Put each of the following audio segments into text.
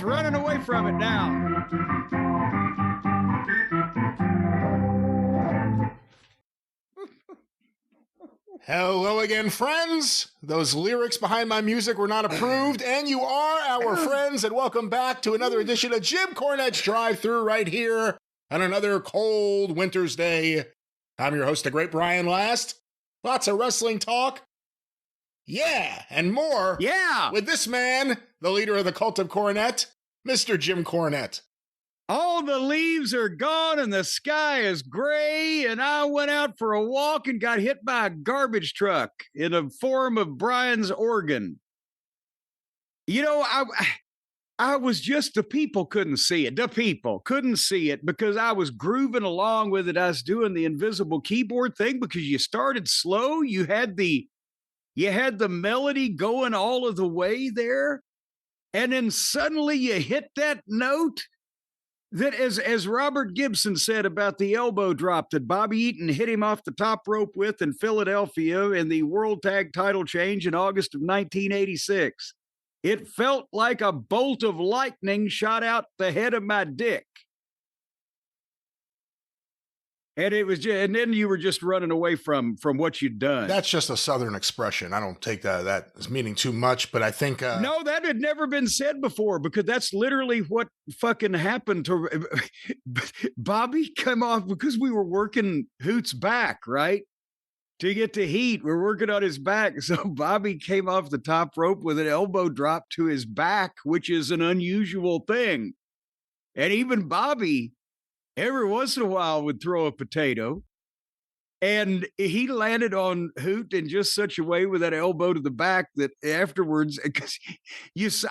just running away from it now. Hello again, friends. Those lyrics behind my music were not approved, and you are our friends, and welcome back to another edition of Jim Cornette's Drive Thru right here on another cold winter's day. I'm your host, the great Brian Last. Lots of wrestling talk. Yeah, and more. Yeah. With this man, the leader of the cult of Cornette, Mr. Jim Cornette. All the leaves are gone and the sky is gray, and I went out for a walk and got hit by a garbage truck in the form of Brian's organ. You know, I was just, the people couldn't see it. The people couldn't see it because I was grooving along with it. I was doing the invisible keyboard thing because you started slow. You had the melody going all of the way there. And then suddenly you hit that note that, as Robert Gibson said about the elbow drop that Bobby Eaton hit him off the top rope with in Philadelphia in the World Tag title change in August of 1986. It felt like a bolt of lightning shot out the head of my dick. And it was just, and then you were just running away from what you'd done. That's just a Southern expression. I don't take that as meaning too much, but I think... No, that had never been said before because that's literally what fucking happened to... Bobby came off because we were working Hoot's back, right? To get to heat, we're working on his back. So Bobby came off the top rope with an elbow drop to his back, which is an unusual thing. And even Bobby... every once in a while would throw a potato, and he landed on Hoot in just such a way with that elbow to the back that afterwards, because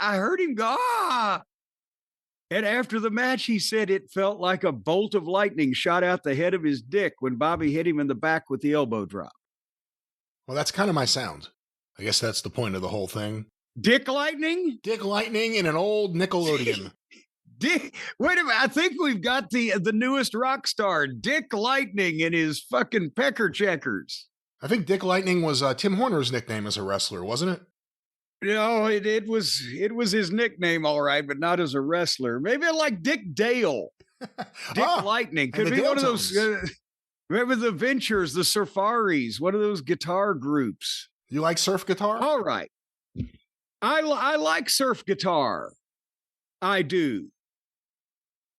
I heard him go, ah! And after the match, he said it felt like a bolt of lightning shot out the head of his dick when Bobby hit him in the back with the elbow drop. Well, that's kind of my sound. I guess that's the point of the whole thing. Dick lightning? Dick lightning in an old Nickelodeon. Wait a minute. I think we've got the newest rock star, Dick Lightning, and his fucking pecker checkers. I think Dick Lightning was Tim Horner's nickname as a wrestler, wasn't it? No, it was his nickname, all right, but not as a wrestler. Maybe like Dick Dale. Dick Lightning could be one of those. Remember the Ventures, the Surfaris, one of those guitar groups. You like surf guitar? All right, I like surf guitar. I do.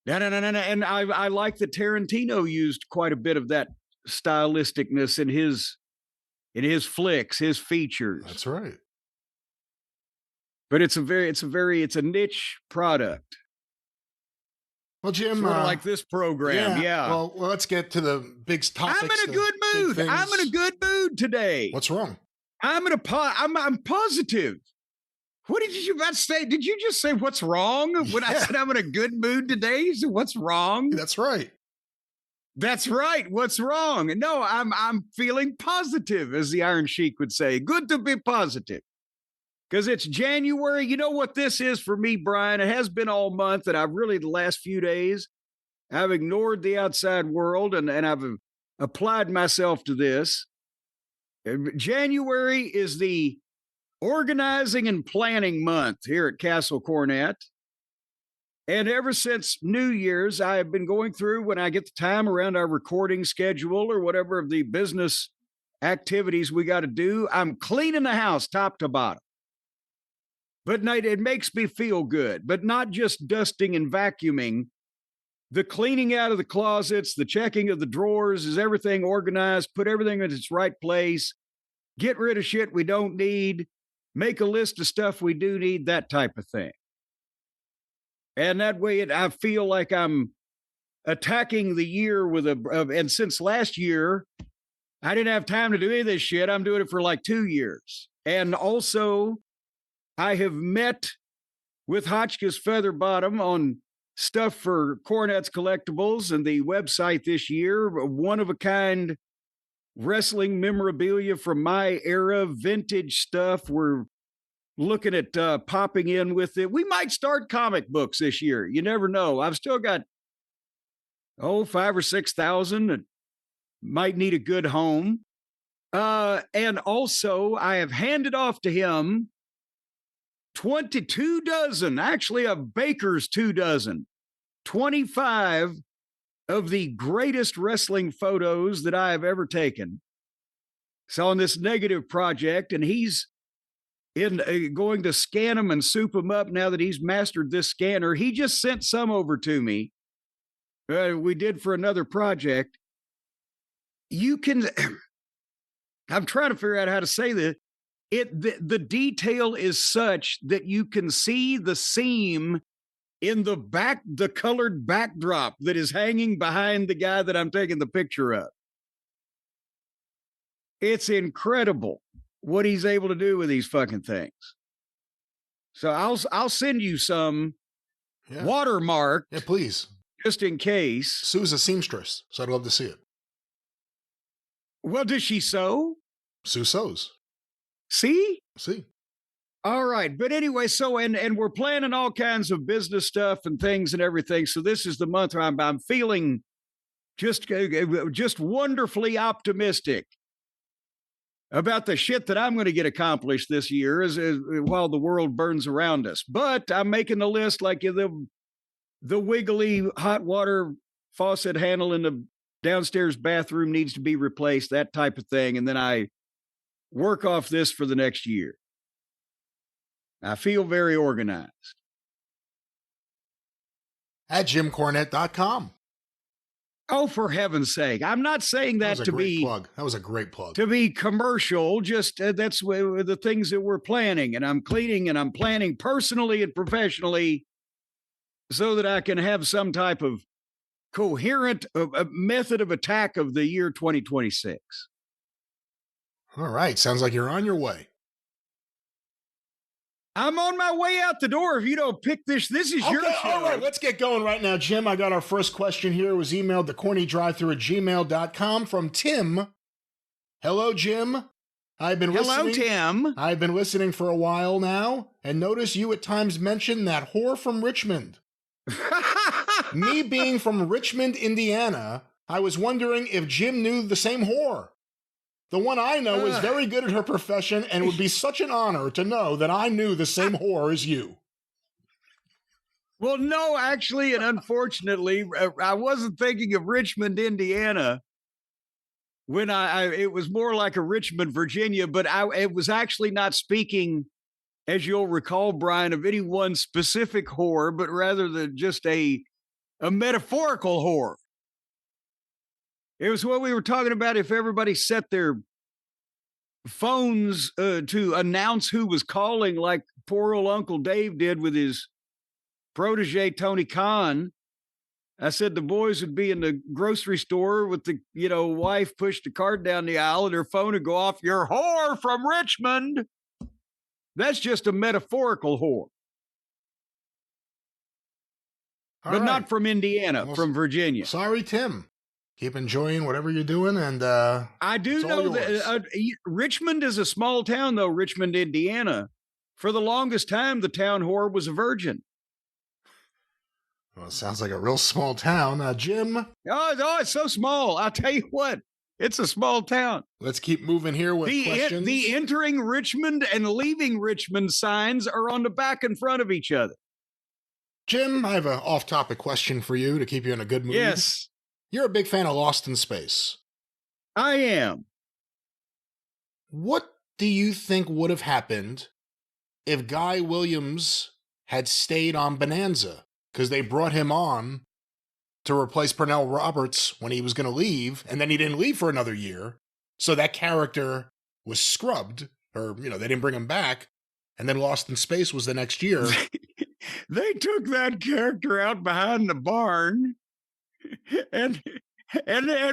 And I like that Tarantino used quite a bit of that stylisticness in his flicks, his features. That's right. But it's a niche product. Well, Jim, sort of like this program, yeah. Well, let's get to the big topics. I'm in a good mood. I'm in a good mood today. What's wrong? I'm positive. What did you about to say? Did you just say what's wrong? When I said I'm in a good mood today, you said what's wrong? That's right. That's right. What's wrong? No, I'm feeling positive, as the Iron Sheik would say. Good to be positive. Because it's January. You know what this is for me, Brian? It has been all month, and I've really, the last few days, I've ignored the outside world, and I've applied myself to this. January is the organizing and planning month here at Castle Cornette. And ever since New Year's, I have been going through, when I get the time around our recording schedule or whatever of the business activities we got to do, I'm cleaning the house top to bottom. But it makes me feel good, but not just dusting and vacuuming. The cleaning out of the closets, the checking of the drawers, is everything organized, put everything in its right place, get rid of shit we don't need, make a list of stuff we do need, that type of thing. And that way I feel like I'm attacking the year with and since last year, I didn't have time to do any of this shit. I'm doing it for like 2 years. And also, I have met with Hotchkiss Featherbottom on stuff for Cornette's Collectibles and the website this year, one-of-a-kind wrestling memorabilia from my era, vintage stuff. We're looking at popping in with it. We might start comic books this year. You never know. I've still got, 5,000 or 6,000 that might need a good home. And also, I have handed off to him 22 dozen, actually a baker's 2 dozen, 25 of the greatest wrestling photos that I have ever taken. So on this negative project, and he's going to scan them and soup them up now that he's mastered this scanner. He just sent some over to me. We did for another project. You can, I'm trying to figure out how to say this. The detail is such that you can see the seam in the colored backdrop that is hanging behind the guy that I'm taking the picture of. It's incredible what he's able to do with these fucking things. So I'll send you some watermarked. Yeah, please. Just in case. Sue's a seamstress, so I'd love to see it. Well, does she sew? Sue sews. See? See. All right. But anyway, so, and we're planning all kinds of business stuff and things and everything. So this is the month where I'm feeling just wonderfully optimistic about the shit that I'm going to get accomplished this year as while the world burns around us. But I'm making the list like the wiggly hot water faucet handle in the downstairs bathroom needs to be replaced, that type of thing. And then I work off this for the next year. I feel very organized. At JimCornette.com. Oh, for heaven's sake. I'm not saying that to be plug. That was a great plug. To be commercial, just that's the things that we're planning. And I'm cleaning and I'm planning personally and professionally so that I can have some type of coherent method of attack of the year 2026. All right. Sounds like you're on your way. I'm on my way out the door. If you don't pick this is your show. All right, let's get going right now, Jim. I got our first question here. It was emailed to CornyDriveThru@gmail.com from Tim. Hello, Jim. Hello, Tim. I've been listening for a while now, and notice you at times mention that whore from Richmond. Me being from Richmond, Indiana, I was wondering if Jim knew the same whore. The one I know is very good at her profession, and it would be such an honor to know that I knew the same whore as you. Well, no, actually, and unfortunately, I wasn't thinking of Richmond, Indiana. When it was more like a Richmond, Virginia, but it was actually not speaking, as you'll recall, Brian, of any one specific whore, but rather than just a metaphorical whore. It was what we were talking about. If everybody set their phones to announce who was calling, like poor old Uncle Dave did with his protege, Tony Khan, I said the boys would be in the grocery store with the, wife pushed the cart down the aisle and her phone would go off. Your whore from Richmond. That's just a metaphorical whore. But not from Indiana, from Virginia. Sorry, Tim. Keep enjoying whatever you're doing, and I do know that Richmond is a small town, though. Richmond, Indiana. For the longest time, the town whore was a virgin. Well, it sounds like a real small town, Jim. Oh, it's so small. I'll tell you what, it's a small town. Let's keep moving here with questions. The entering Richmond and leaving Richmond signs are on the back and front of each other. Jim, I have an off-topic question for you to keep you in a good mood. Yes. You're a big fan of Lost in Space. I am. What do you think would have happened if Guy Williams had stayed on Bonanza? Because they brought him on to replace Pernell Roberts when he was going to leave, and then he didn't leave for another year. So that character was scrubbed, or, they didn't bring him back. And then Lost in Space was the next year. They took that character out behind the barn. And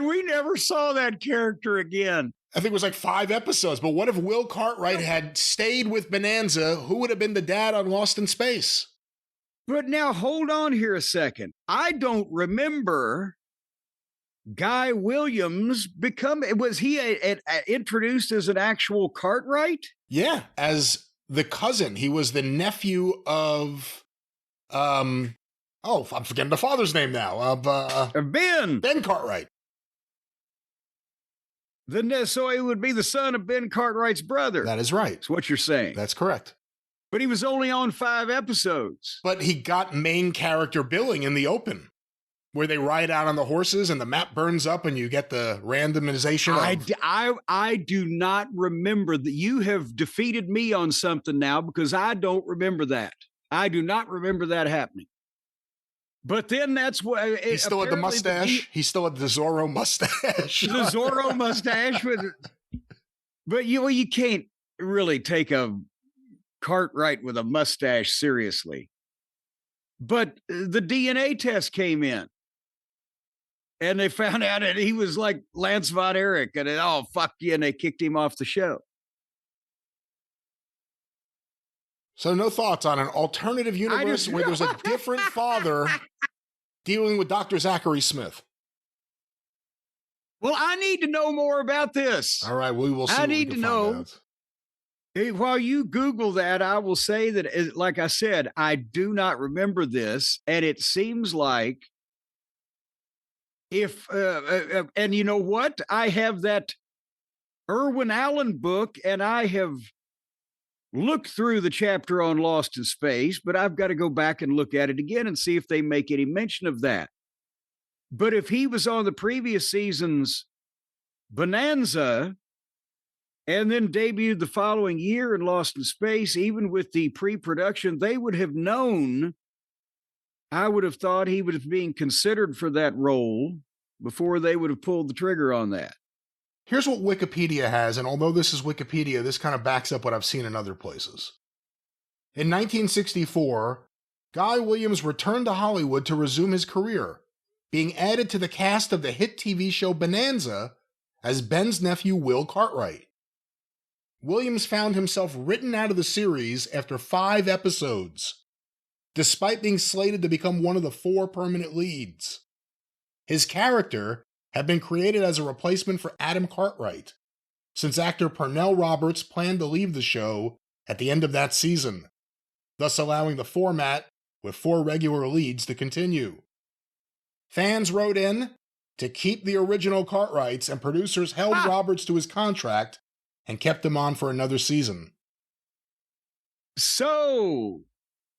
we never saw that character again. I think it was like 5 episodes. But what if Will Cartwright had stayed with Bonanza? Who would have been the dad on Lost in Space? But now hold on here a second. I don't remember Guy Williams was he introduced as an actual Cartwright? Yeah, as the cousin. He was the nephew of I'm forgetting the father's name now. Of Ben. Ben Cartwright. So it would be the son of Ben Cartwright's brother. That is right. That's what you're saying. That's correct. But he was only on 5 episodes. But he got main character billing in the open, where they ride out on the horses and the map burns up and you get the randomization of... I do not remember that. You have defeated me on something now because I don't remember that. I do not remember that happening. But then that's what... He still had the mustache. He still had the Zorro mustache. The Zorro mustache. But you can't really take a Cartwright with a mustache seriously. But the DNA test came in. And they found out that he was like Lance Von Erich. And oh, fuck you. And they kicked him off the show. So no thoughts on an alternative universe where there's a different father dealing with Dr. Zachary Smith? Well, I need to know more about this. All right, we will see. I need to know. While you Google that, I will say that, like I said, I do not remember this. And it seems like if, and you know what? I have that Irwin Allen book and I have looked through the chapter on Lost in Space, but I've got to go back and look at it again and see if they make any mention of that. But if he was on the previous season's Bonanza and then debuted the following year in Lost in Space, even with the pre-production, they would have known. I would have thought he was being considered for that role before they would have pulled the trigger on that. Here's what Wikipedia has, and although this is Wikipedia, this kind of backs up what I've seen in other places. In 1964, Guy Williams returned to Hollywood to resume his career, being added to the cast of the hit TV show Bonanza as Ben's nephew Will Cartwright. Williams found himself written out of the series after 5 episodes, despite being slated to become one of the 4 permanent leads. His character had been created as a replacement for Adam Cartwright, since actor Pernell Roberts planned to leave the show at the end of that season, thus allowing the format with 4 regular leads to continue. Fans wrote in to keep the original Cartwrights, and producers held Roberts to his contract and kept him on for another season. So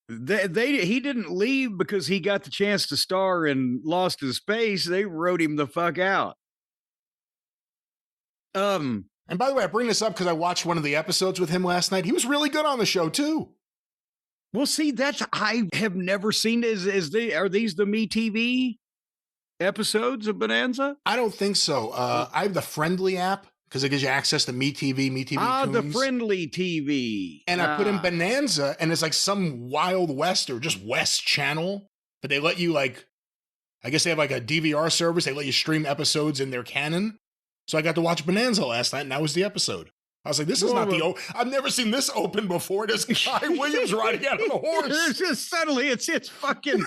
he didn't leave because he got the chance to star in Lost in Space. They wrote him the fuck out. And by the way, I bring this up because I watched one of the episodes with him last night. He was really good on the show too. Well, see, I have never seen. Are these the MeTV episodes of Bonanza? I don't think so. I have the Friendly app because it gives you access to MeTV Tunes. The Friendly TV. And I put in Bonanza, and it's like some Wild West or just West channel, but they let you I guess they have like a DVR service. They let you stream episodes in their canon. So I got to watch Bonanza last night, and that was the episode. I was like, this is not I've never seen this open before. There's Guy Williams riding out on a horse. It's just suddenly, it's fucking,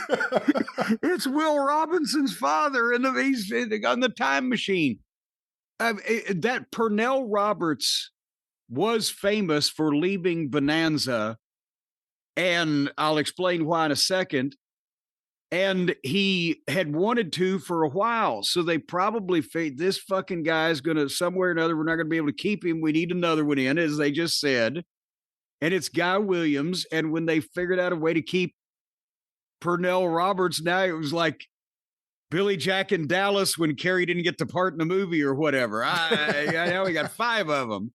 it's Will Robinson's father, and he's on the time machine. That Pernell Roberts was famous for leaving Bonanza, and I'll explain why in a second. And he had wanted to for a while. So they probably this fucking guy's going to, somewhere or another, we're not going to be able to keep him. We need another one in, as they just said. And it's Guy Williams. And when they figured out a way to keep Pernell Roberts, now it was like Billy Jack in Dallas when Carrie didn't get the part in the movie or whatever. Now we got 5 of them.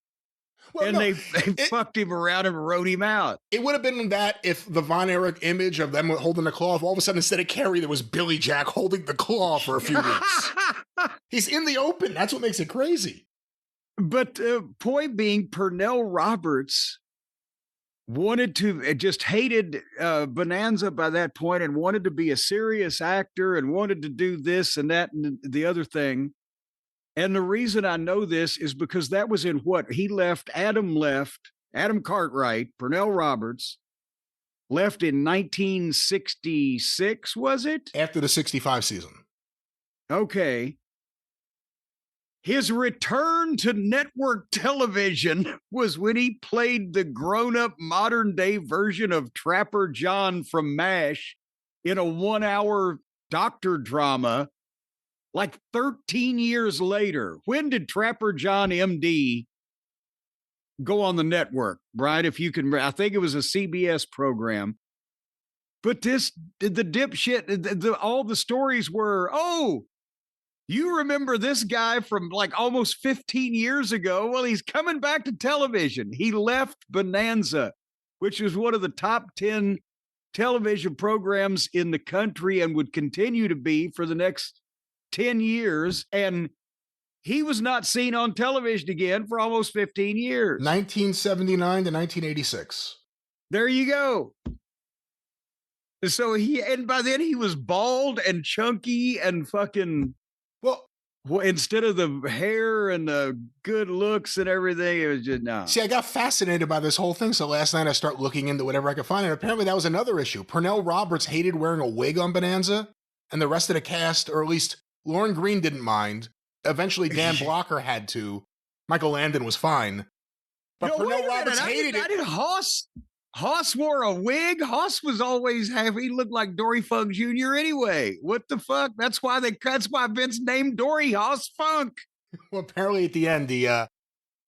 Well, and they fucked him around and wrote him out. It would have been that if the Von Erich image of them holding the claw, all of a sudden instead of Carrie, there was Billy Jack holding the claw for a few weeks. He's in the open. That's what makes it crazy. But point being, Pernell Roberts wanted to, just hated Bonanza by that point and wanted to be a serious actor and wanted to do this and that and the other thing. And the reason I know this is because that was in what he left. Adam Cartwright, Pernell Roberts, left in 1966, was it? After the 65 season. Okay. His return to network television was when he played the grown-up modern-day version of Trapper John from MASH in a 1-hour doctor drama. Like 13 years later. When did Trapper John MD go on the network, right? If you can, I think it was a CBS program. But the dipshit, all the stories were, oh, you remember this guy from like almost 15 years ago? Well, he's coming back to television. He left Bonanza, which was one of the top 10 television programs in the country and would continue to be for the next 10 years. And he was not seen on television again for almost 15 years. 1979 to 1986. There you go. So and by then he was bald and chunky and fucking, well, instead of the hair and the good looks and everything, it was just, no. See, I got fascinated by this whole thing. So last night I start looking into whatever I could find. And apparently that was another issue. Pernell Roberts hated wearing a wig on Bonanza, and the rest of the cast, or at least Lauren Green, didn't mind. Eventually Dan Blocker had to. Michael Landon was fine. But Pernell Roberts hated it. Hoss wore a wig. Hoss was always he looked like Dory Funk Jr. anyway. What the fuck? That's why Vince named Dory Hoss Funk. Well, apparently at the end, he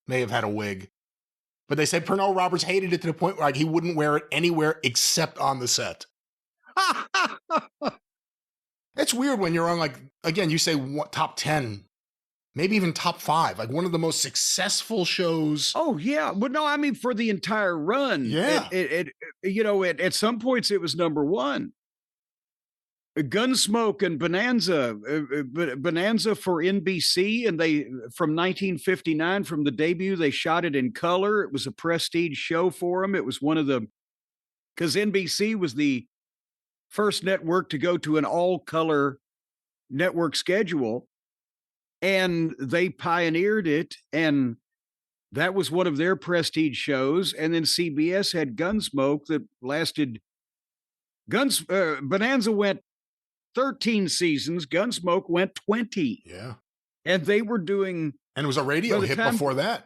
may have had a wig. But they said Pernell Roberts hated it to the point where he wouldn't wear it anywhere except on the set. It's weird when you're on, again, you say top 10, maybe even top 5, like one of the most successful shows. Oh, yeah. But no, I mean, for the entire run. Yeah. At some points it was number 1. Gunsmoke and Bonanza, Bonanza for NBC, and from 1959, from the debut, they shot it in color. It was a prestige show for them. It was because NBC was the first network to go to an all-color network schedule, and they pioneered it, and that was one of their prestige shows. And then CBS had Gunsmoke that lasted. Bonanza went 13 seasons. Gunsmoke went 20. Yeah. And they were doing. And it was a radio hit before that.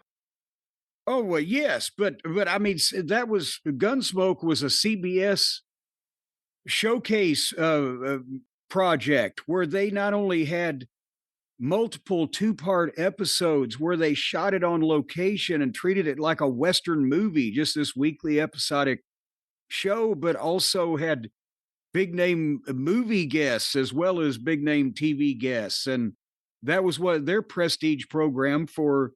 Oh, well, yes. But I mean, that was Gunsmoke was a CBS showcase project where they not only had multiple 2-part episodes where they shot it on location and treated it like a Western movie, just this weekly episodic show, but also had big name movie guests as well as big name TV guests. And that was what their prestige program for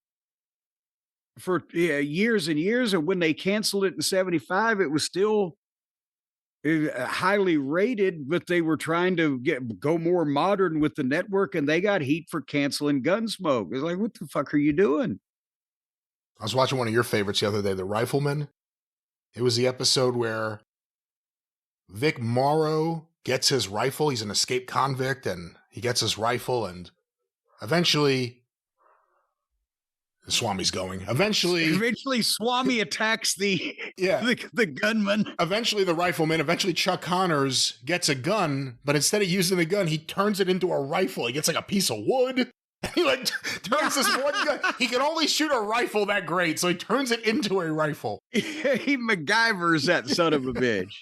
years and years. And when they canceled it in 75, it was still highly rated, but they were trying to go more modern with the network, and they got heat for canceling Gunsmoke. It's like, what the fuck are you doing? I was watching one of your favorites the other day, The Rifleman. It was the episode where Vic Morrow gets his rifle. He's an escaped convict, and he gets his rifle, and eventually Swami's going. Eventually Swami attacks the gunman. Eventually the rifleman, Chuck Connors gets a gun, but instead of using the gun, he turns it into a rifle. He gets like a piece of wood. And he turns this one gun. He can only shoot a rifle that great, so he turns it into a rifle. He MacGyvers that son of a bitch.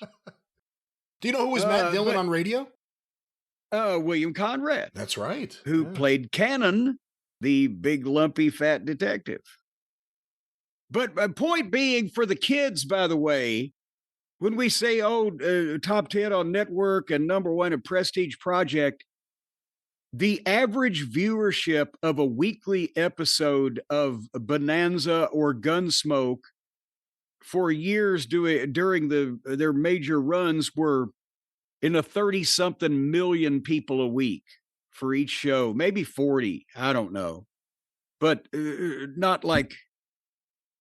Do you know who was Matt Dillon on radio? William Conrad. That's right. Who played Cannon, the big, lumpy, fat detective. But point being, for the kids, by the way, when we say, top 10 on network and number 1 in prestige project, the average viewership of a weekly episode of Bonanza or Gunsmoke for years during their major runs were in the 30-something million people a week for each show, maybe 40, I don't know, but not like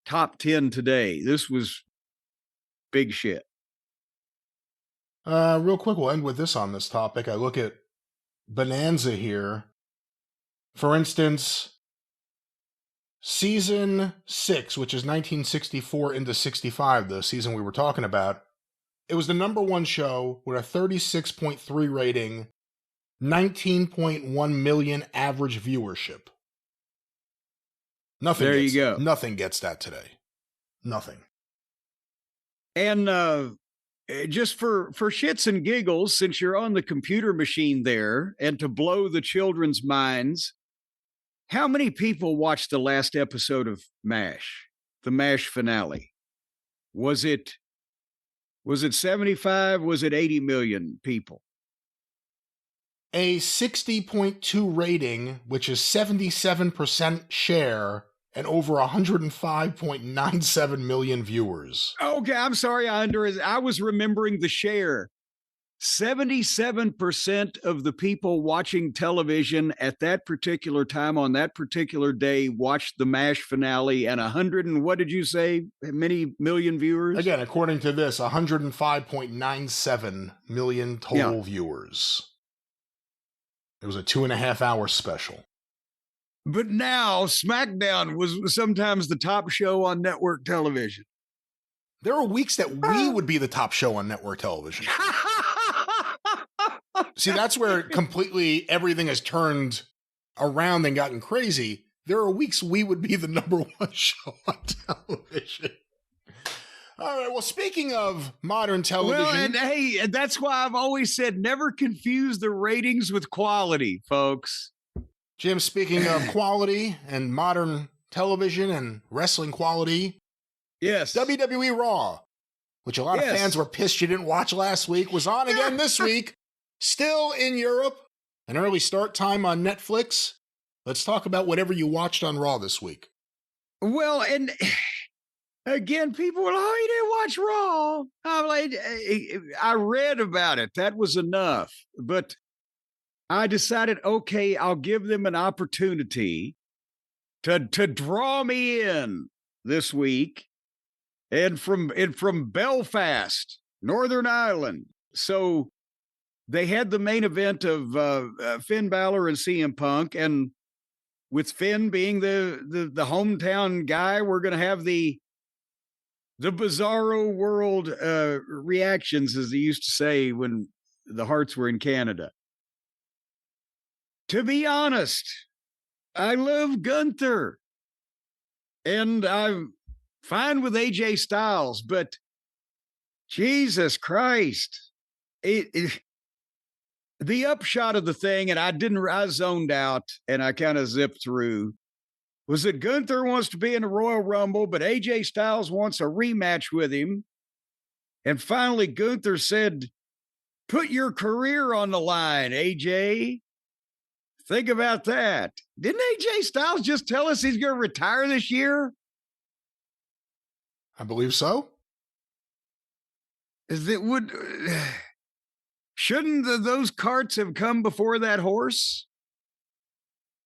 top 10 today. This was big shit. Real quick, we'll end with this on this topic. I look at Bonanza here. For instance, season 6, which is 1964 into 65, the season we were talking about, it was the number 1 show with a 36.3 rating, 19.1 million average viewership. Nothing gets that today. Nothing. And just for shits and giggles, since you're on the computer machine there, and to blow the children's minds, how many people watched the last episode of MASH? the MASH finale? Was it 75? Was it 80 million people? A 60.2 rating, which is 77% share and over 105.97 million viewers. Okay, I'm sorry. I was remembering the share. 77% of the people watching television at that particular time on that particular day watched the MASH finale, and 100 and what did you say? Many million viewers? Again, according to this, 105.97 million total viewers. It was a 2.5-hour special. But now SmackDown was sometimes the top show on network television. There are weeks that we would be the top show on network television. See, that's where completely everything has turned around and gotten crazy. There are weeks we would be the number one show on television. All right, well, speaking of modern television... Well, and hey, that's why I've always said never confuse the ratings with quality, folks. Jim, speaking of quality and modern television and wrestling quality... Yes. WWE Raw, which a lot of fans were pissed you didn't watch last week, was on again this week, still in Europe, an early start time on Netflix. Let's talk about whatever you watched on Raw this week. Well, and again, people were like, oh, you didn't watch Raw. I'm like, I read about it. That was enough. But I decided, okay, I'll give them an opportunity to draw me in this week. And from Belfast, Northern Ireland. So they had the main event of Finn Balor and CM Punk. And with Finn being the hometown guy, we're going to have the bizarro world reactions, as they used to say when the Hearts were in Canada. To be honest, I love Gunther. And I'm fine with AJ Styles, but Jesus Christ, the upshot of the thing, and I zoned out and I kind of zipped through, was that Gunther wants to be in the Royal Rumble, but AJ Styles wants a rematch with him. And finally, Gunther said, put your career on the line, AJ. Think about that. Didn't AJ Styles just tell us he's going to retire this year? I believe so. Shouldn't those carts have come before that horse?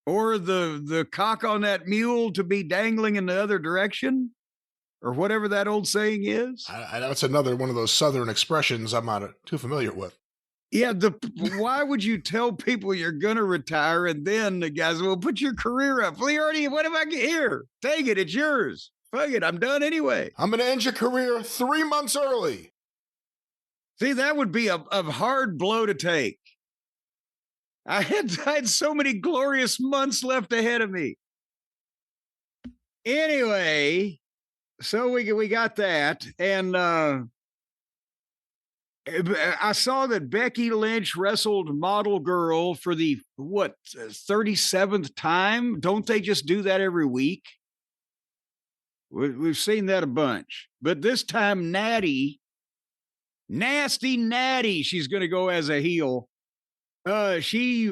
Or the cock on that mule to be dangling in the other direction? Or whatever that old saying is? That's another one of those Southern expressions I'm not too familiar with. Yeah, why would you tell people you're going to retire and then the guys will put your career up? Well, what if I get here? Take it, it's yours. Fuck it, I'm done anyway. I'm going to end your career 3 months early. See, that would be a hard blow to take. I had so many glorious months left ahead of me. Anyway, so we got that. And I saw that Becky Lynch wrestled Model Girl for the, 37th time? Don't they just do that every week? We've seen that a bunch. But this time, Nasty Natty, she's going to go as a heel. She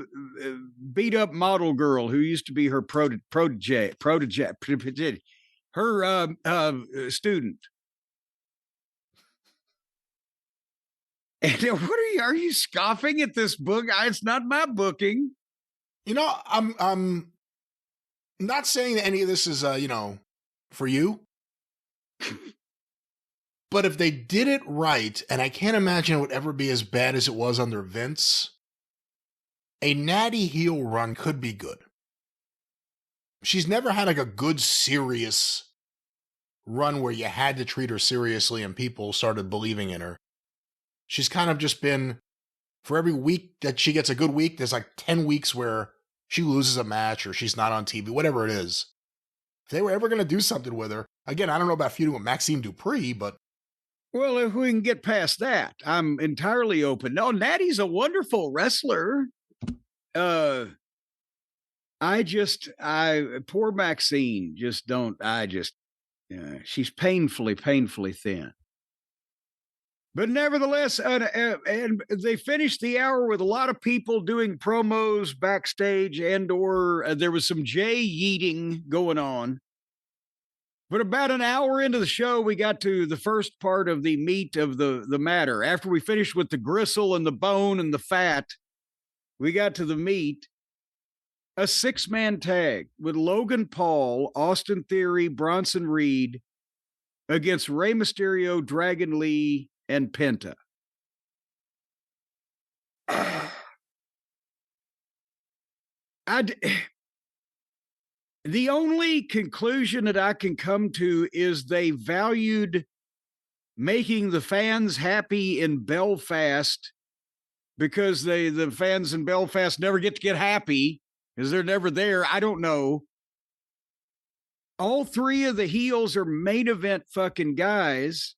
beat up Model Girl, who used to be her protege, her student. And what are you scoffing at this book? It's not my booking. You know, I'm not saying that any of this is for you. But if they did it right, and I can't imagine it would ever be as bad as it was under Vince, a Natty heel run could be good. She's never had like a good, serious run where you had to treat her seriously and people started believing in her. She's kind of just been, for every week that she gets a good week, there's like 10 weeks where she loses a match or she's not on TV, whatever it is. If they were ever going to do something with her, again, I don't know about feuding with Maxine Dupree, but... Well, if we can get past that, I'm entirely open. No, Natty's a wonderful wrestler. Poor Maxine, She's painfully, painfully thin. But nevertheless, and they finished the hour with a lot of people doing promos backstage, and/or there was some jay yeeting going on. But about an hour into the show, we got to the first part of the meat of the matter. After we finished with the gristle and the bone and the fat, we got to the meat. A 6-man tag with Logan Paul, Austin Theory, Bronson Reed against Rey Mysterio, Dragon Lee, and Penta. The only conclusion that I can come to is they valued making the fans happy in Belfast because the fans in Belfast never get to get happy because they're never there. I don't know. All three of the heels are main event fucking guys.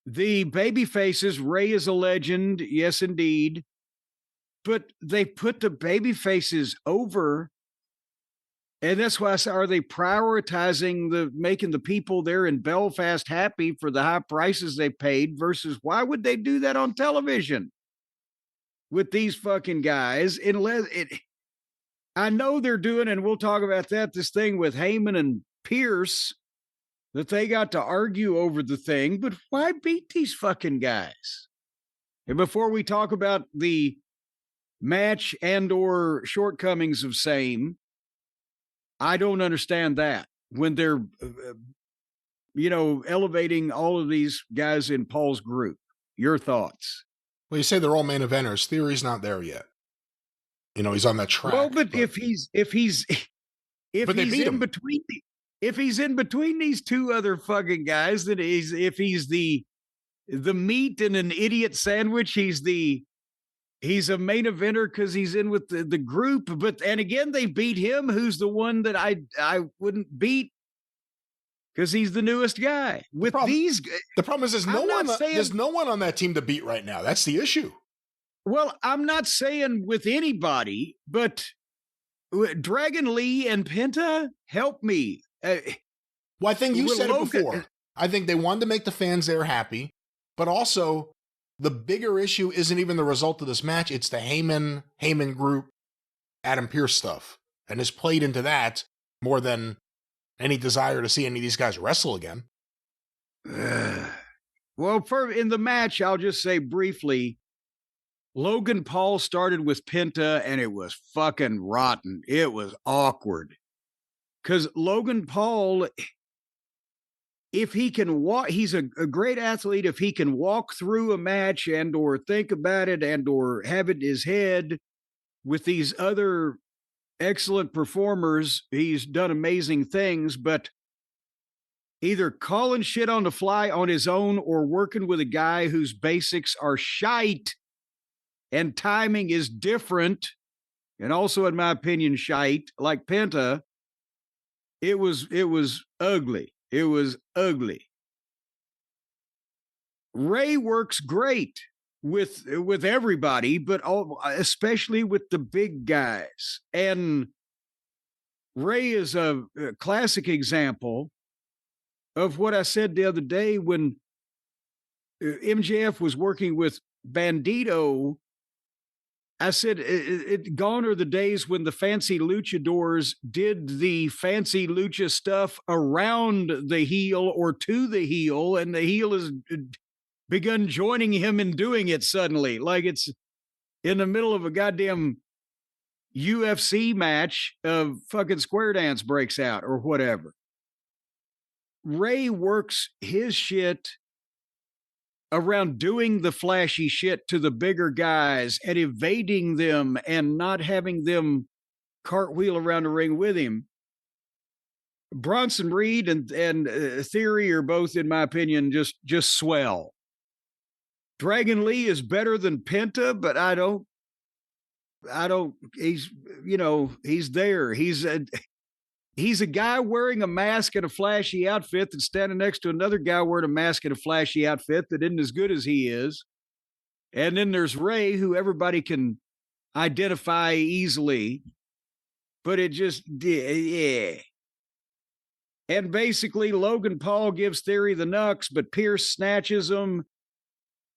The baby faces, Ray is a legend. Yes, indeed. But they put the baby faces over. And that's why I say, are they prioritizing making the people there in Belfast happy for the high prices they paid versus why would they do that on television with these fucking guys? I know they're doing, and we'll talk about that, this thing with Heyman and Pierce, that they got to argue over the thing, but why beat these fucking guys? And before we talk about the match and/or shortcomings of same, I don't understand that when they're, elevating all of these guys in Paul's group. Your thoughts? Well, you say they're all main eventers. Theory's not there yet. He's on that track. Well, but if he's in between, if he's in between these two other fucking guys, then if he's the meat in an idiot sandwich, he's a main eventer because he's in with the group. And again, they beat him, who's the one that I wouldn't beat because he's the newest guy. The problem is there's no one on that team to beat right now. That's the issue. Well, I'm not saying with anybody, but Dragon Lee and Penta, help me. Well, I think you said it before. I think they wanted to make the fans there happy, but also the bigger issue isn't even the result of this match. It's the Heyman group, Adam Pearce stuff, and has played into that more than any desire to see any of these guys wrestle again. Well, in the match, I'll just say briefly, Logan Paul started with Penta, and it was fucking rotten. It was awkward. Because Logan Paul, if he can walk, he's a great athlete. If he can walk through a match and/or think about it and/or have it in his head with these other excellent performers, he's done amazing things. But either calling shit on the fly on his own or working with a guy whose basics are shite and timing is different, and also, in my opinion, shite, like Penta, it was ugly. It was ugly. Ray works great with everybody, but especially with the big guys. And Ray is a classic example of what I said the other day when MJF was working with Bandito. I said, gone are the days when the fancy luchadors did the fancy lucha stuff around the heel or to the heel, and the heel has begun joining him in doing it suddenly. Like it's in the middle of a goddamn UFC match, of fucking square dance breaks out or whatever. Ray works his shit around doing the flashy shit to the bigger guys and evading them and not having them cartwheel around the ring with him. Bronson Reed and Theory are both, in my opinion, just swell. Dragon Lee is better than Penta, but I don't, he's there. He's a guy wearing a mask and a flashy outfit that's standing next to another guy wearing a mask and a flashy outfit that isn't as good as he is. And then there's Ray, who everybody can identify easily. But it just, yeah. And basically, Logan Paul gives Theory the knucks, but Pierce snatches him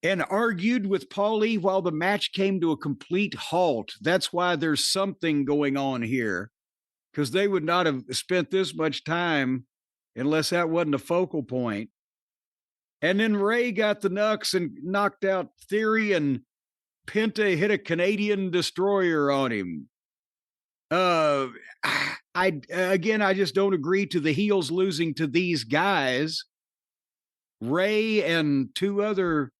and argued with Paulie while the match came to a complete halt. That's why there's something going on here, because they would not have spent this much time unless that wasn't a focal point. And then Ray got the knucks and knocked out Theory, and Penta hit a Canadian destroyer on him. I just don't agree to the heels losing to these guys. Ray and two other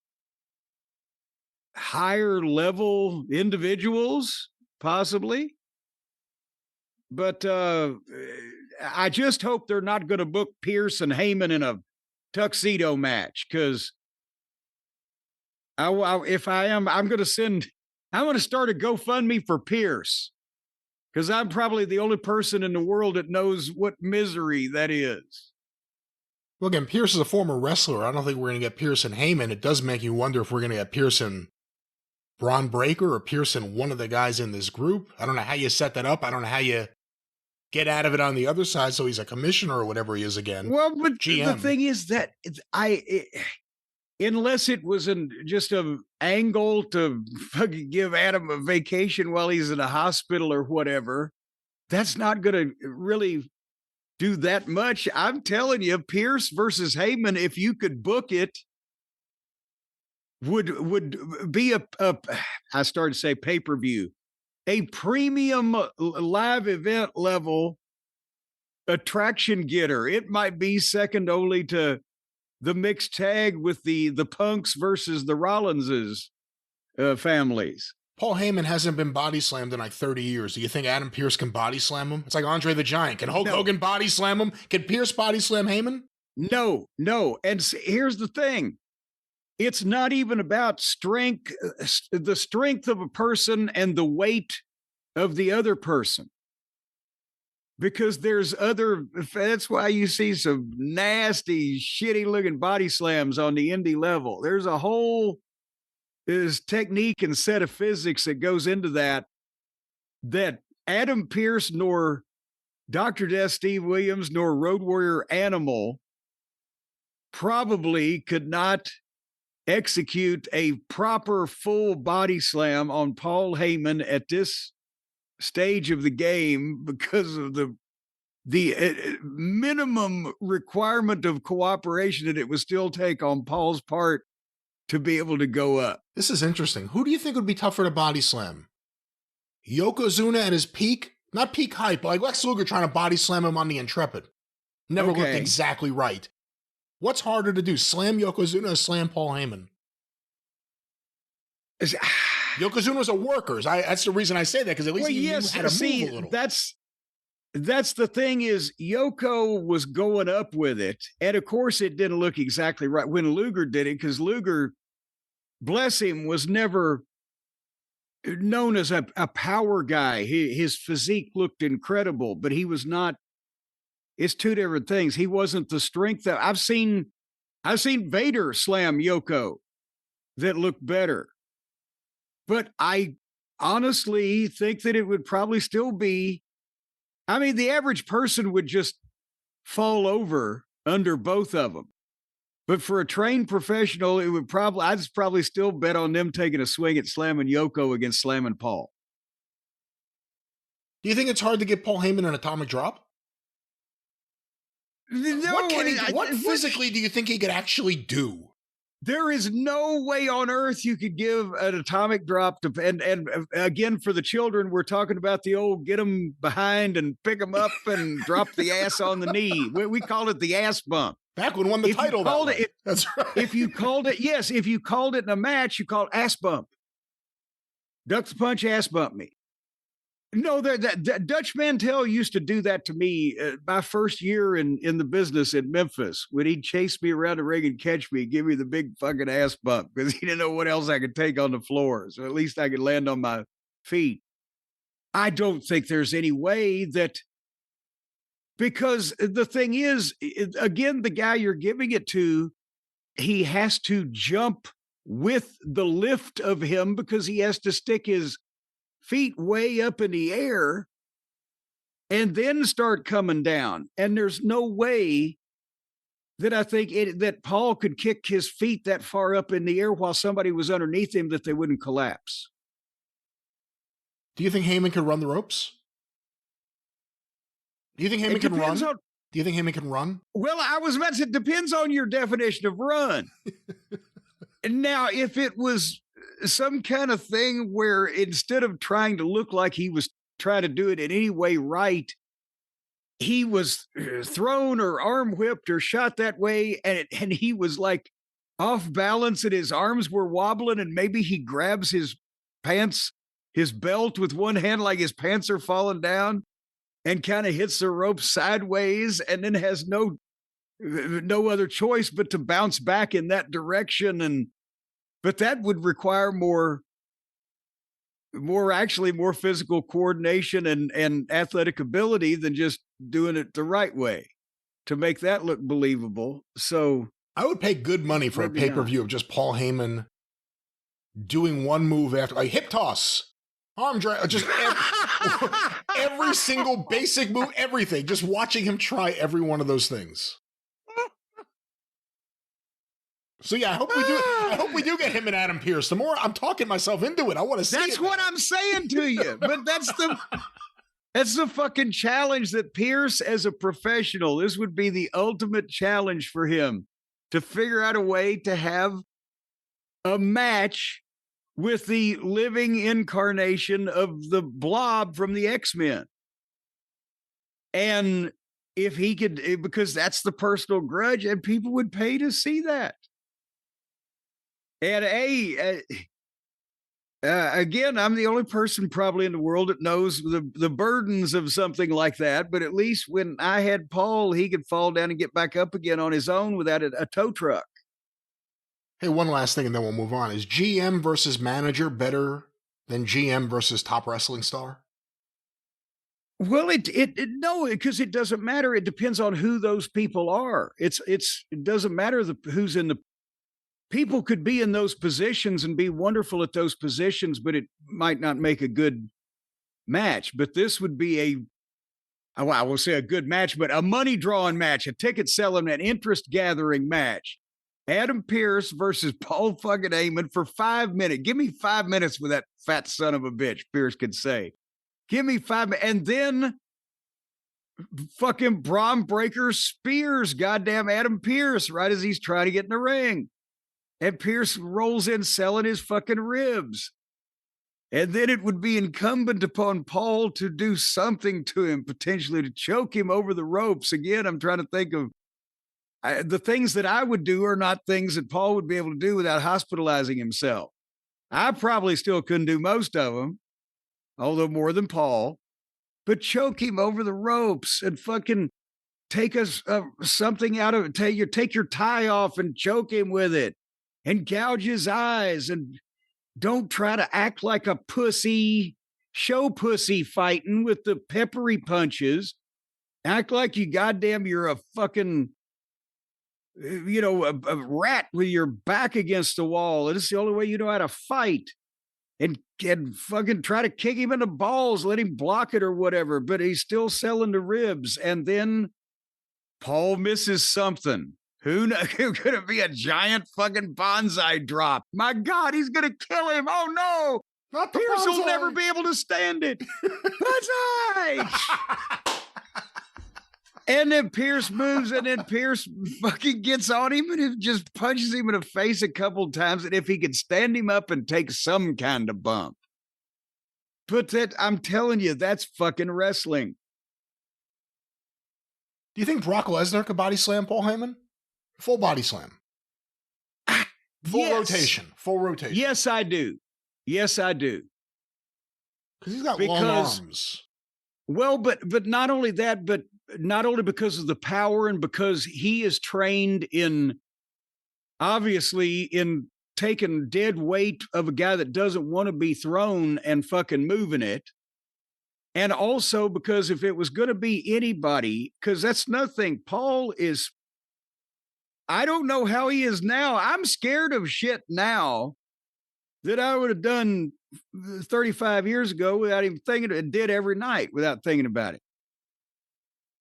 higher level individuals, possibly. But I just hope they're not going to book Pierce and Heyman in a tuxedo match, because if I am, I'm going to start a GoFundMe for Pierce, because I'm probably the only person in the world that knows what misery that is. Well, again, Pierce is a former wrestler. I don't think we're going to get Pierce and Heyman. It does make you wonder if we're going to get Pierce and Braun Breaker or Pierce and one of the guys in this group. I don't know how you set that up. I don't know how you get out of it on the other side, so he's a commissioner or whatever he is again. Well, but GM. The thing is that unless it was just an angle to fucking give Adam a vacation while he's in a hospital or whatever, that's not going to really do that much. I'm telling you, Pierce versus Heyman, if you could book it, would be I started to say pay-per-view, a premium live event level attraction getter. It might be second only to the mixed tag with the Punks versus the Rollinses families. Paul Heyman hasn't been body slammed in like 30 years. Do you think Adam Pierce can body slam him? It's like Andre the Giant. Can Hulk Hogan body slam him? Can Pierce body slam Heyman? No. And here's the thing. It's not even about strength, the strength of a person and the weight of the other person. Because that's why you see some nasty, shitty looking body slams on the indie level. There's a whole technique and set of physics that goes into that Adam Pierce nor Dr. Death Steve Williams nor Road Warrior Animal probably could not execute a proper full body slam on Paul Heyman at this stage of the game, because of the minimum requirement of cooperation that it would still take on Paul's part to be able to go up. This is interesting. Who do you think would be tougher to body slam? Yokozuna at his peak? Not peak height, but like Lex Luger trying to body slam him on the Intrepid. Never looked exactly right. What's harder to do, slam Yokozuna or slam Paul Heyman? Yokozuna's a worker. That's the reason I say that, because at least he knew how to move a little. That's the thing is, Yoko was going up with it. And of course, it didn't look exactly right when Luger did it, because Luger, bless him, was never known as a power guy. His physique looked incredible, but he was not. It's two different things. He wasn't the strength that I've seen Vader slam Yoko that looked better. But I honestly think that it would probably still be, I mean, the average person would just fall over under both of them. But for a trained professional, I'd probably still bet on them taking a swing at slamming Yoko against slamming Paul. Do you think it's hard to get Paul Heyman an atomic drop? No, what physically do you think he could actually do? There is no way on earth you could give an atomic drop to, and again, for the children, we're talking about the old get them behind and pick them up and drop the ass on the knee. We call it the ass bump. Back when won the title. That's right. If you called it in a match, you called ass bump. Duck the punch, ass bump me. No, that Dutch Mantel used to do that to me my first year in the business in Memphis, when he'd chase me around the ring and catch me, give me the big fucking ass bump, because he didn't know what else I could take on the floor. So at least I could land on my feet. I don't think there's any way that, because the thing is, again, the guy you're giving it to, he has to jump with the lift of him, because he has to stick his feet way up in the air. and then start coming down. And there's no way that I think that Paul could kick his feet that far up in the air while somebody was underneath him that they wouldn't collapse. Do you think Heyman could run the ropes? Do you think Heyman can run? Do you think Heyman can run? Well, I was about to say, it depends on your definition of run. Now, if it was some kind of thing where instead of trying to look like he was trying to do it in any way right, he was thrown or arm whipped or shot that way, and he was like off balance and his arms were wobbling, and maybe he grabs his pants, his belt with one hand like his pants are falling down and kind of hits the rope sideways and then has no other choice but to bounce back in that direction. But that would require more physical coordination and athletic ability than just doing it the right way to make that look believable. So I would pay good money for a pay-per-view of just Paul Heyman doing one move after, like hip toss, arm drag, just every single basic move, everything, just watching him try every one of those things. So yeah, I hope we do get him and Adam Pearce. The more I'm talking myself into it, I want to see it. That's what I'm saying to you. But that's the fucking challenge that Pearce, as a professional, this would be the ultimate challenge for him to figure out a way to have a match with the living incarnation of the Blob from the X-Men. And if he could, because that's the personal grudge, and people would pay to see that. And again, I'm the only person probably in the world that knows the burdens of something like that. But at least when I had Paul, he could fall down and get back up again on his own without a tow truck. Hey, one last thing and then we'll move on. Is GM versus manager better than GM versus top wrestling star? Well, no, because it doesn't matter. It depends on who those people are. It doesn't matter who's in the. People could be in those positions and be wonderful at those positions, but it might not make a good match. But this would be I will say a good match, but a money drawing match, a ticket selling, an interest gathering match. Adam Pearce versus Paul fucking Heyman for 5 minutes. Give me 5 minutes with that fat son of a bitch, Pearce could say. Give me 5 minutes. And then fucking Braun Breaker spears goddamn Adam Pearce right as he's trying to get in the ring. And Pearce rolls in selling his fucking ribs. And then it would be incumbent upon Paul to do something to him, potentially to choke him over the ropes. Again, I'm trying to think of the things that I would do are not things that Paul would be able to do without hospitalizing himself. I probably still couldn't do most of them, although more than Paul. But choke him over the ropes and fucking take us something out of it. Take your tie off and choke him with it. And gouge his eyes, and don't try to act like a pussy, show pussy fighting with the peppery punches. Act like you're a fucking, a rat with your back against the wall. And it's the only way you know how to fight. And fucking try to kick him in the balls, let him block it or whatever, but he's still selling the ribs. And then Paul misses something. Who knows? Could it be a giant fucking bonsai drop? My God, he's going to kill him. Oh, no. Not the Pearce will bonsai. never be able to stand it. Bonsai! And then Pearce moves, and then Pearce fucking gets on him and it just punches him in the face a couple times. And if he could stand him up and take some kind of bump. But I'm telling you, that's fucking wrestling. Do you think Brock Lesnar could body slam Paul Heyman? Full body slam. Full rotation. Yes, I do. Because he's got long arms. Well, but not only that, but not only because of the power and because he is trained obviously in taking dead weight of a guy that doesn't want to be thrown and fucking moving it. And also because if it was going to be anybody, because that's nothing, Paul is, I don't know how he is now. I'm scared of shit now that I would have done 35 years ago without even thinking, and did every night without thinking about it.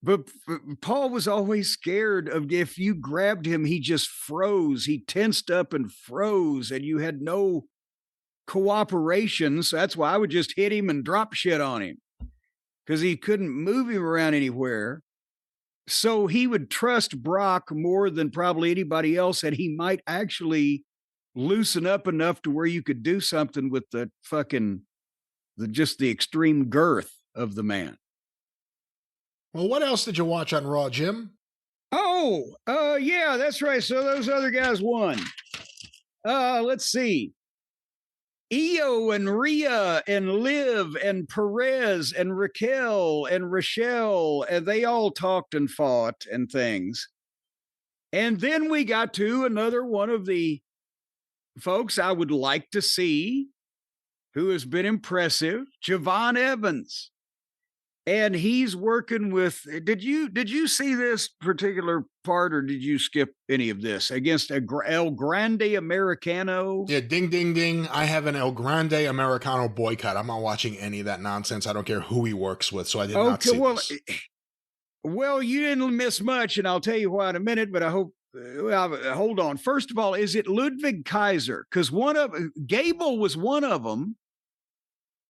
But Paul was always scared of if you grabbed him, he just froze. He tensed up and froze, and you had no cooperation. So that's why I would just hit him and drop shit on him because he couldn't move him around anywhere. So he would trust Brock more than probably anybody else, and he might actually loosen up enough to where you could do something with the just the extreme girth of the man. Well, what else did you watch on Raw, Jim? Oh, yeah, that's right. So those other guys won. Let's see. Io and Rhea and Liv and Perez and Raquel and Rochelle, and they all talked and fought and things. And then we got to another one of the folks I would like to see who has been impressive, Javon Evans. And he's working with, did you see this particular part or did you skip any of this against El Grande Americano? Yeah, ding, ding, ding. I have an El Grande Americano boycott. I'm not watching any of that nonsense. I don't care who he works with, so I did not see this. Well, you didn't miss much, and I'll tell you why in a minute, but I hope, hold on. First of all, is it Ludwig Kaiser? Because Gable was one of them.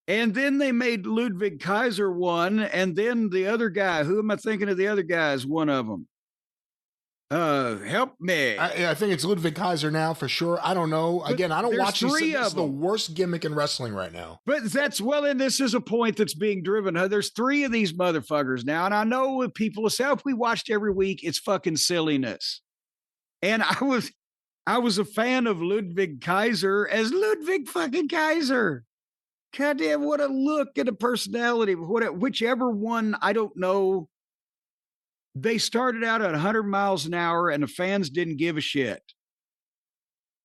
And then they made Ludwig Kaiser one, and then the other guy, who am I thinking of the other guy is one of them? Help me. I think it's Ludwig Kaiser now for sure. I don't know. But again, I don't watch this. This is the worst gimmick in wrestling right now. But and this is a point that's being driven. There's 3 of these motherfuckers now, and I know what people say, if we watched every week, it's fucking silliness. And I was a fan of Ludwig Kaiser as Ludwig fucking Kaiser. God damn, what a look and a personality. Whichever one, I don't know. They started out at 100 miles an hour and the fans didn't give a shit.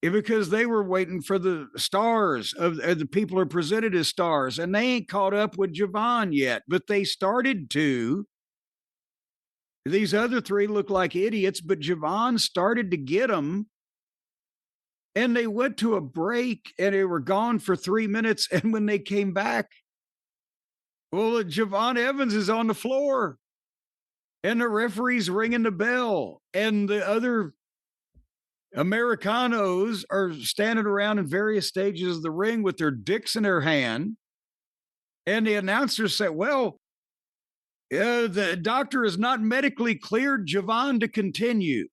Because they were waiting for the stars of the people who are presented as stars, and they ain't caught up with Javon yet, but they started to. These other 3 look like idiots, but Javon started to get them. And they went to a break and they were gone for 3 minutes. And when they came back, well, Javon Evans is on the floor and the referee's ringing the bell. And the other Americanos are standing around in various stages of the ring with their dicks in their hand. And the announcer said, well, the doctor has not medically cleared Javon to continue.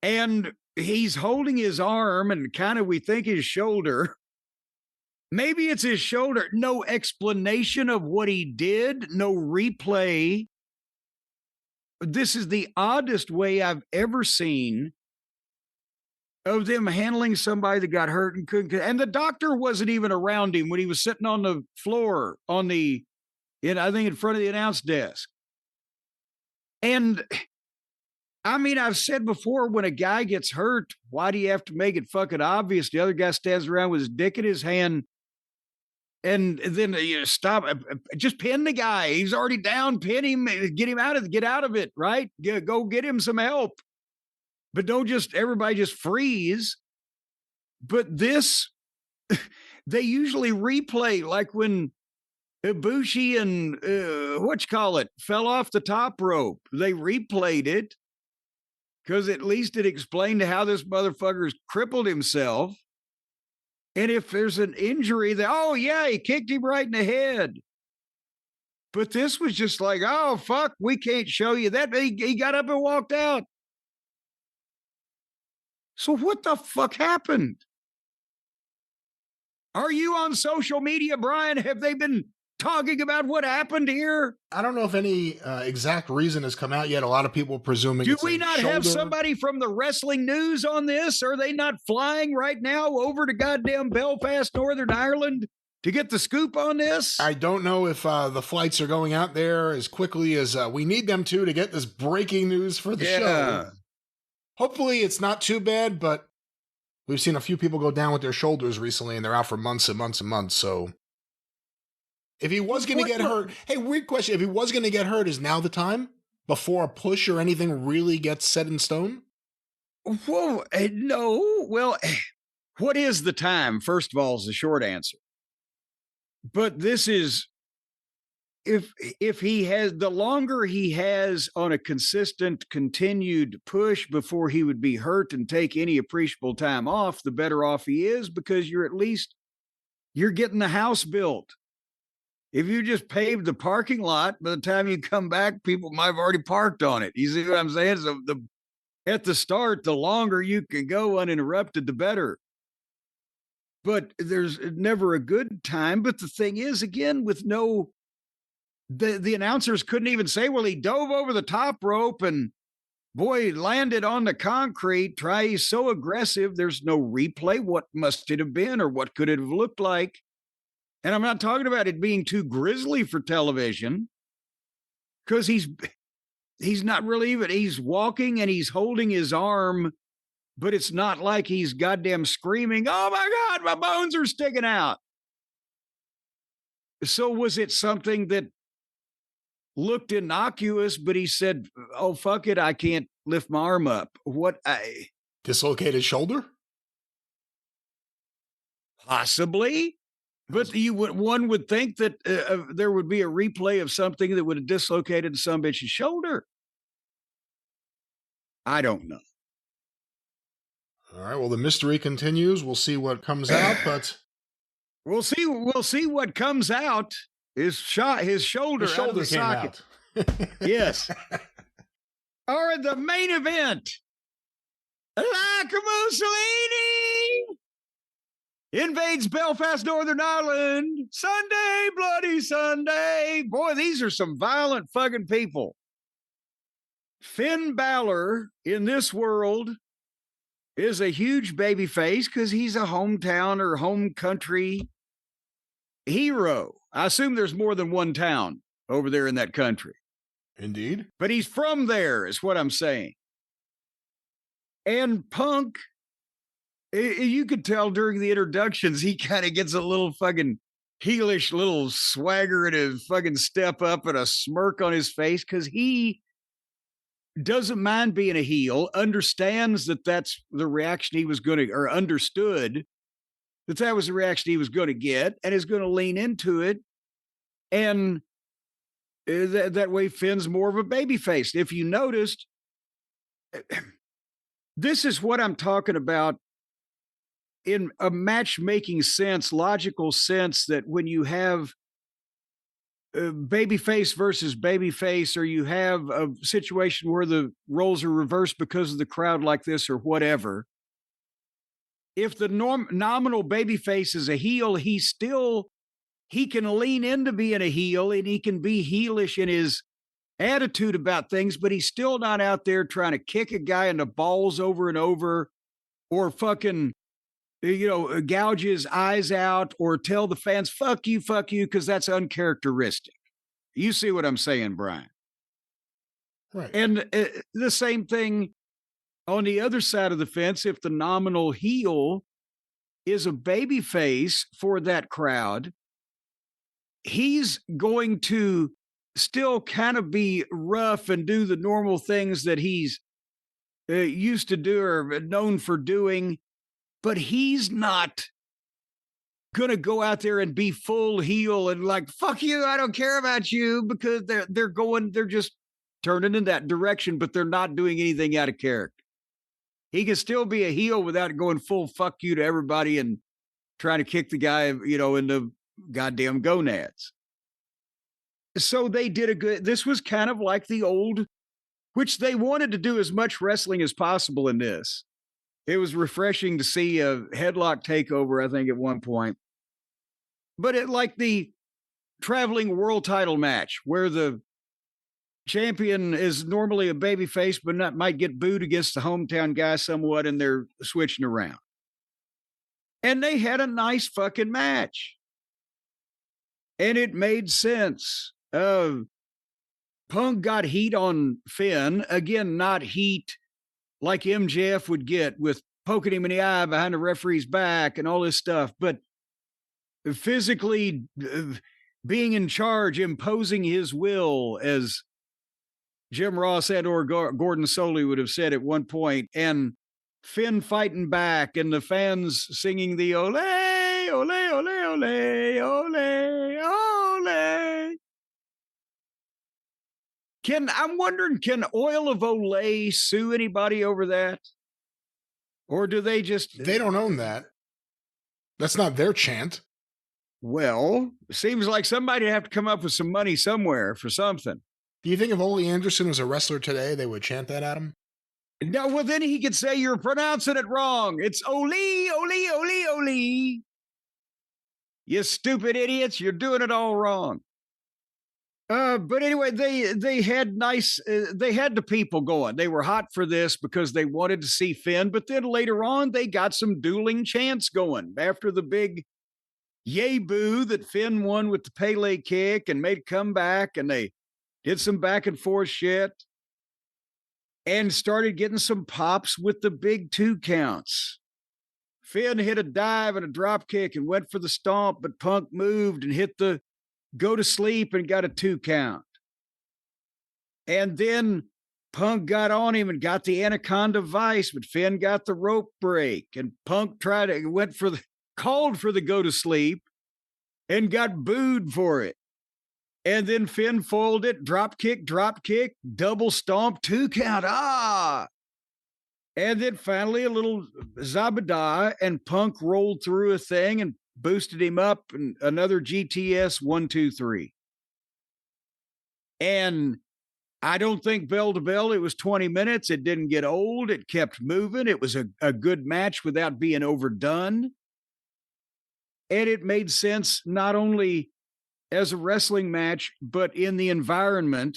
And he's holding his arm and kind of, we think, his shoulder. Maybe it's his shoulder. No explanation of what he did. No replay. This is the oddest way I've ever seen of them handling somebody that got hurt and couldn't. And the doctor wasn't even around him when he was sitting on the floor I think in front of the announce desk. And I mean, I've said before, when a guy gets hurt, why do you have to make it fucking obvious? The other guy stands around with his dick in his hand, and then stop. Just pin the guy. He's already down. Pin him. Get out of it. Right? Go get him some help. But don't everybody just freeze. But this, they usually replay, like when Ibushi and fell off the top rope. They replayed it. Because at least it explained how this motherfucker's crippled himself. And if there's an injury, he kicked him right in the head. But this was just like, oh, fuck, we can't show you that. He got up and walked out. So what the fuck happened? Are you on social media, Brian? Have they been talking about what happened here? I don't know if any exact reason has come out yet. A lot of people presuming. Do we not have somebody from the wrestling news on this? Are they not flying right now over to goddamn Belfast, Northern Ireland to get the scoop on this? I don't know if the flights are going out there as quickly as we need them to get this breaking news for the show. Hopefully it's not too bad, but we've seen a few people go down with their shoulders recently and they're out for months and months and months. So if he was going to get hurt, hey, weird question. If he was going to get hurt, is now the time before a push or anything really gets set in stone? Whoa, no. Well, what is the time? First of all, is the short answer. But this is if he has, the longer he has on a consistent, continued push before he would be hurt and take any appreciable time off, the better off he is, because you're getting the house built. If you just pave the parking lot, by the time you come back, people might have already parked on it. You see what I'm saying? So at the start, the longer you can go uninterrupted, the better. But there's never a good time. But the thing is, again, with the announcers couldn't even say, well, he dove over the top rope and boy, landed on the concrete. He's so aggressive. There's no replay. What must it have been, or what could it have looked like? And I'm not talking about it being too grisly for television, because he's not really even, he's walking and he's holding his arm, but it's not like he's goddamn screaming, oh my God, my bones are sticking out. So was it something that looked innocuous, but he said, oh, fuck it, I can't lift my arm up? Dislocated shoulder? Possibly. But one would think that there would be a replay of something that would have dislocated some bitch's shoulder. I don't know. All right. Well, the mystery continues. We'll see what comes out, but we'll see what comes out. His shoulder out of the socket. Yes. All right, the main event. Like Mussolini invades Belfast, Northern Ireland. Sunday, bloody Sunday. Boy, these are some violent fucking people. Finn Balor in this world is a huge babyface because he's a hometown or home country hero. I assume there's more than one town over there in that country. Indeed. But he's from there, is what I'm saying. And Punk, you could tell during the introductions, he kind of gets a little fucking heelish little swagger and a fucking step up and a smirk on his face, because he doesn't mind being a heel, understands that that's the reaction he was going to, or understood that was the reaction he was going to get, and is going to lean into it. And that way Finn's more of a babyface. If you noticed, this is what I'm talking about in a matchmaking sense, logical sense, that when you have babyface versus babyface, or you have a situation where the roles are reversed because of the crowd like this or whatever, if the nominal babyface is a heel, he can lean into being a heel, and he can be heelish in his attitude about things, but he's still not out there trying to kick a guy in the balls over and over, or fucking, gouge his eyes out, or tell the fans, fuck you, because that's uncharacteristic. You see what I'm saying, Brian? Right. And the same thing on the other side of the fence. If the nominal heel is a babyface for that crowd, he's going to still kind of be rough and do the normal things that he's used to do or known for doing, but he's not going to go out there and be full heel and like, fuck you, I don't care about you, because they're just turning in that direction, but they're not doing anything out of character. He can still be a heel without going full fuck you to everybody and trying to kick the guy, in the goddamn gonads. So they did this was kind of like the old, which they wanted to do as much wrestling as possible in this. It was refreshing to see a headlock takeover, I think, at one point. But it like the traveling world title match, where the champion is normally a babyface, but might get booed against the hometown guy somewhat, and they're switching around. And they had a nice fucking match. And it made sense. Punk got heat on Finn. Again, not heat like MJF would get with poking him in the eye behind the referee's back and all this stuff, but physically being in charge, imposing his will, as Jim Ross and or Gordon Soley would have said at one point, and Finn fighting back, and the fans singing the ole, ole, ole, ole, ole, ole. I'm wondering, can Oil of Olay sue anybody over that? Or do they just... They don't own that. That's not their chant. Well, seems like somebody'd have to come up with some money somewhere for something. Do you think if Ole Anderson was a wrestler today, they would chant that at him? No, well, then he could say you're pronouncing it wrong. It's Oli, Oli, Oli, Oli. You stupid idiots, you're doing it all wrong. But anyway, they had they had the people going. They were hot for this because they wanted to see Finn, but then later on, they got some dueling chants going after the big yay boo that Finn won with the Pele kick and made a comeback, and they did some back and forth shit and started getting some pops with the big 2 counts. Finn hit a dive and a drop kick and went for the stomp, but Punk moved and hit the go to sleep and got a 2 count. And then Punk got on him and got the Anaconda Vice, but Finn got the rope break, and Punk called for the go to sleep and got booed for it. And then Finn foiled it, drop kick, double stomp, 2 count. And then finally a little Zabada, and Punk rolled through a thing and boosted him up, and another GTS 1, 2, 3. And I don't think bell to bell, it was 20 minutes. It didn't get old. It kept moving. It was a good match without being overdone. And it made sense not only as a wrestling match, but in the environment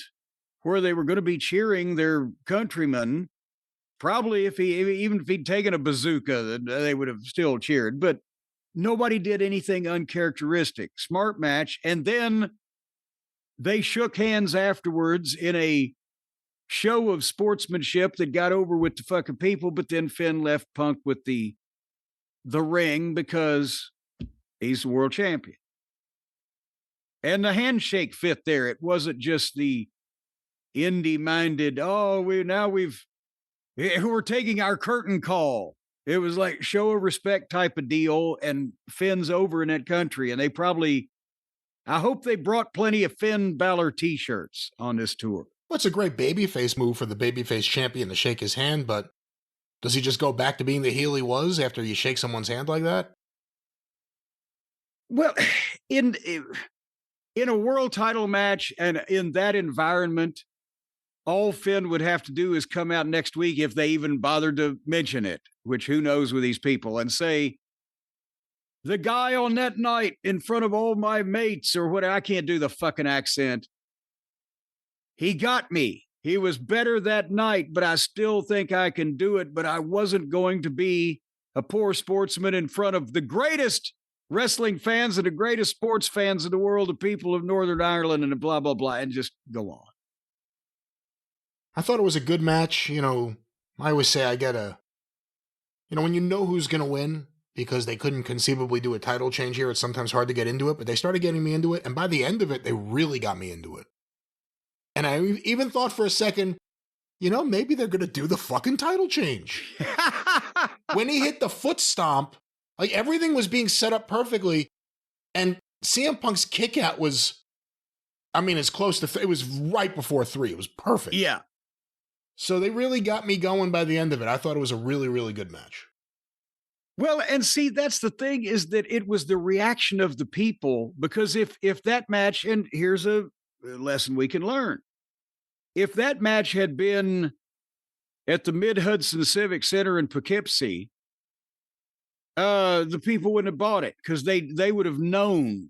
where they were going to be cheering their countrymen. Probably even if he'd taken a bazooka, they would have still cheered. But nobody did anything uncharacteristic. Smart match. And then they shook hands afterwards in a show of sportsmanship that got over with the fucking people. But then Finn left Punk with the ring because he's the world champion. And the handshake fit there. It wasn't just the indie-minded, we're taking our curtain call. It was like show of respect type of deal, and Finn's over in that country. And I hope they brought plenty of Finn Balor t-shirts on this tour. Well, it's a great babyface move for the babyface champion to shake his hand, but does he just go back to being the heel he was after you shake someone's hand like that? Well, in a world title match and in that environment, all Finn would have to do is come out next week, if they even bothered to mention it, which who knows with these people, and say, the guy on that night in front of all my mates, or what, I can't do the fucking accent. He got me. He was better that night, but I still think I can do it, but I wasn't going to be a poor sportsman in front of the greatest wrestling fans and the greatest sports fans in the world, the people of Northern Ireland, and blah, blah, blah, and just go on. I thought it was a good match. I always say when you know who's going to win, because they couldn't conceivably do a title change here, it's sometimes hard to get into it, but they started getting me into it, and by the end of it, they really got me into it. And I even thought for a second, maybe they're going to do the fucking title change. When he hit the foot stomp, like everything was being set up perfectly, and CM Punk's kick out was, as close to, it was right before 3. It was perfect. Yeah. So they really got me going by the end of it. I thought it was a really, really good match. Well, and see, that's the thing, is that it was the reaction of the people, because if that match, and here's a lesson we can learn. If that match had been at the Mid-Hudson Civic Center in Poughkeepsie, the people wouldn't have bought it because they would have known.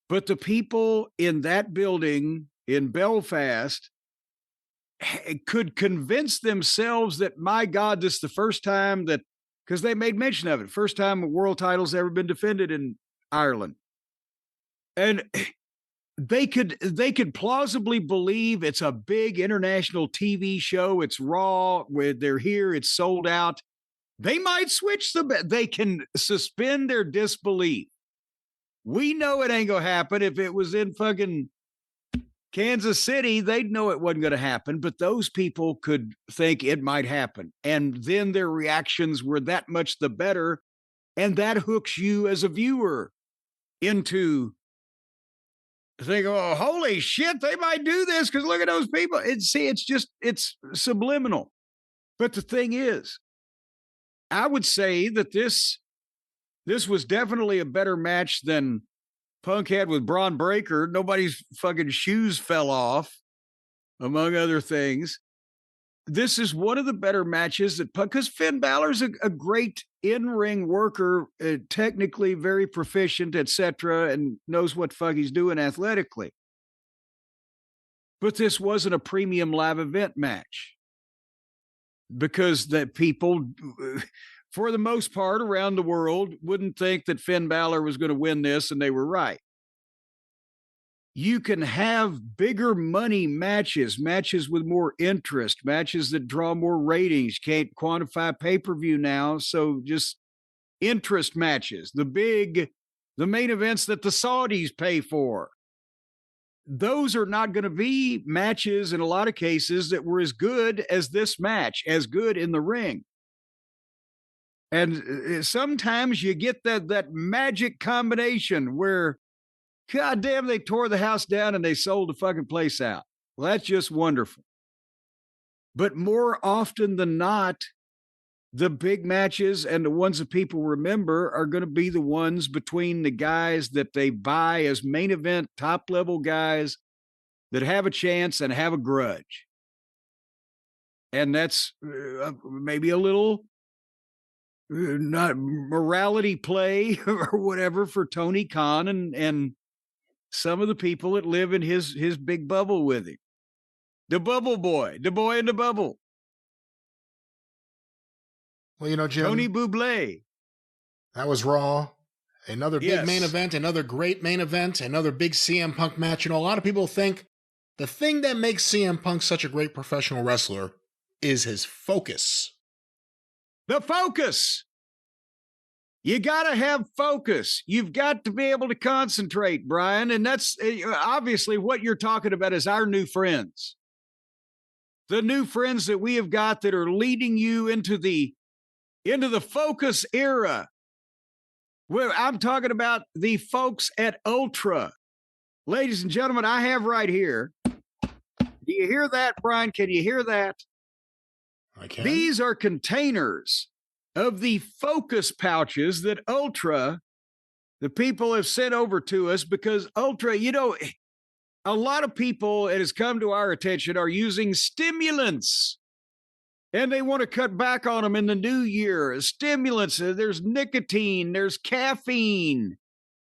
But the people in that building in Belfast could convince themselves that, my God, this is the first time that, because they made mention of it, first time a world title's ever been defended in Ireland. And they could plausibly believe it's a big international TV show. It's Raw, where they're here, it's sold out. They might switch they can suspend their disbelief. We know it ain't going to happen. If it was in fucking Kansas City, they'd know it wasn't going to happen, but those people could think it might happen. And then their reactions were that much the better. And that hooks you as a viewer into think, oh, holy shit, they might do this because look at those people. It's subliminal. But the thing is, I would say that this was definitely a better match than Punk had with Braun Breaker. Nobody's fucking shoes fell off, among other things. This is one of the better matches that Punk, because Finn Balor's a great in-ring worker, technically very proficient, etc., and knows what fuck he's doing athletically. But this wasn't a premium live event match because that people, for the most part around the world, wouldn't think that Finn Balor was going to win this, and they were right. You can have bigger money matches with more interest, matches that draw more ratings. Can't quantify pay-per-view now, so just interest matches, the main events that the Saudis pay for. Those are not going to be matches in a lot of cases that were as good as this match, as good in the ring. And sometimes you get that magic combination where, God damn, they tore the house down and they sold the fucking place out. Well, that's just wonderful. But more often than not, the big matches and the ones that people remember are going to be the ones between the guys that they buy as main event, top level guys that have a chance and have a grudge. And that's maybe a little not morality play or whatever for Tony Khan and some of the people that live in his big bubble with him. The bubble boy, the boy in the bubble. Well, you know, Jim. Tony Bublé. That was Raw. Another big main event, another great main event, another big CM Punk match. You know, a lot of people think the thing that makes CM Punk such a great professional wrestler is his focus. The focus. You got to have focus. You've got to be able to concentrate, Brian. And that's obviously what you're talking about is our new friends. The new friends that we have got that are leading you into the focus era. Well, I'm talking about the folks at Ultra. Ladies and gentlemen, I have right here. Do you hear that, Brian? Can you hear that? I can. These are containers of the focus pouches that Ultra, the people have sent over to us because Ultra, you know, a lot of people, it has come to our attention, are using stimulants. And they want to cut back on them in the new year. Stimulants, there's nicotine, there's caffeine,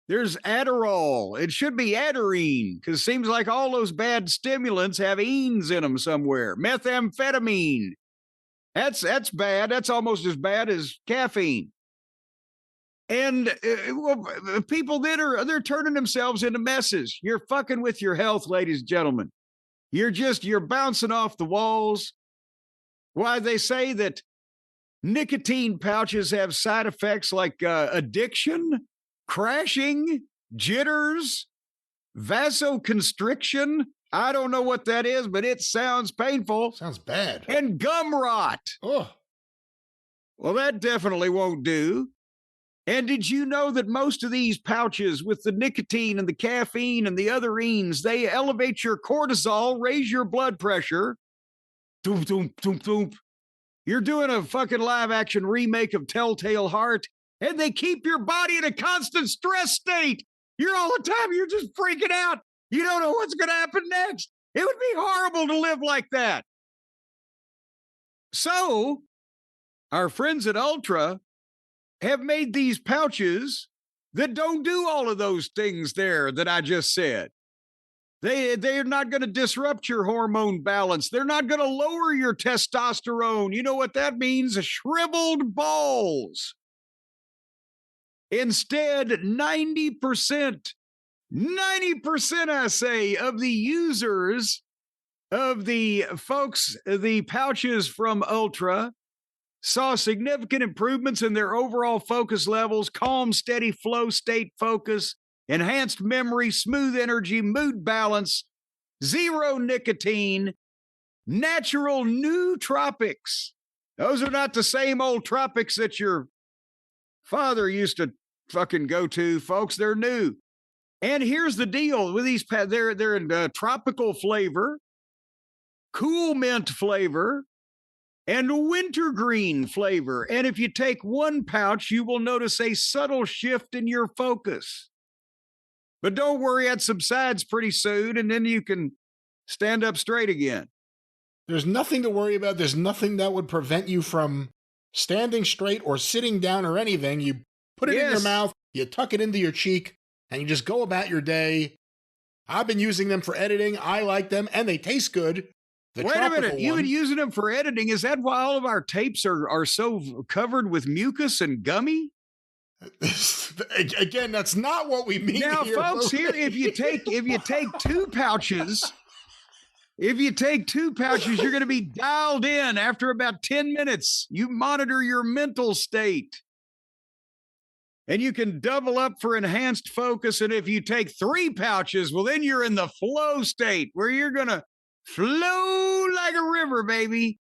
there's Adderall. It should be Adderine, because it seems like all those bad stimulants have enes in them somewhere. Methamphetamine. That's bad. That's almost as bad as caffeine. And people then they're turning themselves into messes. You're fucking with your health, ladies and gentlemen. You're bouncing off the walls. Why they say that nicotine pouches have side effects like addiction, crashing, jitters, vasoconstriction. I don't know what that is, but it sounds painful. Sounds bad. And gum rot. Oh. Well, that definitely won't do. And did you know that most of these pouches with the nicotine and the caffeine and the other enes, they elevate your cortisol, raise your blood pressure. Doom, doom, doom, doom. You're doing a fucking live action remake of Telltale Heart, and they keep your body in a constant stress state. You're all the time, you're just freaking out. You don't know what's going to happen next. It would be horrible to live like that. So, our friends at Ultra have made these pouches that don't do all of those things there that I just said. They're not going to disrupt your hormone balance. They're not going to lower your testosterone. You know what that means? Shriveled balls. Instead, 90%, I say, of the users of the folks, the pouches from Ultra, saw significant improvements in their overall focus levels, calm, steady flow state focus, enhanced memory, smooth energy, mood balance, zero nicotine, natural nootropics. Those are not the same old tropics that your father used to fucking go to, folks. They're new. And here's the deal with these, they're in tropical flavor, cool mint flavor, and wintergreen flavor. And if you take one pouch, you will notice a subtle shift in your focus. But don't worry, it subsides pretty soon, and then you can stand up straight again. There's nothing to worry about. There's nothing that would prevent you from standing straight or sitting down or anything. You put it in your mouth, you tuck it into your cheek, and you just go about your day. I've been using them for editing. I like them, and they taste good. Wait a minute. You've been using them for editing. Is that why all of our tapes are so covered with mucus and gummy? Again, that's not what we mean now, here, folks. Here, if you take two pouches, you're going to be dialed in after about 10 minutes. You monitor your mental state, and you can double up for enhanced focus. And if you take 3 pouches, well, then you're in the flow state where you're going to flow like a river, baby.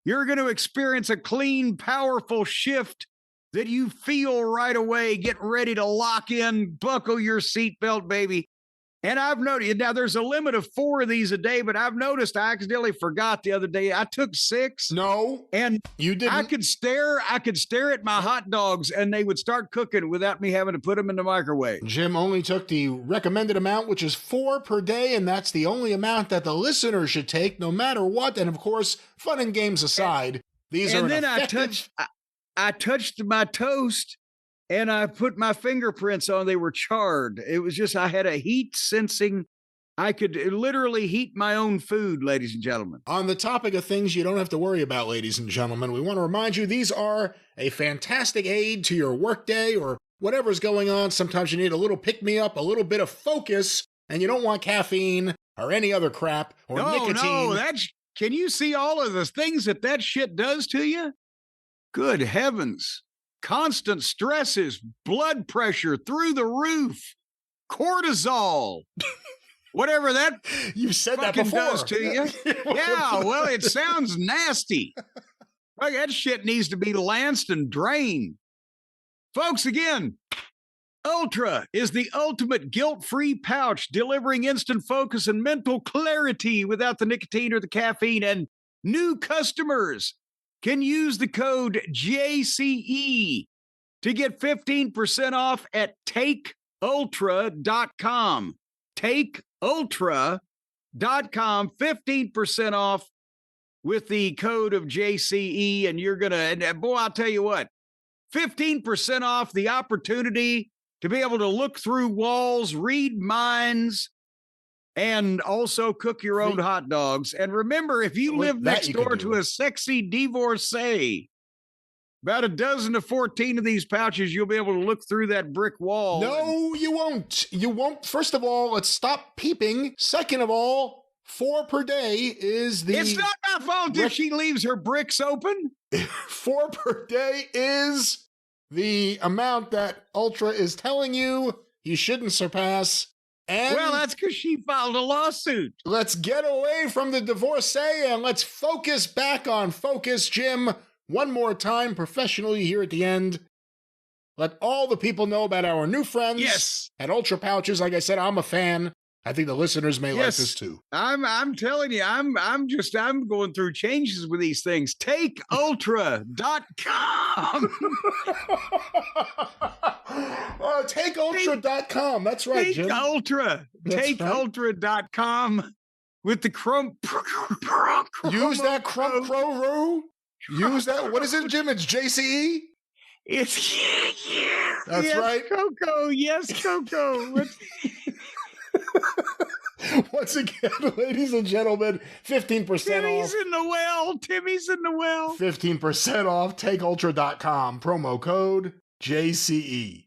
You're going to experience a clean, powerful shift that you feel right away. Get ready to lock in, buckle your seatbelt, baby. And I've noticed, now there's a limit of 4 of these a day, but I've noticed I accidentally forgot the other day. I took 6. No, and you didn't. I could stare at my hot dogs and they would start cooking without me having to put them in the microwave. Jim only took the recommended amount, which is 4 per day, and that's the only amount that the listener should take, no matter what. And of course, fun and games aside, these are then effective... I touched my toast and I put my fingerprints on. They were charred. It was just, I had a heat sensing. I could literally heat my own food, ladies and gentlemen. On the topic of things you don't have to worry about, ladies and gentlemen, we want to remind you these are a fantastic aid to your workday or whatever's going on. Sometimes you need a little pick-me-up, a little bit of focus, and you don't want caffeine or any other crap or nicotine. No, can you see all of the things that shit does to you? Good heavens. Constant stresses, blood pressure through the roof, cortisol, whatever that you've said that before does to you. Yeah, well, it sounds nasty. Like that shit needs to be lanced and drained. Folks, again, Ultra is the ultimate guilt-free pouch, delivering instant focus and mental clarity without the nicotine or the caffeine. And new customers can use the code JCE to get 15% off at takeultra.com. Takeultra.com, 15% off with the code of JCE. And you're going to, and boy, I'll tell you what, 15% off the opportunity to be able to look through walls, read minds, and also cook your own hot dogs. And remember, if you live next door to a sexy divorcee, about a dozen to 14 of these pouches, you'll be able to look through that brick wall. No, you won't. You won't. First of all, let's stop peeping. Second of all, 4 per day is the... It's not my fault if she leaves her bricks open. 4 per day is the amount that Ultra is telling you shouldn't surpass. And well, that's because she filed a lawsuit. Let's get away from the divorcee and let's focus back on focus. Jim, one more time, professionally here at the end. Let all the people know about our new friends at Ultra Pouches. Like I said, I'm a fan. I think the listeners may like this too. I'm telling you, I'm going through changes with these things. TakeUltra.com. TakeUltra.com. That's right, Jim. TakeUltra.com with the Use that Crow. Use that. What is it, Jim? It's JCE? It's That's right. Coco. Yes, Coco. Once again, ladies and gentlemen, 15% off. Timmy's in the well. 15% off. TakeUltra.com. Promo code JCE.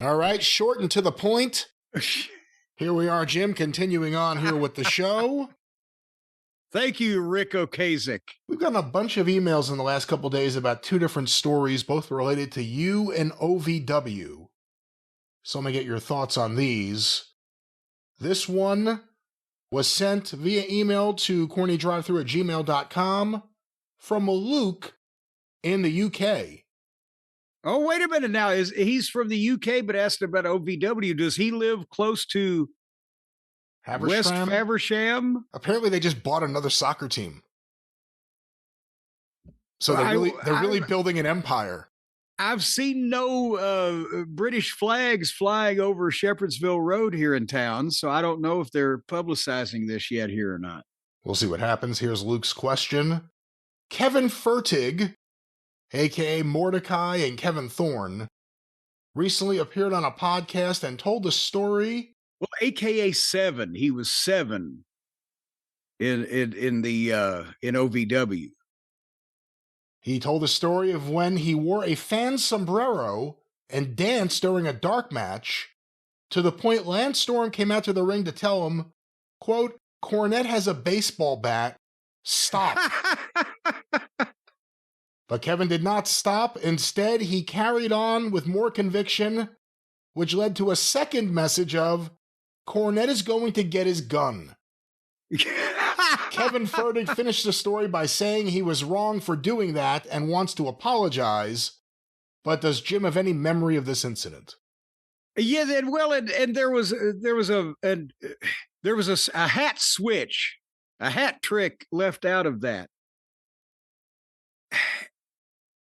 All right, short and to the point. Here we are, Jim, continuing on here with the show. Thank you, Rick Ocasek. We've gotten a bunch of emails in the last couple of days about 2 different stories, both related to you and OVW. So let me get your thoughts on these. This one was sent via email to CornyDriveThru@gmail.com from Luke in the UK. Oh, wait a minute now. He's from the UK, but asked about OVW. Does he live close to West Faversham? Apparently they just bought another soccer team. So they're really building an empire. I've seen no British flags flying over Shepherdsville Road here in town, so I don't know if they're publicizing this yet here or not. We'll see what happens. Here's Luke's question. Kevin Fertig, a.k.a. Mordecai and Kevin Thorne, recently appeared on a podcast and told the story. Well, a.k.a. Seven. He was Seven in OVW. He told the story of when he wore a fan sombrero and danced during a dark match, to the point Lance Storm came out to the ring to tell him, quote, Cornette has a baseball bat. Stop. But Kevin did not stop. Instead, he carried on with more conviction, which led to a second message of, Cornette is going to get his gun. Kevin Fertig finished the story by saying he was wrong for doing that and wants to apologize. But does Jim have any memory of this incident? Yeah, and there was a hat switch, a hat trick left out of that.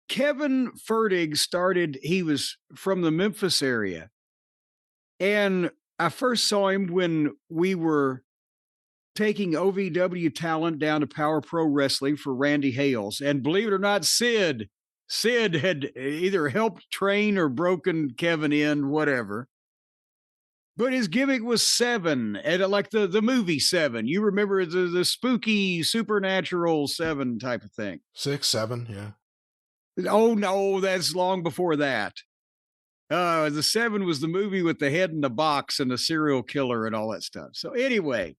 Kevin Fertig he was from the Memphis area. And I first saw him when we were taking OVW talent down to Power Pro Wrestling for Randy Hales. And believe it or not, Sid had either helped train or broken Kevin in, whatever. But his gimmick was Seven, and like the movie Seven. You remember the spooky, supernatural Seven type of thing. 6, 7, yeah. Oh, no, that's long before that. The Seven was the movie with the head in the box and the serial killer and all that stuff. So anyway,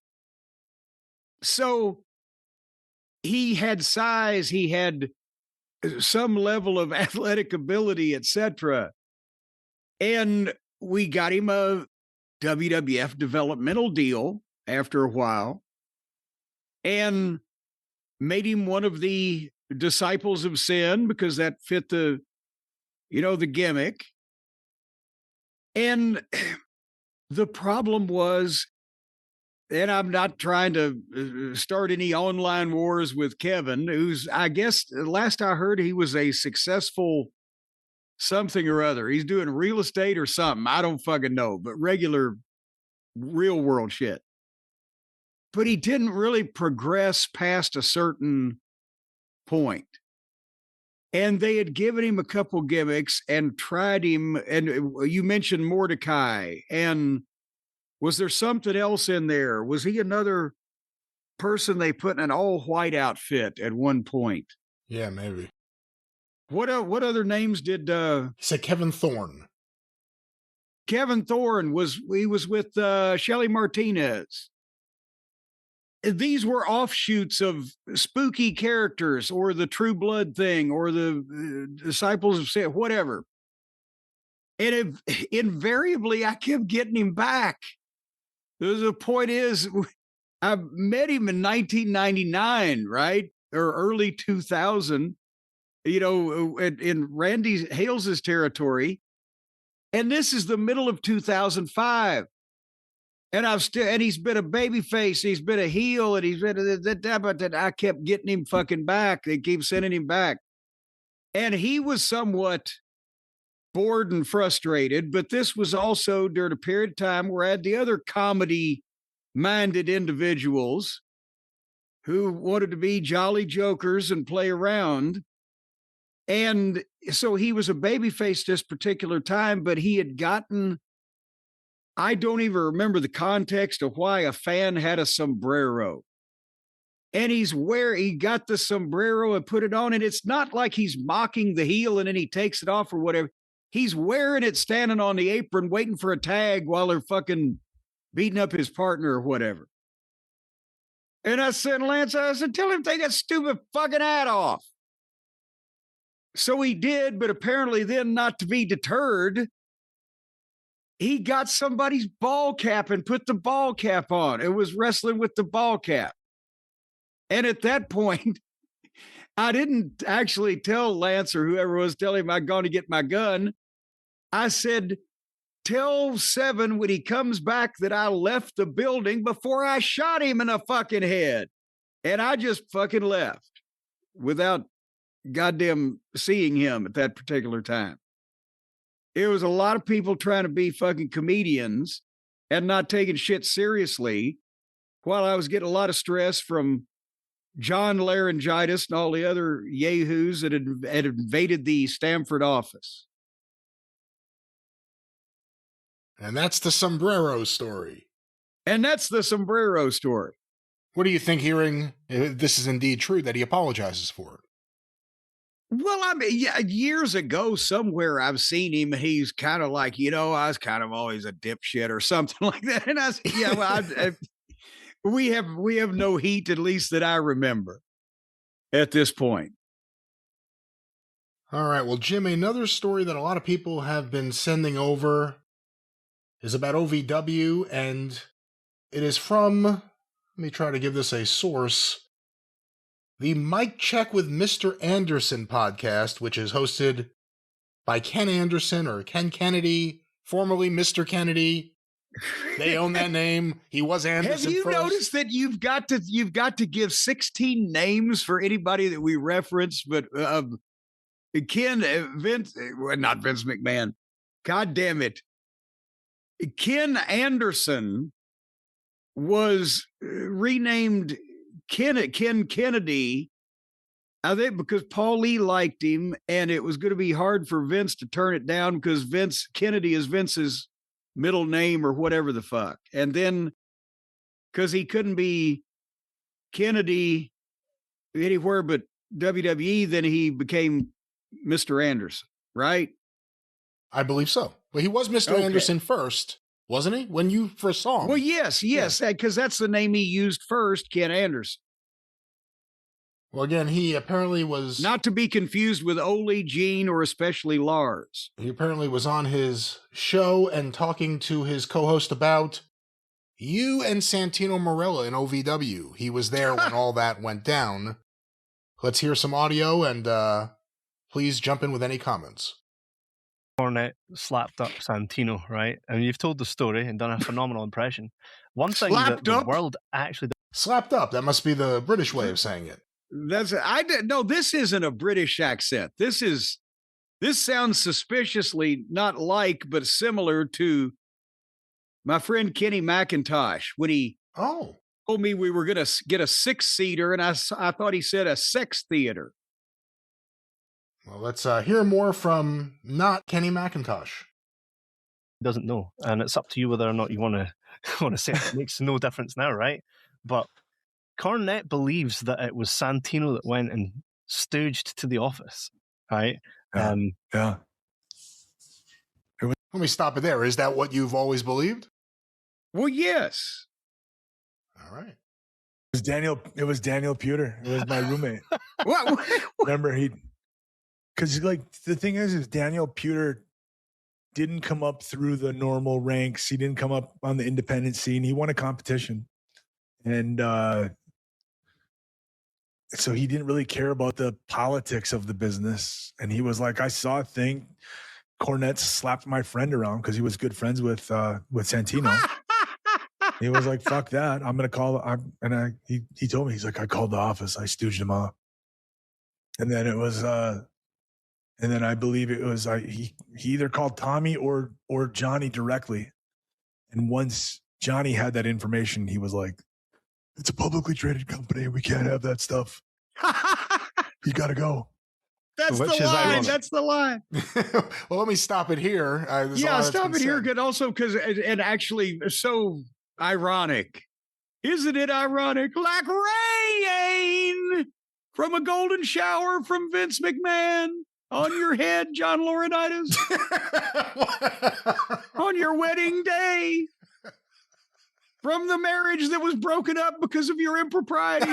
so he had size, he had some level of athletic ability, etc. And we got him a WWF developmental deal after a while and made him one of the disciples of sin because that fit the gimmick. And the problem was, and I'm not trying to start any online wars with Kevin, who's, I guess, last I heard, he was a successful something or other. He's doing real estate or something. I don't fucking know, but regular real world shit. But he didn't really progress past a certain point. And they had given him a couple gimmicks and tried him. And you mentioned Mordecai. And was there something else in there? Was he another person they put in an all white outfit at one point? Yeah, maybe. What other names did he said Kevin Thorne. Kevin Thorne was with Shelly Martinez. These were offshoots of spooky characters or the True Blood thing or the Disciples of Sin, whatever. And invariably I kept getting him back. The point is, I met him in 1999, right? Or early 2000. In Randy Hales's territory. And this is the middle of 2005. And he's been a baby face, he's been a heel, and he's been but I kept getting him fucking back. They keep sending him back. And he was somewhat bored and frustrated, but this was also during a period of time where I had the other comedy-minded individuals who wanted to be jolly jokers and play around. And so he was a babyface this particular time, but he had gotten, I don't even remember the context of why a fan had a sombrero. And he got the sombrero and put it on, and it's not like he's mocking the heel and then he takes it off or whatever. He's wearing it standing on the apron waiting for a tag while they're fucking beating up his partner or whatever. And I said, Lance, tell him to take that stupid fucking hat off. So he did, but apparently then, not to be deterred, he got somebody's ball cap and put the ball cap on. It was wrestling with the ball cap. And at that point, I didn't actually tell Lance or whoever was telling him I'd gone to get my gun. I said, tell Seven when he comes back that I left the building before I shot him in the fucking head. And I just fucking left without goddamn seeing him at that particular time. It was a lot of people trying to be fucking comedians and not taking shit seriously, while I was getting a lot of stress from John Laryngitis and all the other yahoos that had invaded the Stamford office. And that's the sombrero story. And that's the sombrero story. What do you think, hearing if this is indeed true, that he apologizes for it? Well, I mean, yeah, years ago, somewhere I've seen him. He's kind of like, I was kind of always a dipshit or something like that. And I said, yeah, well, we have no heat, at least that I remember at this point. All right. Well, Jim, another story that a lot of people have been sending over is about OVW, and it is from, let me try to give this a source, the Mic Check with Mr. Anderson podcast, which is hosted by Ken Anderson, or Ken Kennedy, formerly Mr. Kennedy. They own that name. He was Anderson. Have you first. noticed that you've got to give 16 names for anybody that we reference, but Ken, Vince, well, not Vince McMahon. God damn it. Ken Anderson was renamed Ken Kennedy, I think, because Paul Lee liked him, and it was going to be hard for Vince to turn it down because Vince Kennedy is Vince's middle name or whatever the fuck. And then because he couldn't be Kennedy anywhere but WWE, then he became Mr. Anderson, right? I believe so. But he was Mr. Anderson first, wasn't he? When you first saw him. Well, yes, because that's the name he used first, Ken Anderson. Well, again, he apparently was... Not to be confused with Ole, Gene, or especially Lars. He apparently was on his show and talking to his co-host about you and Santino Marella in OVW. He was there when all that went down. Let's hear some audio, and please jump in with any comments. Cornette slapped up Santino, right? And you've told the story and done a phenomenal impression. One thing that the world actually... Slapped up. That must be the British way of saying it. No, this isn't a British accent. This sounds suspiciously not like, but similar to my friend Kenny McIntosh when he told me we were going to get a 6-seater, and I thought he said a sex theater. Well, let's hear more from not Kenny McIntosh. Doesn't know, and it's up to you whether or not you want to say it. It makes no difference now, right? But Cornette believes that it was Santino that went and stooged to the office, right? Yeah. Let me stop it there. Is that what you've always believed? Well, yes. All right. It was Daniel Puder. It was my roommate. What? Remember, because like the thing is Daniel Puder didn't come up through the normal ranks. He didn't come up on the independent scene. He won a competition, and so he didn't really care about the politics of the business. And he was like, I saw a thing. Cornette slapped my friend around because he was good friends with Santino. He was like, fuck that. I'm going to call. He told me, he's like, I called the office. I stooged him off. And then it was, and then I believe it was, he either called Tommy or Johnny directly. And once Johnny had that information, he was like, it's a publicly traded company. We can't have that stuff. You got to go. That's the line. That's the line. Well, let me stop it here. Stop it here. Also, and actually, so ironic. Isn't it ironic? Like rain from a golden shower from Vince McMahon on your head, John Laurinaitis. On your wedding day. From the marriage that was broken up because of your impropriety.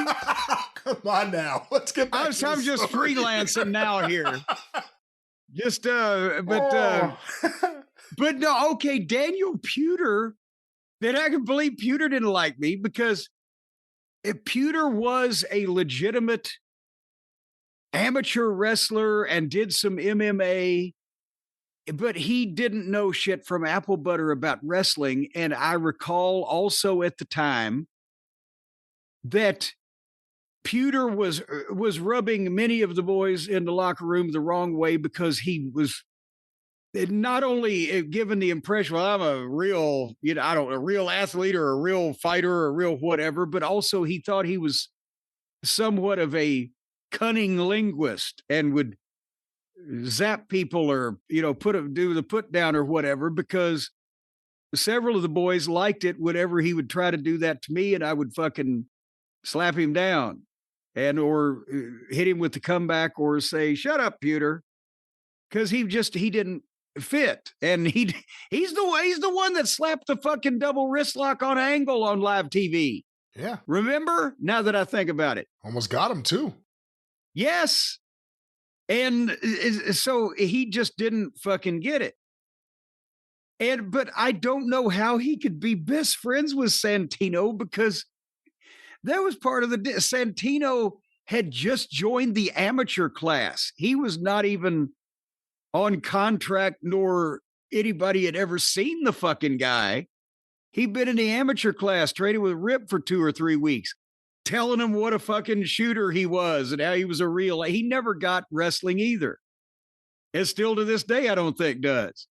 Come on now. Let's get back to I'm just freelancing now here. But no, okay, Daniel Puder, then I can believe Puder didn't like me because if Puder was a legitimate amateur wrestler and did some MMA, but he didn't know shit from apple butter about wrestling. And I recall also at the time that Pewter was rubbing many of the boys in the locker room the wrong way because he was not only given the impression, well, I'm a real, a real athlete or a real fighter or a real whatever, but also he thought he was somewhat of a cunning linguist and would zap people or, do the put down or whatever, because several of the boys liked it whenever he would try to do that to me, and I would fucking slap him down or hit him with the comeback or say, shut up, Pewter. Because he didn't fit. And he's the one that slapped the fucking double wrist lock on Angle on live TV. Yeah. Remember? Now that I think about it. Almost got him too. Yes. And so he just didn't fucking get it. But I don't know how he could be best friends with Santino, because that was part of Santino had just joined the amateur class. He was not even on contract, nor anybody had ever seen the fucking guy. He'd been in the amateur class, training with Rip for 2 or 3 weeks, telling him what a fucking shooter he was and how he was a real. He never got wrestling either. And still to this day, I don't think does.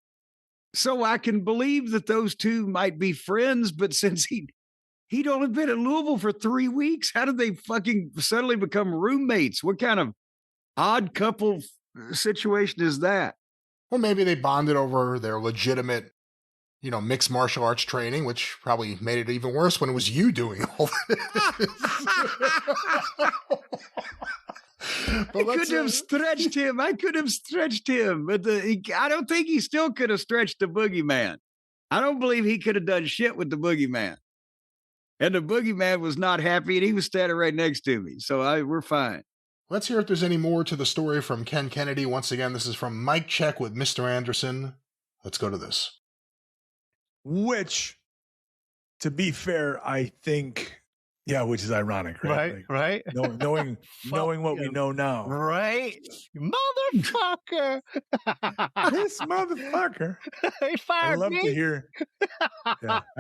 So I can believe that those two might be friends, but since he'd only been in Louisville for 3 weeks, how did they fucking suddenly become roommates? What kind of odd couple situation is that? Well, maybe they bonded over their legitimate, mixed martial arts training, which probably made it even worse when it was you doing all this. I could have stretched him. But I don't think he still could have stretched the boogeyman. I don't believe he could have done shit with the boogeyman. And the boogeyman was not happy, and he was standing right next to me. So we're fine. Let's hear if there's any more to the story from Ken Kennedy. Once again, this is from Mike Check with Mr. Anderson. Let's go to this. Which, to be fair, I think, which is ironic, right? Right. Knowing what we know now. Right? Motherfucker. This motherfucker. He fired me. I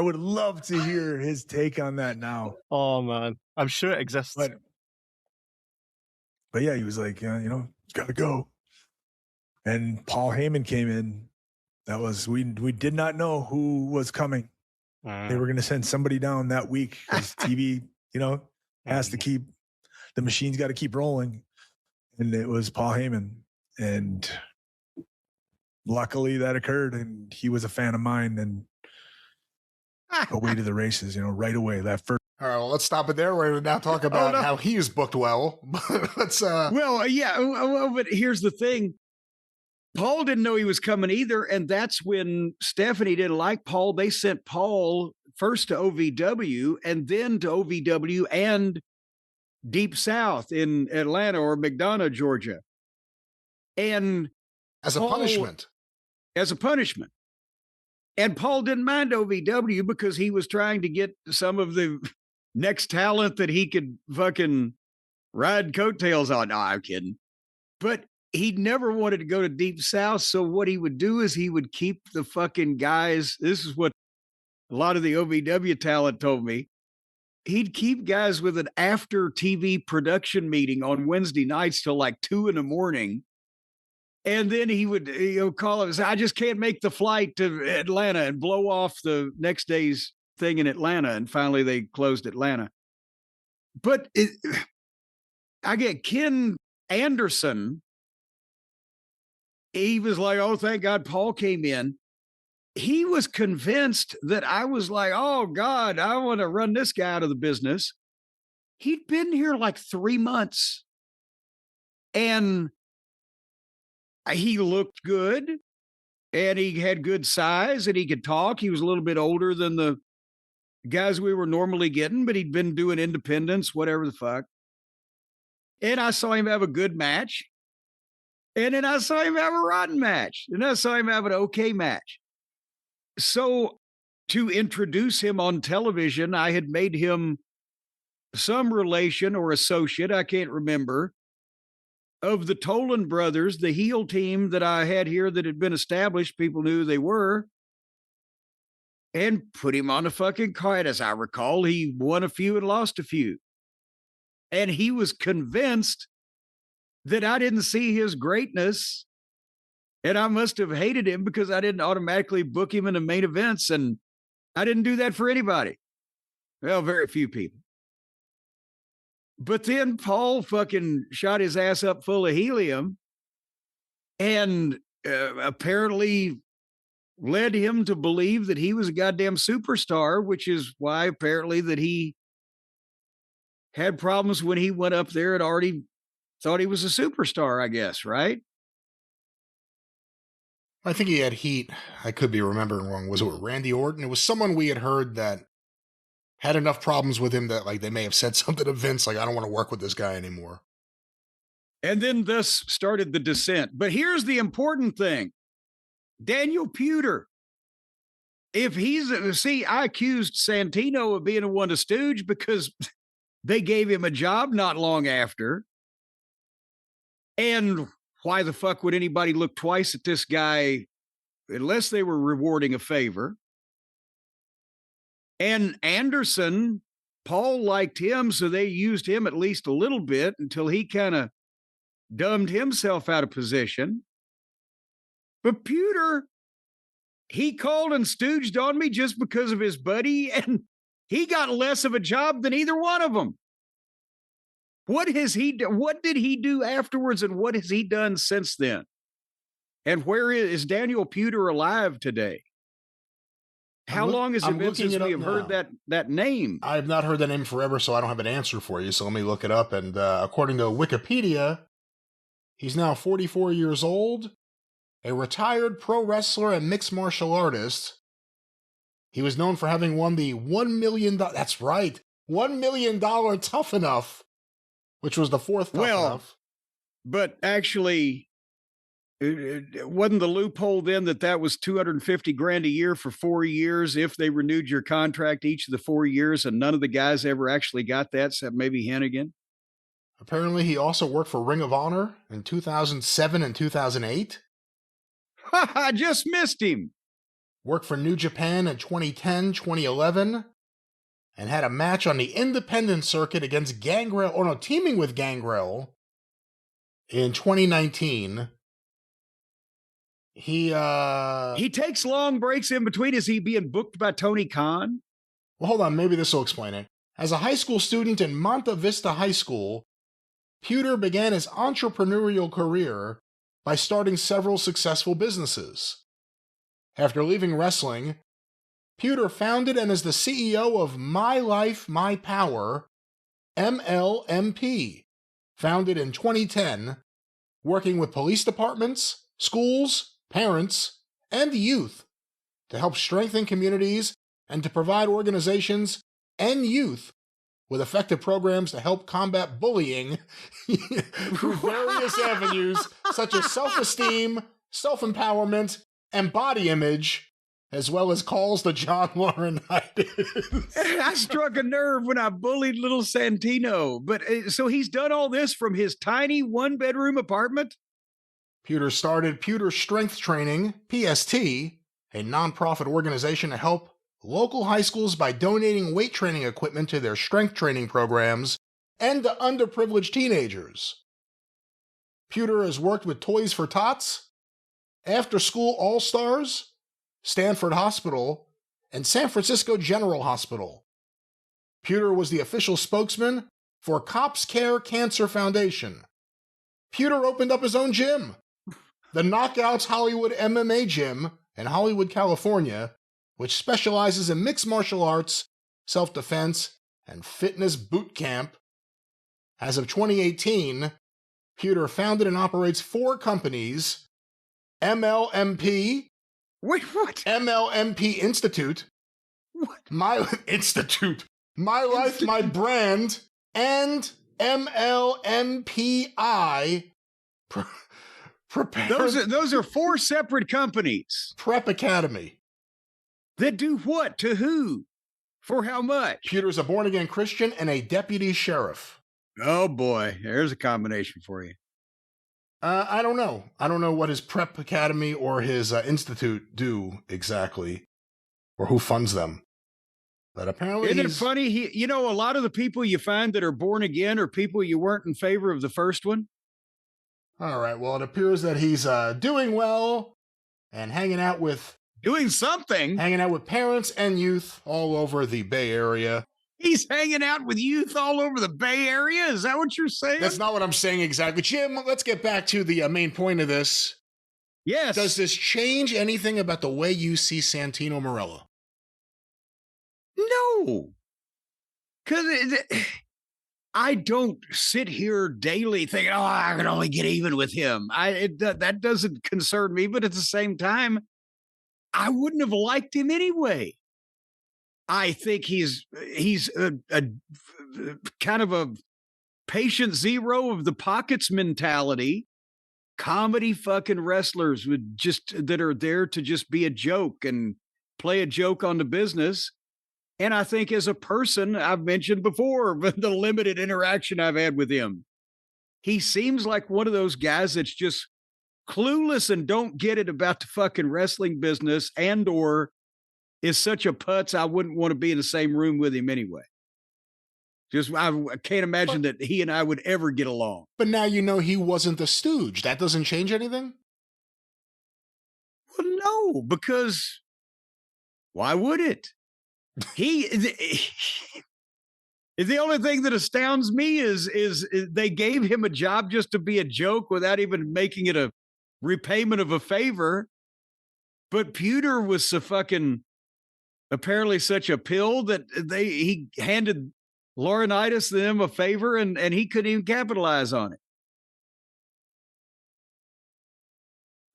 would love to hear his take on that now. Oh, man. I'm sure it exists. But yeah, he was like, gotta go. And Paul Heyman came in. That was, we did not know who was coming. They were going to send somebody down that week because TV, has to keep, the machine's got to keep rolling. And it was Paul Heyman. And luckily that occurred, and he was a fan of mine, and away to the races, right away. That first. All right, well, let's stop it there. We're going to now talk about how he is booked well. Let's. Well, yeah. Well, but here's the thing. Paul didn't know he was coming either. And that's when Stephanie didn't like Paul. They sent Paul first to OVW and then to OVW and Deep South in Atlanta or McDonough, Georgia. And as a punishment. And Paul didn't mind OVW because he was trying to get some of the next talent that he could fucking ride coattails on. No, I'm kidding. But he never wanted to go to Deep South. So what he would do is he would keep the fucking guys. This is what a lot of the OVW talent told me. He'd keep guys with an after TV production meeting on Wednesday nights till like 2 a.m. And then he would call him and say, I just can't make the flight to Atlanta, and blow off the next day's thing in Atlanta. And finally they closed Atlanta. But I get Ken Anderson. He was like, oh, thank God Paul came in. He was convinced that I was like, oh, God, I want to run this guy out of the business. He'd been here like 3 months. And he looked good. And he had good size. And he could talk. He was a little bit older than the guys we were normally getting. But he'd been doing independence, whatever the fuck. And I saw him have a good match. And then I saw him have a rotten match. And I saw him have an okay match. So to introduce him on television, I had made him some relation or associate, I can't remember, of the Tolan brothers, the heel team that I had here that had been established. People knew who they were. And put him on the fucking card. As I recall, he won a few and lost a few. And he was convinced that I didn't see his greatness. And I must have hated him because I didn't automatically book him in the main events. And I didn't do that for anybody. Well, very few people. But then Paul fucking shot his ass up full of helium and apparently led him to believe that he was a goddamn superstar, which is why apparently that he had problems when he went up there and already thought he was a superstar, I guess, right? I think he had heat. I could be remembering wrong. Was it with Randy Orton? It was someone we had heard that had enough problems with him that like they may have said something to Vince, like, I don't want to work with this guy anymore. And then thus started the descent. But here's the important thing. Daniel Puder. If I accused Santino of being a one to stooge because they gave him a job not long after. And why the fuck would anybody look twice at this guy unless they were rewarding a favor? And Anderson, Paul liked him, so they used him at least a little bit until he kind of dumbed himself out of position. But Puder, he called and stooged on me just because of his buddy, and he got less of a job than either one of them. What did he do afterwards, and what has he done since then? And where is Daniel Puder alive today? How long has it been since we have heard that name? I have not heard that name forever, so I don't have an answer for you. So let me look it up. And according to Wikipedia, he's now 44 years old, a retired pro wrestler and mixed martial artist. He was known for having won the $1 million. That's right, $1 million Tough Enough, which was the fourth Tough Enough. But actually, wasn't the loophole then that was $250,000 a year for 4 years if they renewed your contract each of the 4 years, and none of the guys ever actually got that, except maybe Hennigan? Apparently, he also worked for Ring of Honor in 2007 and 2008. I just missed him. Worked for New Japan in 2010, 2011, and had a match on the independent circuit against teaming with Gangrel in 2019. He takes long breaks in between. Is he being booked by Tony Khan? Well, hold on. Maybe this will explain it. As a high school student in Monta Vista High School, Puder began his entrepreneurial career by starting several successful businesses. After leaving wrestling, Puder founded and is the CEO of My Life, My Power, MLMP, founded in 2010, working with police departments, schools, parents, and youth to help strengthen communities and to provide organizations and youth with effective programs to help combat bullying through various avenues such as self-esteem, self-empowerment, and body image, as well as calls to John Laurinaitis. I struck a nerve when I bullied little Santino. But so he's done all this from his tiny one-bedroom apartment? Puder started Puder Strength Training, PST, a nonprofit organization to help local high schools by donating weight training equipment to their strength training programs and to underprivileged teenagers. Puder has worked with Toys for Tots, After School All-Stars, Stanford Hospital, and San Francisco General Hospital. Puder was the official spokesman for Cops Care Cancer Foundation. Puder opened up his own gym, the Knockouts Hollywood MMA Gym in Hollywood, California, which specializes in mixed martial arts, self-defense, and fitness boot camp. As of 2018, Puder founded and operates 4 companies: MLMP, Wait, what? MLMP Institute, What? My Institute, My Life, My Brand, and MLMPI. Those are 4 separate companies Prep Academy. that do what to who? For how much? Pewter's a born-again Christian and a deputy sheriff. Oh, boy. There's a combination for you. I don't know. I don't know what his prep academy or his institute do exactly, or who funds them. But apparently Isn't it funny? A lot of the people you find that are born again are people you weren't in favor of the first one. All right. Well, it appears that he's doing well and hanging out with parents and youth all over the Bay Area. He's hanging out with youth all over the Bay Area? Is that what you're saying? That's not what I'm saying exactly. Jim, let's get back to the main point of this. Yes. Does this change anything about the way you see Santino Marella? No. Because I don't sit here daily thinking, I can only get even with him. That doesn't concern me, but at the same time, I wouldn't have liked him anyway. I think he's a kind of a patient zero of the pockets mentality. Comedy fucking wrestlers that are there to just be a joke and play a joke on the business. And I think as a person, I've mentioned before, but the limited interaction I've had with him, he seems like one of those guys that's just clueless and don't get it about the fucking wrestling business or is such a putz, I wouldn't want to be in the same room with him anyway. I can't imagine that he and I would ever get along. But now you know he wasn't the stooge. That doesn't change anything? Well, no, because why would it? The only thing that astounds me is they gave him a job just to be a joke without even making it a repayment of a favor. But Pewter was so fucking apparently such a pill that he handed Laurinaitis them a favor and he couldn't even capitalize on it.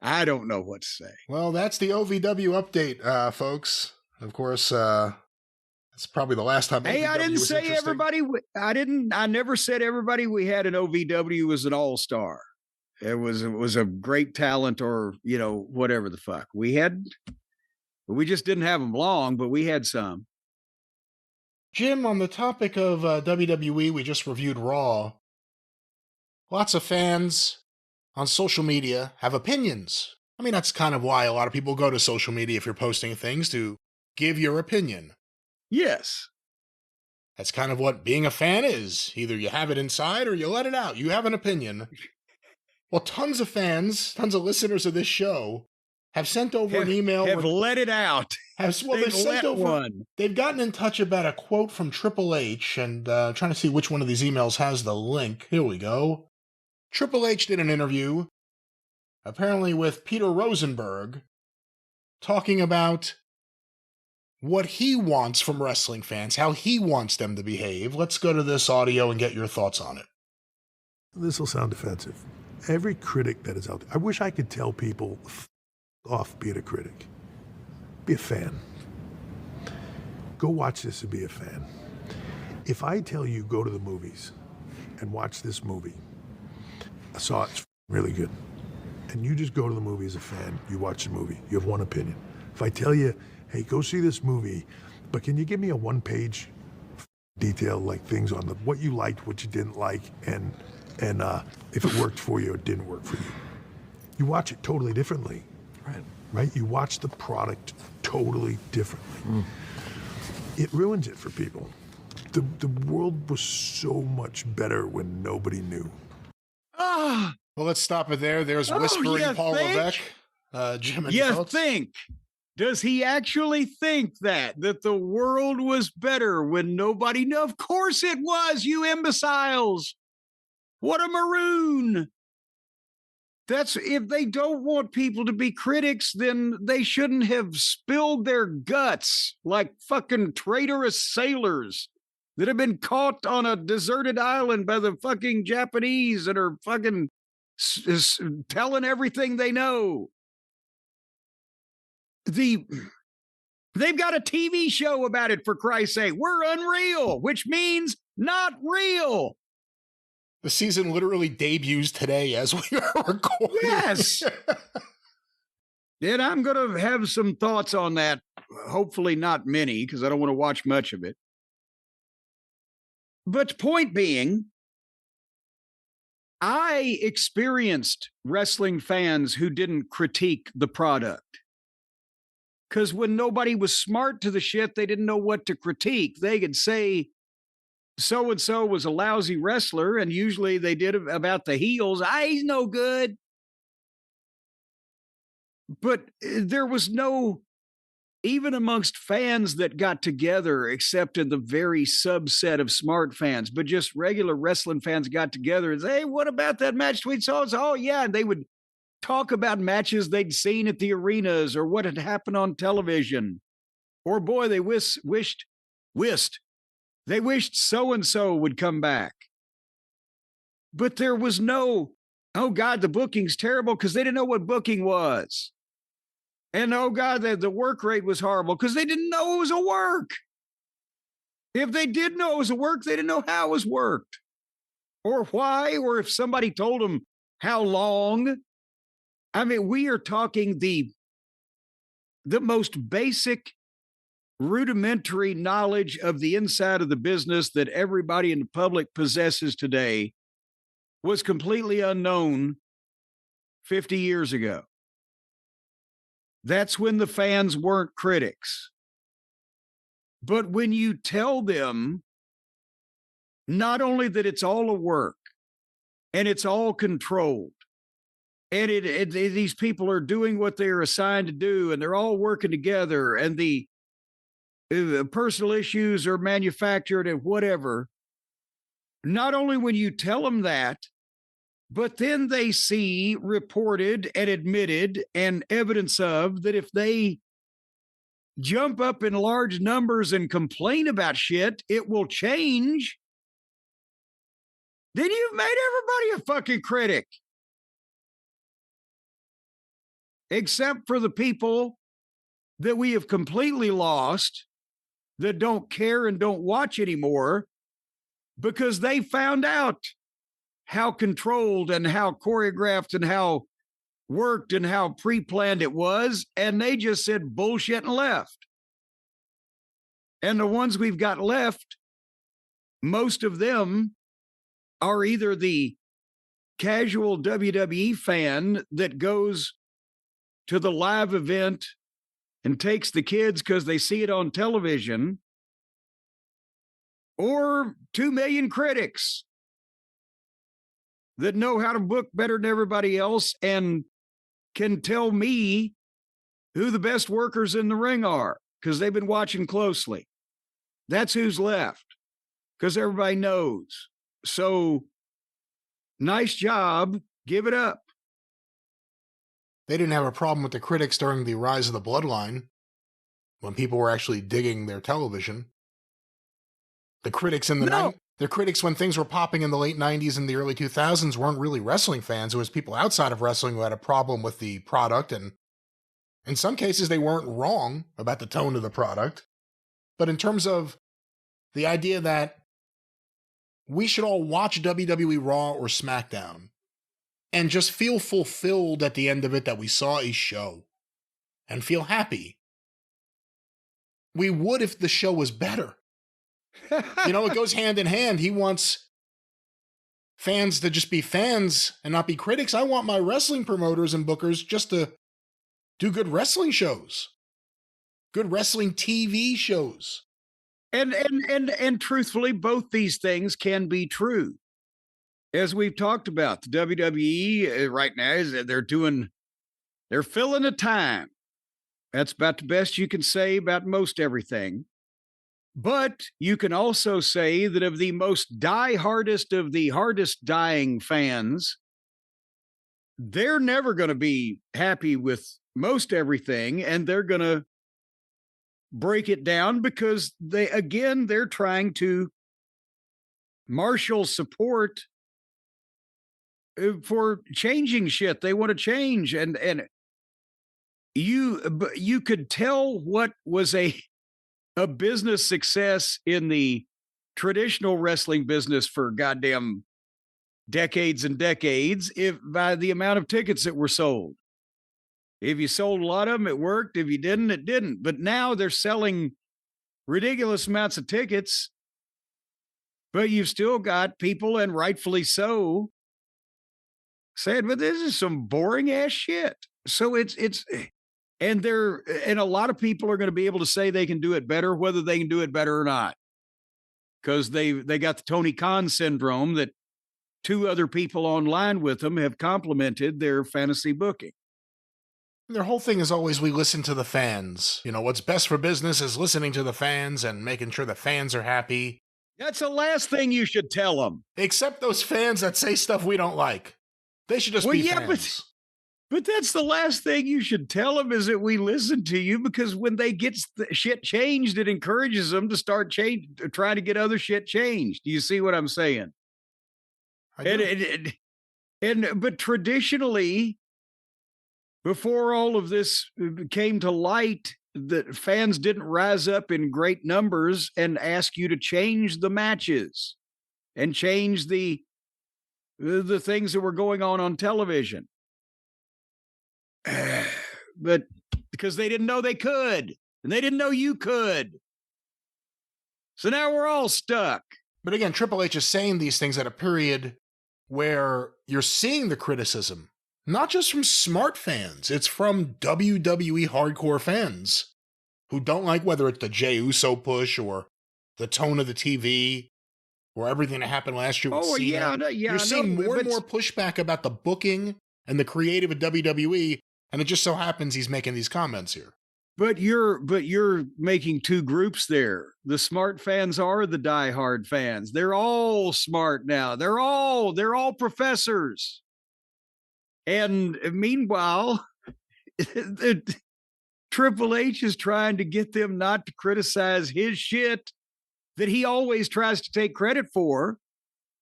I don't know what to say. Well, that's the OVW update, folks. Of course, it's probably the last time. Hey, I didn't say everybody. I never said everybody we had in OVW was an all-star. It was a great talent or, whatever the fuck. We just didn't have them long, but we had some. Jim, on the topic of WWE, we just reviewed Raw. Lots of fans on social media have opinions. I mean, that's kind of why a lot of people go to social media if you're posting things to give your opinion. Yes. That's kind of what being a fan is. Either you have it inside or you let it out. You have an opinion. Well, tons of fans, tons of listeners of this show have sent over an email. Have let it out. They've gotten in touch about a quote from Triple H and trying to see which one of these emails has the link. Here we go. Triple H did an interview, apparently with Peter Rosenberg, talking about what he wants from wrestling fans, how he wants them to behave. Let's go to this audio and get your thoughts on it. This will sound offensive. Every critic that is out there, I wish I could tell people, off being a critic. Be a fan. Go watch this and be a fan. If I tell you go to the movies and watch this movie, I saw it's really good, and you just go to the movie as a fan, you watch the movie, you have one opinion. If I tell you, hey, go see this movie, but can you give me a one-page detail, like things on what you liked, what you didn't like, and if it worked for you or didn't work for you. You watch it totally differently. Right? You watch the product totally differently. It ruins it for people. The world was so much better when nobody knew. Well, let's stop it there. There's Whispering Paul Levesque. Jim, does he actually think that the world was better when nobody knew? Of course it was, you imbeciles. What a maroon. That's if they don't want people to be critics, then they shouldn't have spilled their guts like fucking traitorous sailors that have been caught on a deserted island by the fucking Japanese and are fucking telling everything they know. They've got a TV show about it, for Christ's sake. We're unreal, which means not real. The season literally debuts today as we are recording. Yes. And I'm going to have some thoughts on that hopefully not many, because I don't want to watch much of it. But point being, I experienced wrestling fans who didn't critique the product. Because when nobody was smart to the shit, they didn't know what to critique. They could say so-and-so was a lousy wrestler, and usually they did about the heels. He's no good. But there was no, even amongst fans that got together, except in the very subset of smart fans, but just regular wrestling fans got together and say, hey, what about that match between so-and-so? Oh, yeah. And they would talk about matches they'd seen at the arenas or what had happened on television. Or, boy, they wished so-and-so would come back. But there was no, oh, God, the booking's terrible, because they didn't know what booking was. And, oh, God, the work rate was horrible because they didn't know it was a work. If they did know it was a work, they didn't know how it was worked or why, or if somebody told them how long. I mean, we are talking the most basic, rudimentary knowledge of the inside of the business that everybody in the public possesses today was completely unknown 50 years ago. That's when the fans weren't critics. But when you tell them not only that it's all a work and it's all controlled, and these people are doing what they're assigned to do, and they're all working together, and the personal issues are manufactured and whatever, not only when you tell them that, but then they see reported and admitted and evidence of that if they jump up in large numbers and complain about shit, it will change. Then you've made everybody a fucking critic. Except for the people that we have completely lost, that don't care and don't watch anymore because they found out how controlled and how choreographed and how worked and how pre-planned it was, and they just said bullshit and left. And the ones we've got left, most of them are either the casual WWE fan that goes to the live event and takes the kids because they see it on television, or 2 million critics that know how to book better than everybody else and can tell me who the best workers in the ring are because they've been watching closely. That's who's left because everybody knows. So nice job. Give it up. They didn't have a problem with the critics during the rise of the Bloodline when people were actually digging their television. The critics in the the critics when things were popping in the late 90s and the early 2000s weren't really wrestling fans. It was people outside of wrestling who had a problem with the product, and in some cases they weren't wrong about the tone of the product. But in terms of the idea that we should all watch WWE Raw or SmackDown and just feel fulfilled at the end of it that we saw a show and feel happy, we would if the show was better. You know, it goes hand in hand. He wants fans to just be fans and not be critics. I want my wrestling promoters and bookers just to do good wrestling shows, good wrestling TV shows. And truthfully, both these things can be true. As we've talked about, the WWE right now is they're filling the time. That's about the best you can say about most everything. But you can also say that of the most die-hardest of the hardest dying fans, they're never going to be happy with most everything, and they're going to break it down because they're trying to marshal support for changing shit. They want to change, and you could tell what was a business success in the traditional wrestling business for goddamn decades and decades by the amount of tickets that were sold. If you sold a lot of them, it worked. If you didn't, it didn't. But now they're selling ridiculous amounts of tickets, but you've still got people, and rightfully so, saying, but this is some boring ass shit. So and a lot of people are going to be able to say they can do it better, whether they can do it better or not. Because they got the Tony Khan syndrome that two other people online with them have complimented their fantasy booking. Their whole thing is always, we listen to the fans. You know, what's best for business is listening to the fans and making sure the fans are happy. That's the last thing you should tell them. Except those fans that say stuff we don't like. They should just be fans. But that's the last thing you should tell them, is that we listen to you, because when they get the shit changed, it encourages them to start trying to get other shit changed. Do you see what I'm saying? But traditionally, before all of this came to light, the fans didn't rise up in great numbers and ask you to change the matches and change the things that were going on television. But because they didn't know they could, and they didn't know you could. So now we're all stuck. But again, Triple H is saying these things at a period where you're seeing the criticism, not just from smart fans, it's from WWE hardcore fans who don't like whether it's the Jey Uso push or the tone of the TV or everything that happened last year with Cena. You're seeing more and more pushback about the booking and the creative of WWE, and it just so happens he's making these comments here. But you're making two groups there. The smart fans are the diehard fans. They're all smart now. They're all professors. And meanwhile, Triple H is trying to get them not to criticize his shit that he always tries to take credit for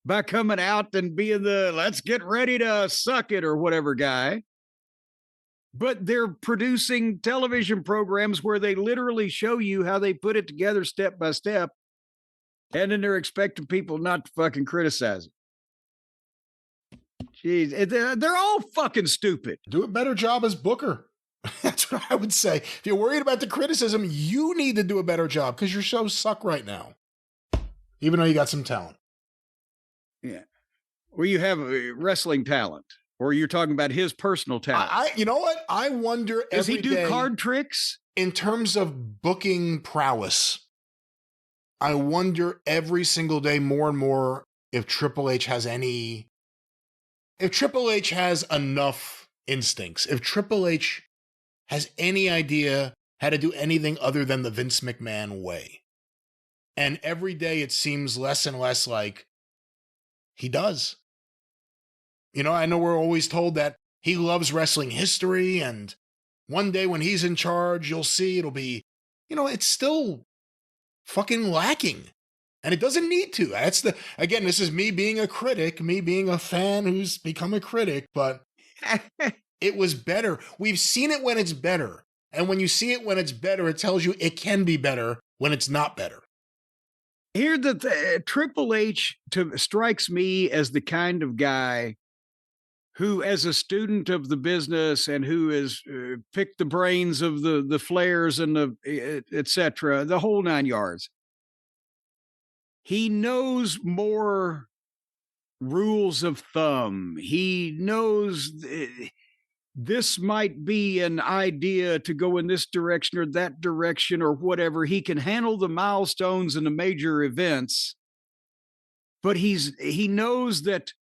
by coming out and being the let's get ready to suck it or whatever guy. But they're producing television programs where they literally show you how they put it together step by step. And then they're expecting people not to fucking criticize it. Jeez, they're all fucking stupid. Do a better job as booker. That's what I would say. If you're worried about the criticism, you need to do a better job because your shows suck right now. Even though you got some talent. Yeah. Well, you have wrestling talent. Or you're talking about his personal talent. You know what? I wonder Does he do card tricks? In terms of booking prowess, I wonder every single day more and more if Triple H has enough instincts, if Triple H has any idea how to do anything other than the Vince McMahon way. And every day it seems less and less like he does. You know, I know we're always told that he loves wrestling history, and one day when he's in charge, you'll see it'll be, you know, it's still fucking lacking. And it doesn't need to. Again, this is me being a critic, me being a fan who's become a critic, but it was better. We've seen it when it's better. And when you see it when it's better, it tells you it can be better when it's not better. Here, the Triple H strikes me as the kind of guy who, as a student of the business and who has picked the brains of the Flairs and the et cetera, the whole nine yards, he knows more rules of thumb. He knows this might be an idea to go in this direction or that direction or whatever. He can handle the milestones and the major events, but he knows that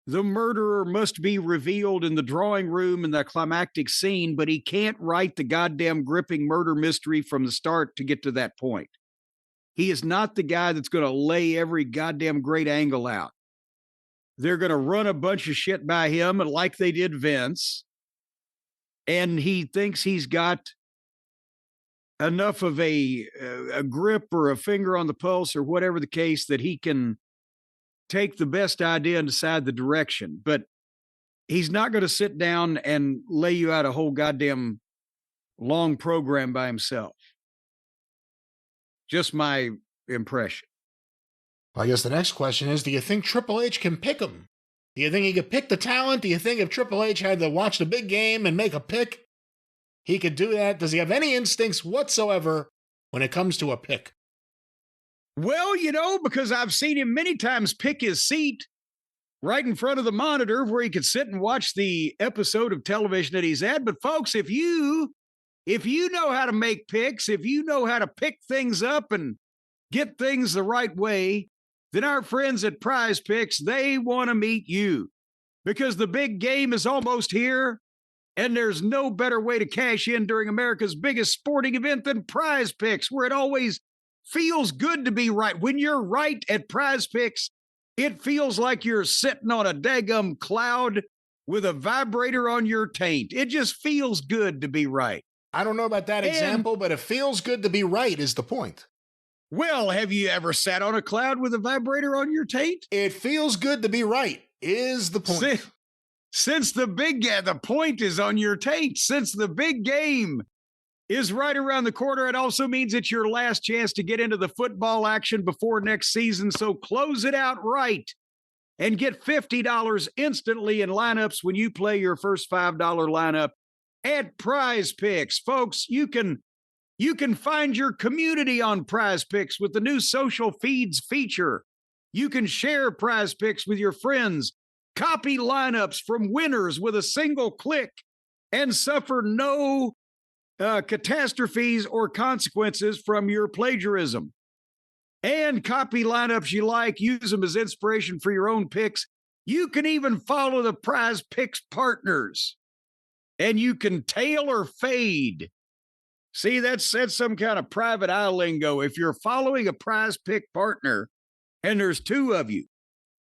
the murderer must be revealed in the drawing room in the climactic scene, but he can't write the goddamn gripping murder mystery from the start to get to that point. He is not the guy that's going to lay every goddamn great angle out. They're going to run a bunch of shit by him like they did Vince. And he thinks he's got enough of a grip or a finger on the pulse or whatever the case that he can take the best idea and decide the direction. But he's not going to sit down and lay you out a whole goddamn long program by himself. Just my impression. I guess the next question is, do you think Triple H can pick him? Do you think he could pick the talent? Do you think if Triple H had to watch the big game and make a pick, he could do that? Does he have any instincts whatsoever when it comes to a pick? Well, because I've seen him many times pick his seat right in front of the monitor where he could sit and watch the episode of television that he's at. But folks, if you know how to make picks, if you know how to pick things up and get things the right way, then our friends at Prize Picks, they want to meet you because the big game is almost here. And there's no better way to cash in during America's biggest sporting event than Prize Picks, where it always feels good to be right. When you're right at Prize Picks, it feels like you're sitting on a daggum cloud with a vibrator on your taint. It just feels good to be right. I don't know about that example, but it feels good to be right is the point. Well, have you ever sat on a cloud with a vibrator on your taint? It feels good to be right is the point. Since the point is on your taint. Since the big game is right around the corner, it also means it's your last chance to get into the football action before next season. So close it out right and get $50 instantly in lineups when you play your first $5 lineup at Prize Picks. Folks, you can find your community on Prize Picks with the new social feeds feature. You can share Prize Picks with your friends, copy lineups from winners with a single click, and suffer no catastrophes or consequences from your plagiarism. And copy lineups you like, use them as inspiration for your own picks. You can even follow the Prize Picks partners, and you can tail or fade. See, that's some kind of private eye lingo. If you're following a Prize Pick partner, and there's two of you,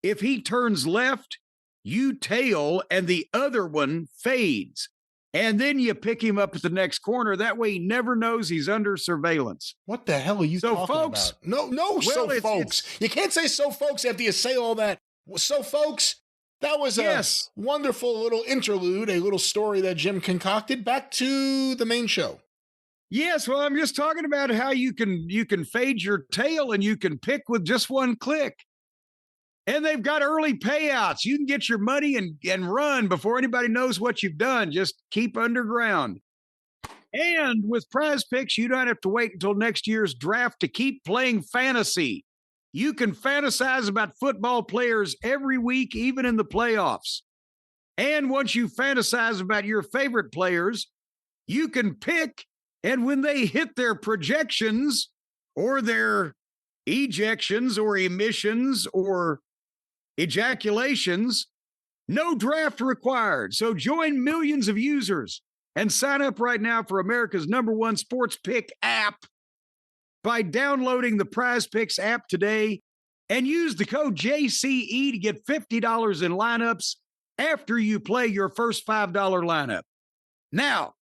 if he turns left, you tail and the other one fades. And then you pick him up at the next corner. That way he never knows he's under surveillance. What the hell are you talking about? No, folks. You can't say so, folks, after you say all that. So, folks, that was a wonderful little interlude, a little story that Jim concocted. Back to the main show. Yes, well, I'm just talking about how you can fade your tail and you can pick with just one click. And they've got early payouts. You can get your money and run before anybody knows what you've done. Just keep underground. And with Prize Picks, you don't have to wait until next year's draft to keep playing fantasy. You can fantasize about football players every week, even in the playoffs. And once you fantasize about your favorite players, you can pick, and when they hit their projections or their ejections or emissions or ejaculations, no draft required. So join millions of users and sign up right now for America's #1 sports pick app by downloading the Prize Picks app today and use the code JCE to get $50 in lineups after you play your first $5 lineup. Now,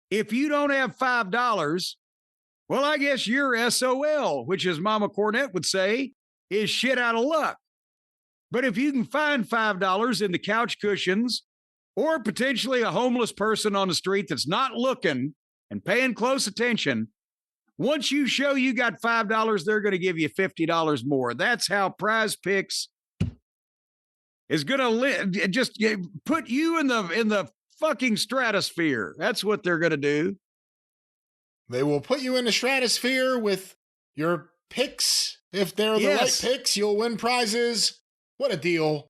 if you don't have $5, well, I guess you're SOL, which, as Mama Cornette would say, is shit out of luck. But if you can find $5 in the couch cushions or potentially a homeless person on the street that's not looking and paying close attention, once you show you got $5, they're going to give you $50 more. That's how Prize Picks is going to just put you in the fucking stratosphere. That's what they're going to do. They will put you in the stratosphere with your picks. If they're the right picks, you'll win prizes. What a deal.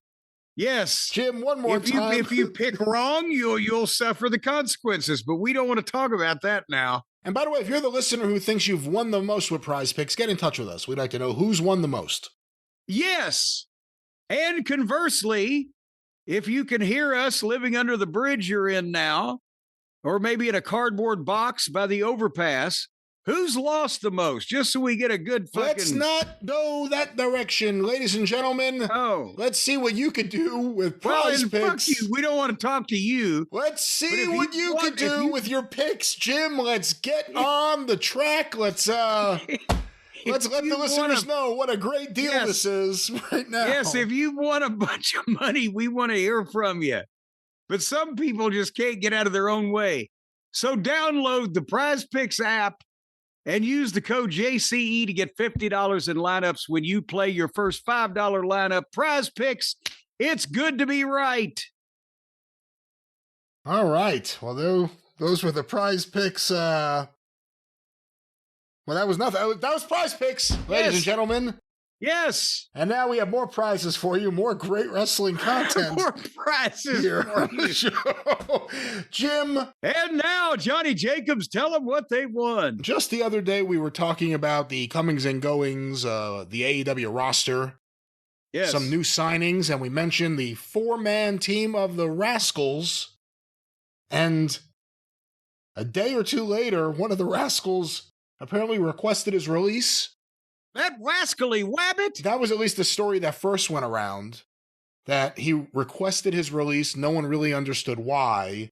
Yes. Jim, one more time. If you pick wrong, you'll suffer the consequences, but we don't want to talk about that now. And by the way, if you're the listener who thinks you've won the most with Prize Picks, get in touch with us. We'd like to know who's won the most. Yes. And conversely, if you can hear us living under the bridge you're in now, or maybe in a cardboard box by the overpass, who's lost the most? Just so we get a good fucking... Let's not go that direction, ladies and gentlemen. Oh. Let's see what you could do with Prize Picks. Fuck you. We don't want to talk to you. Let's see what you could do with your picks, Jim. Let's get on the track. Let's let the listeners know what a great deal this is right now. Yes, if you want a bunch of money, we want to hear from you. But some people just can't get out of their own way. So download the Prize Picks app and use the code JCE to get $50 in lineups when you play your first $5 lineup. Prize Picks, it's good to be right. All right. Well, Those were the prize picks. Well, that was nothing. That was prize picks, ladies and gentlemen. Yes. And now we have more prizes for you, more great wrestling content. More prizes here for on the show. Jim. And now, Johnny Jacobs, tell them what they won. Just the other day, we were talking about the comings and goings, the AEW roster. Yes. Some new signings, and we mentioned the 4-man team of the Rascals. And a day or two later, one of the Rascals apparently requested his release. That rascally wabbit. That was at least the story that first went around, that he requested his release. No one really understood why.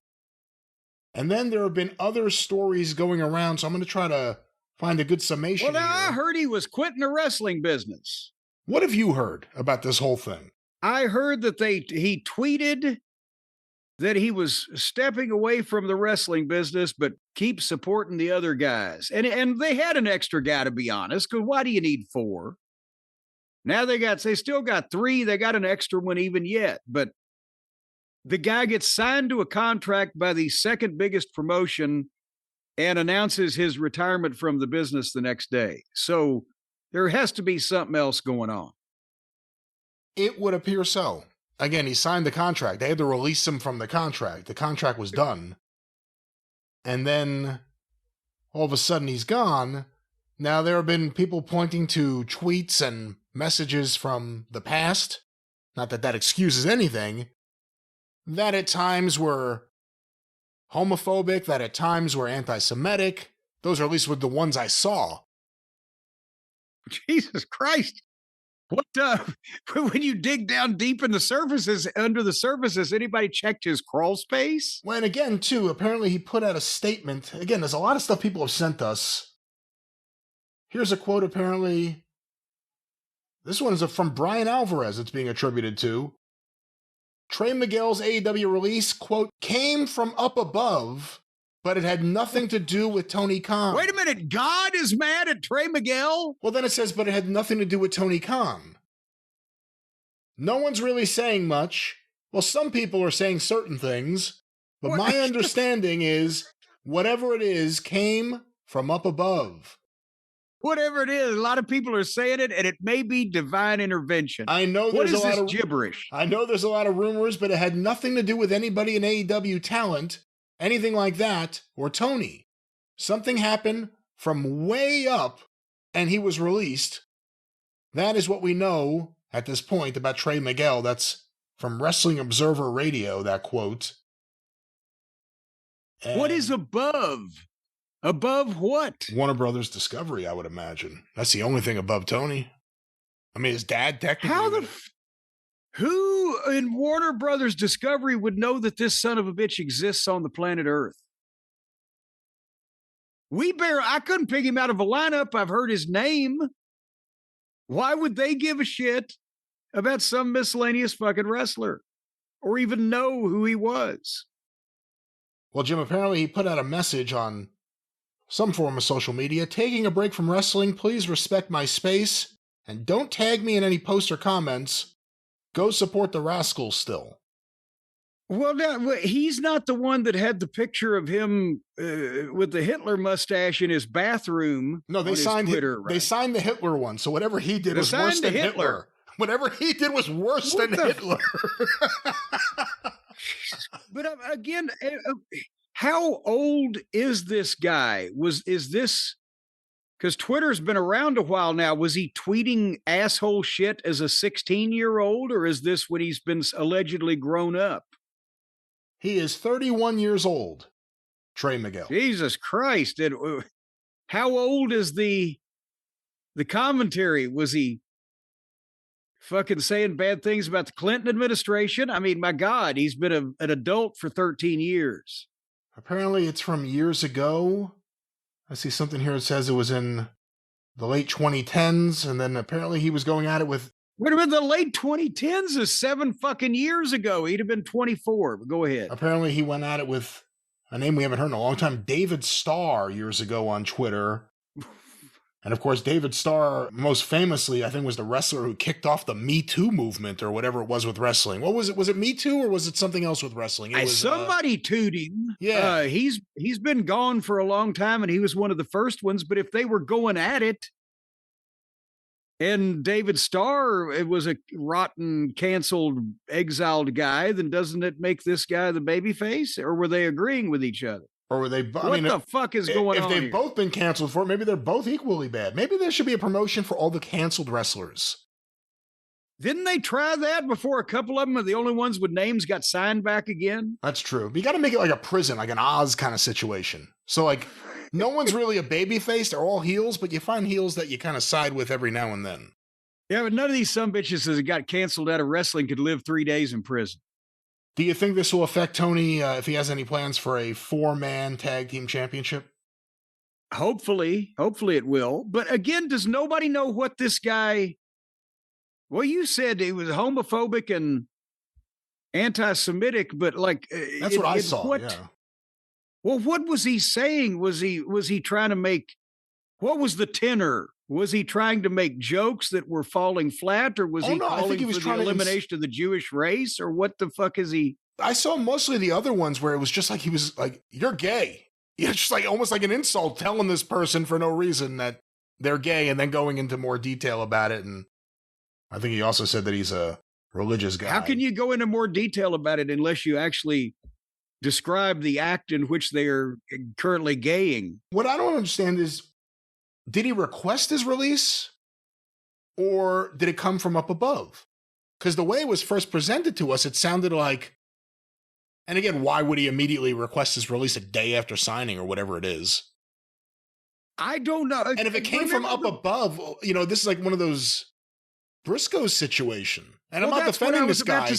And then there have been other stories going around, so I'm going to try to find a good summation. Well, now here. I heard he was quitting the wrestling business. What have you heard about this whole thing? I heard that he tweeted that he was stepping away from the wrestling business, but keep supporting the other guys. And they had an extra guy, to be honest, because why do you need 4? Now they still got 3. They got an extra one even yet. But the guy gets signed to a contract by the second biggest promotion and announces his retirement from the business the next day. So there has to be something else going on. It would appear so. Again, he signed the contract. They had to release him from the contract. The contract was done. And then all of a sudden he's gone. Now there have been people pointing to tweets and messages from the past. Not that that excuses anything. That at times were homophobic, that at times were anti-Semitic. Those are at least the ones I saw. Jesus Christ. What, when you dig down deep in the surfaces, under the surfaces, anybody checked his crawl space? Well, and again, too, apparently he put out a statement. Again, there's a lot of stuff people have sent us. Here's a quote, apparently. This one is from Brian Alvarez, it's being attributed to. Trey Miguel's AEW release, quote, came from up above, but it had nothing to do with Tony Khan. Wait a minute, God is mad at Trey Miguel? Well, then it says, but it had nothing to do with Tony Khan. No one's really saying much. Well, some people are saying certain things, but my understanding is whatever it is came from up above. Whatever it is, a lot of people are saying it, and it may be divine intervention. I know there's a lot of gibberish. I know there's a lot of rumors, but it had nothing to do with anybody in AEW talent, anything like that, or Tony. Something happened from way up, and he was released. That is what we know at this point about Trey Miguel. That's from Wrestling Observer Radio, that quote. And what is above? Above what? Warner Brothers Discovery, I would imagine. That's the only thing above Tony. I mean, his dad technically... Who in Warner Brothers Discovery would know that this son of a bitch exists on the planet Earth? I couldn't pick him out of a lineup. I've heard his name. Why would they give a shit about some miscellaneous fucking wrestler or even know who he was? Well, Jim, apparently he put out a message on some form of social media. Taking a break from wrestling, please respect my space and don't tag me in any posts or comments. Go support the Rascals still. Well, he's not the one that had the picture of him with the Hitler mustache in his bathroom. No, they signed Twitter, right? They signed the Hitler one. So whatever he did was worse than Hitler. Whatever he did was worse than Hitler. But again, how old is this guy? Is this, because Twitter's been around a while now, was he tweeting asshole shit as a 16-year-old, or is this when he's been allegedly grown up? He is 31 years old, Trey Miguel. Jesus Christ. How old is the commentary? Was he fucking saying bad things about the Clinton administration? I mean, my God, he's been an adult for 13 years. Apparently it's from years ago. I see something here that says it was in the late 2010s, and then apparently he was going at it with... Wait a minute, the late 2010s is 7 fucking years ago. He'd have been 24. But go ahead. Apparently he went at it with a name we haven't heard in a long time, David Starr, years ago on Twitter. And of course, David Starr, most famously, I think, was the wrestler who kicked off the Me Too movement or whatever it was with wrestling. What was it? Was it Me Too or was it something else with wrestling? It was somebody tooed him. Yeah. He's been gone for a long time, and he was one of the first ones. But if they were going at it, and David Starr, it was a rotten, canceled, exiled guy, then doesn't it make this guy the babyface? Or were they agreeing with each other? Or were they? What the fuck is going on? If they've here? both been canceled for it, maybe they're both equally bad. Maybe there should be a promotion for all the canceled wrestlers. Didn't they try that before a couple of them are the only ones with names got signed back again? That's true. But you got to make it like a prison, like an Oz kind of situation. So like, no one's really a babyface. They're all heels, but you find heels that you kind of side with every now and then. Yeah, but none of these sumbitches that got canceled out of wrestling could live 3 days in prison. Do you think this will affect Tony if he has any plans for a 4-man tag team championship? Hopefully it will. But again, does nobody know what this guy... Well, you said he was homophobic and anti-Semitic, but like... That's what I saw, yeah. Well, what was he saying? Was he trying to make... What was the tenor? Was he trying to make jokes that were falling flat, or was he calling for the elimination of the Jewish race, or what the fuck is he? I saw mostly the other ones where it was just like he was like, "You're gay." Yeah, just like almost like an insult, telling this person for no reason that they're gay, and then going into more detail about it. And I think he also said that he's a religious guy. How can you go into more detail about it unless you actually describe the act in which they are currently gaying? What I don't understand is, did he request his release, or did it come from up above? Because the way it was first presented to us, it sounded like, and again, why would he immediately request his release a day after signing or whatever it is? I don't know. And if it came from up above, you know, this is like one of those Briscoe situation. And I'm not defending this guy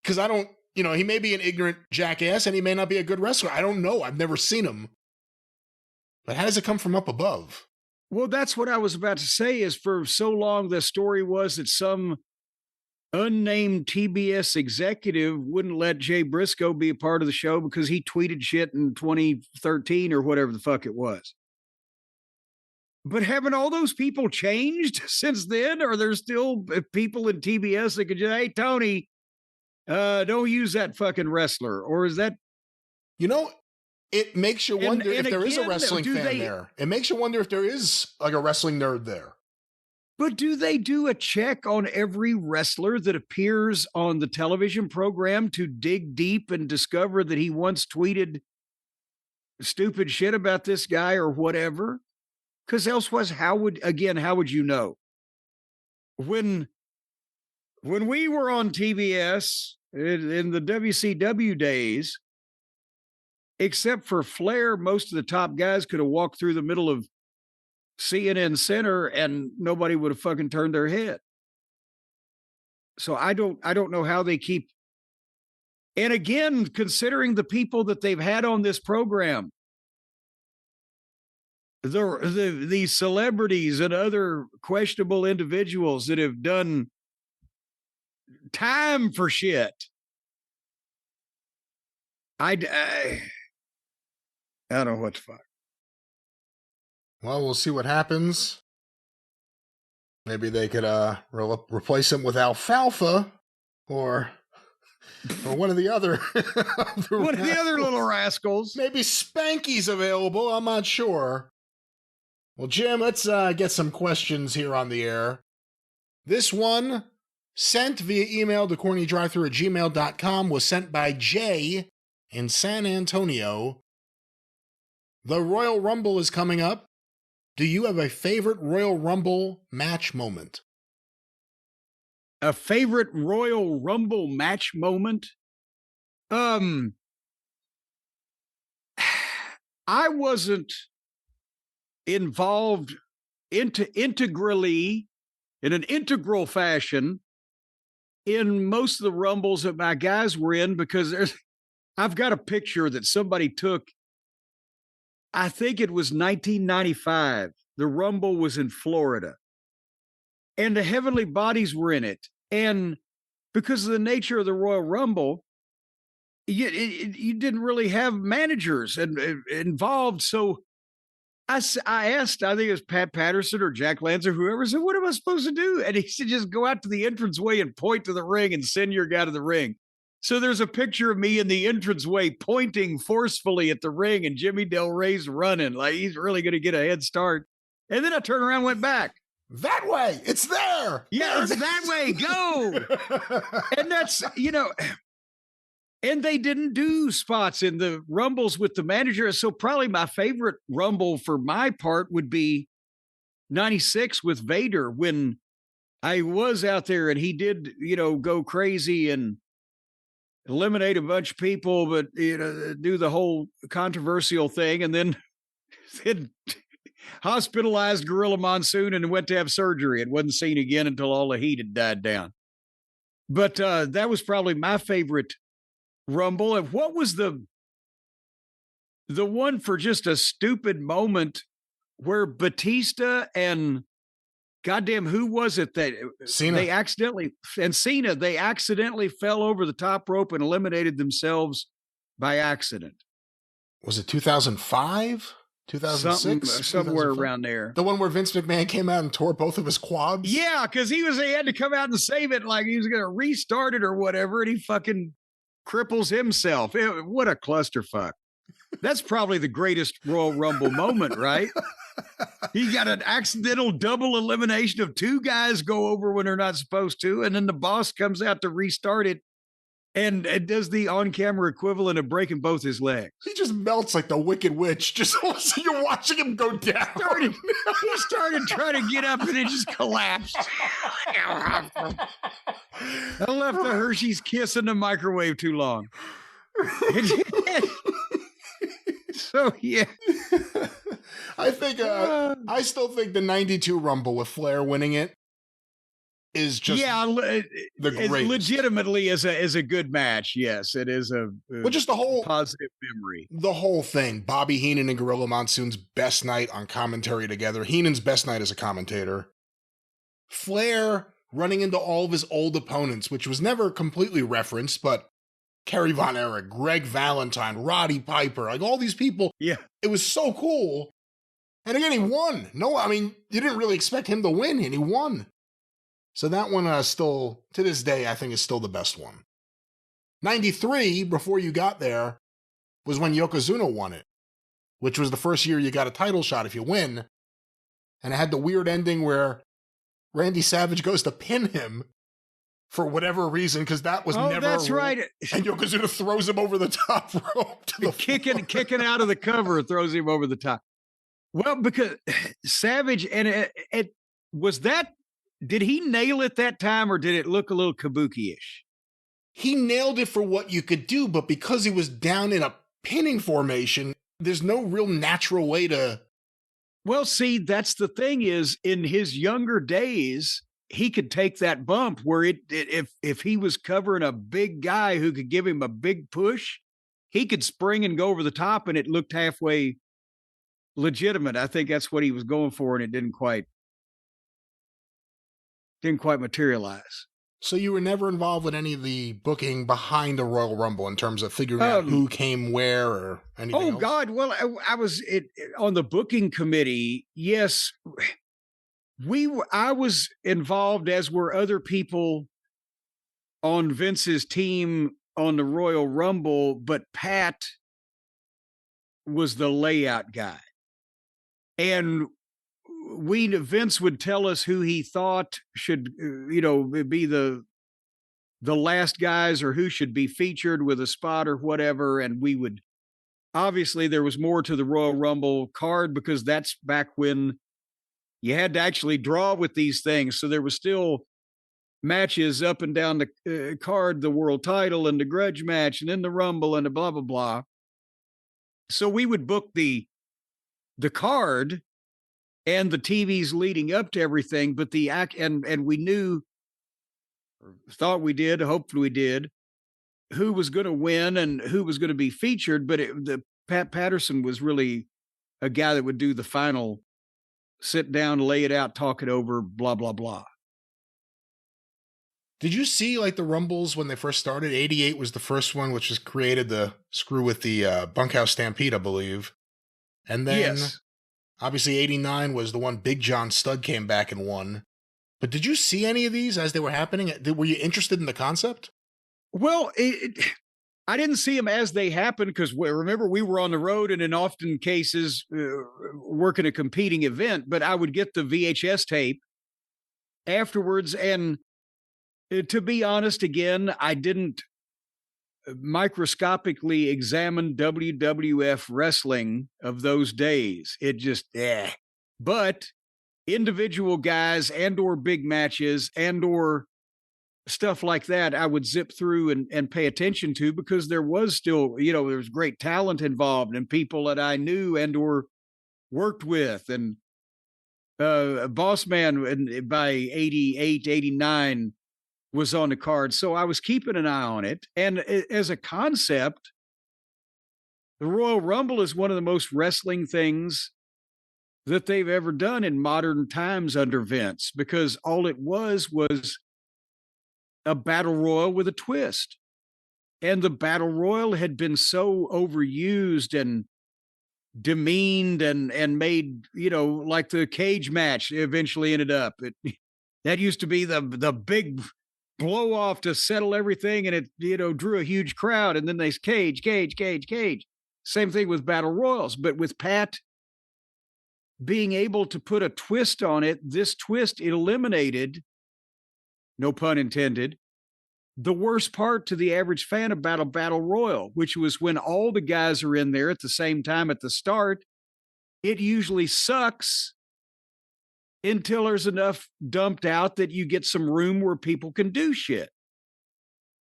because I don't, you know, he may be an ignorant jackass and he may not be a good wrestler. I don't know. I've never seen him. But how does it come from up above? Well, that's what I was about to say, is for so long the story was that some unnamed TBS executive wouldn't let Jay Briscoe be a part of the show because he tweeted shit in 2013 or whatever the fuck it was. But haven't all those people changed since then? Or there's still people in TBS that could just, hey, Tony, don't use that fucking wrestler? Or is that... You know... It makes you wonder if there is a wrestling fan there. It makes you wonder if there is like a wrestling nerd there. But do they do a check on every wrestler that appears on the television program to dig deep and discover that he once tweeted stupid shit about this guy or whatever? Because elsewise, how would you know? When we were on TBS in the WCW days, except for Flair, most of the top guys could have walked through the middle of CNN Center and nobody would have fucking turned their head. So I don't know how they keep. And again, considering the people that they've had on this program, the celebrities and other questionable individuals that have done time for shit. I don't know what the fuck. Well, we'll see what happens. Maybe they could replace him with alfalfa or one of the other one of the other little rascals. Maybe Spanky's available. I'm not sure. Well, Jim, let's get some questions here on the air. This one, sent via email to CornyDriveThru@gmail.com, was sent by Jay in San Antonio. The Royal Rumble is coming up. Do you have a favorite Royal Rumble match moment? A favorite Royal Rumble match moment? I wasn't involved integrally in an integral fashion in most of the Rumbles that my guys were in, because I've got a picture that somebody took. I think it was 1995. The Rumble was in Florida. And the Heavenly Bodies were in it. And because of the nature of the Royal Rumble, you didn't really have managers involved. So I asked, I think it was Pat Patterson or Jack Lanza, whoever, said, what am I supposed to do? And he said, just go out to the entranceway and point to the ring and send your guy to the ring. So there's a picture of me in the entranceway pointing forcefully at the ring, and Jimmy Del Rey's running like he's really going to get a head start. And then I turned around and went back. That way. It's there. Yeah, it's that way. Go. And that's, and they didn't do spots in the Rumbles with the manager. So probably my favorite Rumble for my part would be 96 with Vader, when I was out there and he did, go crazy and eliminate a bunch of people, but, do the whole controversial thing. And then hospitalized Gorilla Monsoon and went to have surgery and wasn't seen again until all the heat had died down. But that was probably my favorite Rumble. And what was the one for just a stupid moment where Batista and goddamn, who was it that Cena. they accidentally fell over the top rope and eliminated themselves by accident? Was it 2005? 2006? Somewhere around there. The one where Vince McMahon came out and tore both of his quads? Yeah, because he had to come out and save it like he was going to restart it or whatever, and he fucking cripples himself. What a clusterfuck. That's probably the greatest Royal Rumble moment, right? He got an accidental double elimination of two guys go over when they're not supposed to, and then the boss comes out to restart it, and it does the on-camera equivalent of breaking both his legs. He just melts like the Wicked Witch. Just so you're watching him go down. He started trying to get up, and it just collapsed. I left the Hershey's Kiss in the microwave too long. So, yeah. I think, I still think the 92 Rumble with Flair winning it is just the greatest. Legitimately is a good match. Yes, it is just the whole positive memory. The whole thing. Bobby Heenan and Gorilla Monsoon's best night on commentary together. Heenan's best night as a commentator. Flair running into all of his old opponents, which was never completely referenced, but Kerry Von Erich, Greg Valentine, Roddy Piper, like all these people. Yeah. It was so cool. And again, he won. No, I mean, you didn't really expect him to win, and he won. So that one still, to this day, I think is still the best one. 93, before you got there, was when Yokozuna won it, which was the first year you got a title shot if you win. And it had the weird ending where Randy Savage goes to pin him for whatever reason, because that was never. That's right. And Yokozuna throws him over the top rope. To the kicking out of the cover, throws him over the top. Well, because Savage, and it was that. Did he nail it that time, or did it look a little kabuki-ish? He nailed it for what you could do, but because he was down in a pinning formation, there's no real natural way to. Well, see, that's the thing is, in his younger days, he could take that bump where if he was covering a big guy who could give him a big push, he could spring and go over the top, and it looked halfway legitimate. I think that's what he was going for, and it didn't quite materialize. So you were never involved with any of the booking behind the Royal Rumble in terms of figuring out who came where or anything else? God. Well, I was on the booking committee. Yes, I was involved, as were other people on Vince's team on the Royal Rumble, but Pat was the layout guy. And Vince would tell us who he thought should, be the last guys, or who should be featured with a spot or whatever. And we would, obviously there was more to the Royal Rumble card, because that's back when you had to actually draw with these things. So there was still matches up and down the card, the world title and the grudge match, and then the Rumble and the blah, blah, blah. So we would book the card and the TVs leading up to everything, but and we knew, or thought we did, hopefully we did, who was going to win and who was going to be featured. But Pat Patterson was really a guy that would do the final sit down, lay it out, talk it over, blah, blah, blah. Did you see like the Rumbles when they first started? 88 was the first one, which was created to screw with the Bunkhouse Stampede, I believe. And then yes. Obviously, 89 was the one Big John Studd came back and won. But did you see any of these as they were happening? Were you interested in the concept? Well, I didn't see them as they happened because remember, we were on the road and in often cases working a competing event, but I would get the VHS tape afterwards. And to be honest, again, I didn't microscopically examine WWF wrestling of those days. It just, But individual guys and or big matches and or stuff like that, I would zip through and pay attention to because there was still, there was great talent involved and people that I knew and or worked with. And Boss Man by 88, 89 was on the card. So I was keeping an eye on it. And as a concept, the Royal Rumble is one of the most wrestling things that they've ever done in modern times under Vince, because all it was a battle royal with a twist. And the battle royal had been so overused and demeaned and made, like the cage match eventually ended up. That used to be the big blow off to settle everything, and it drew a huge crowd, and then they cage. Same thing with battle royals, but with Pat being able to put a twist on it, this twist eliminated, no pun intended, the worst part to the average fan about a battle royal, which was when all the guys are in there at the same time at the start. It usually sucks until there's enough dumped out that you get some room where people can do shit.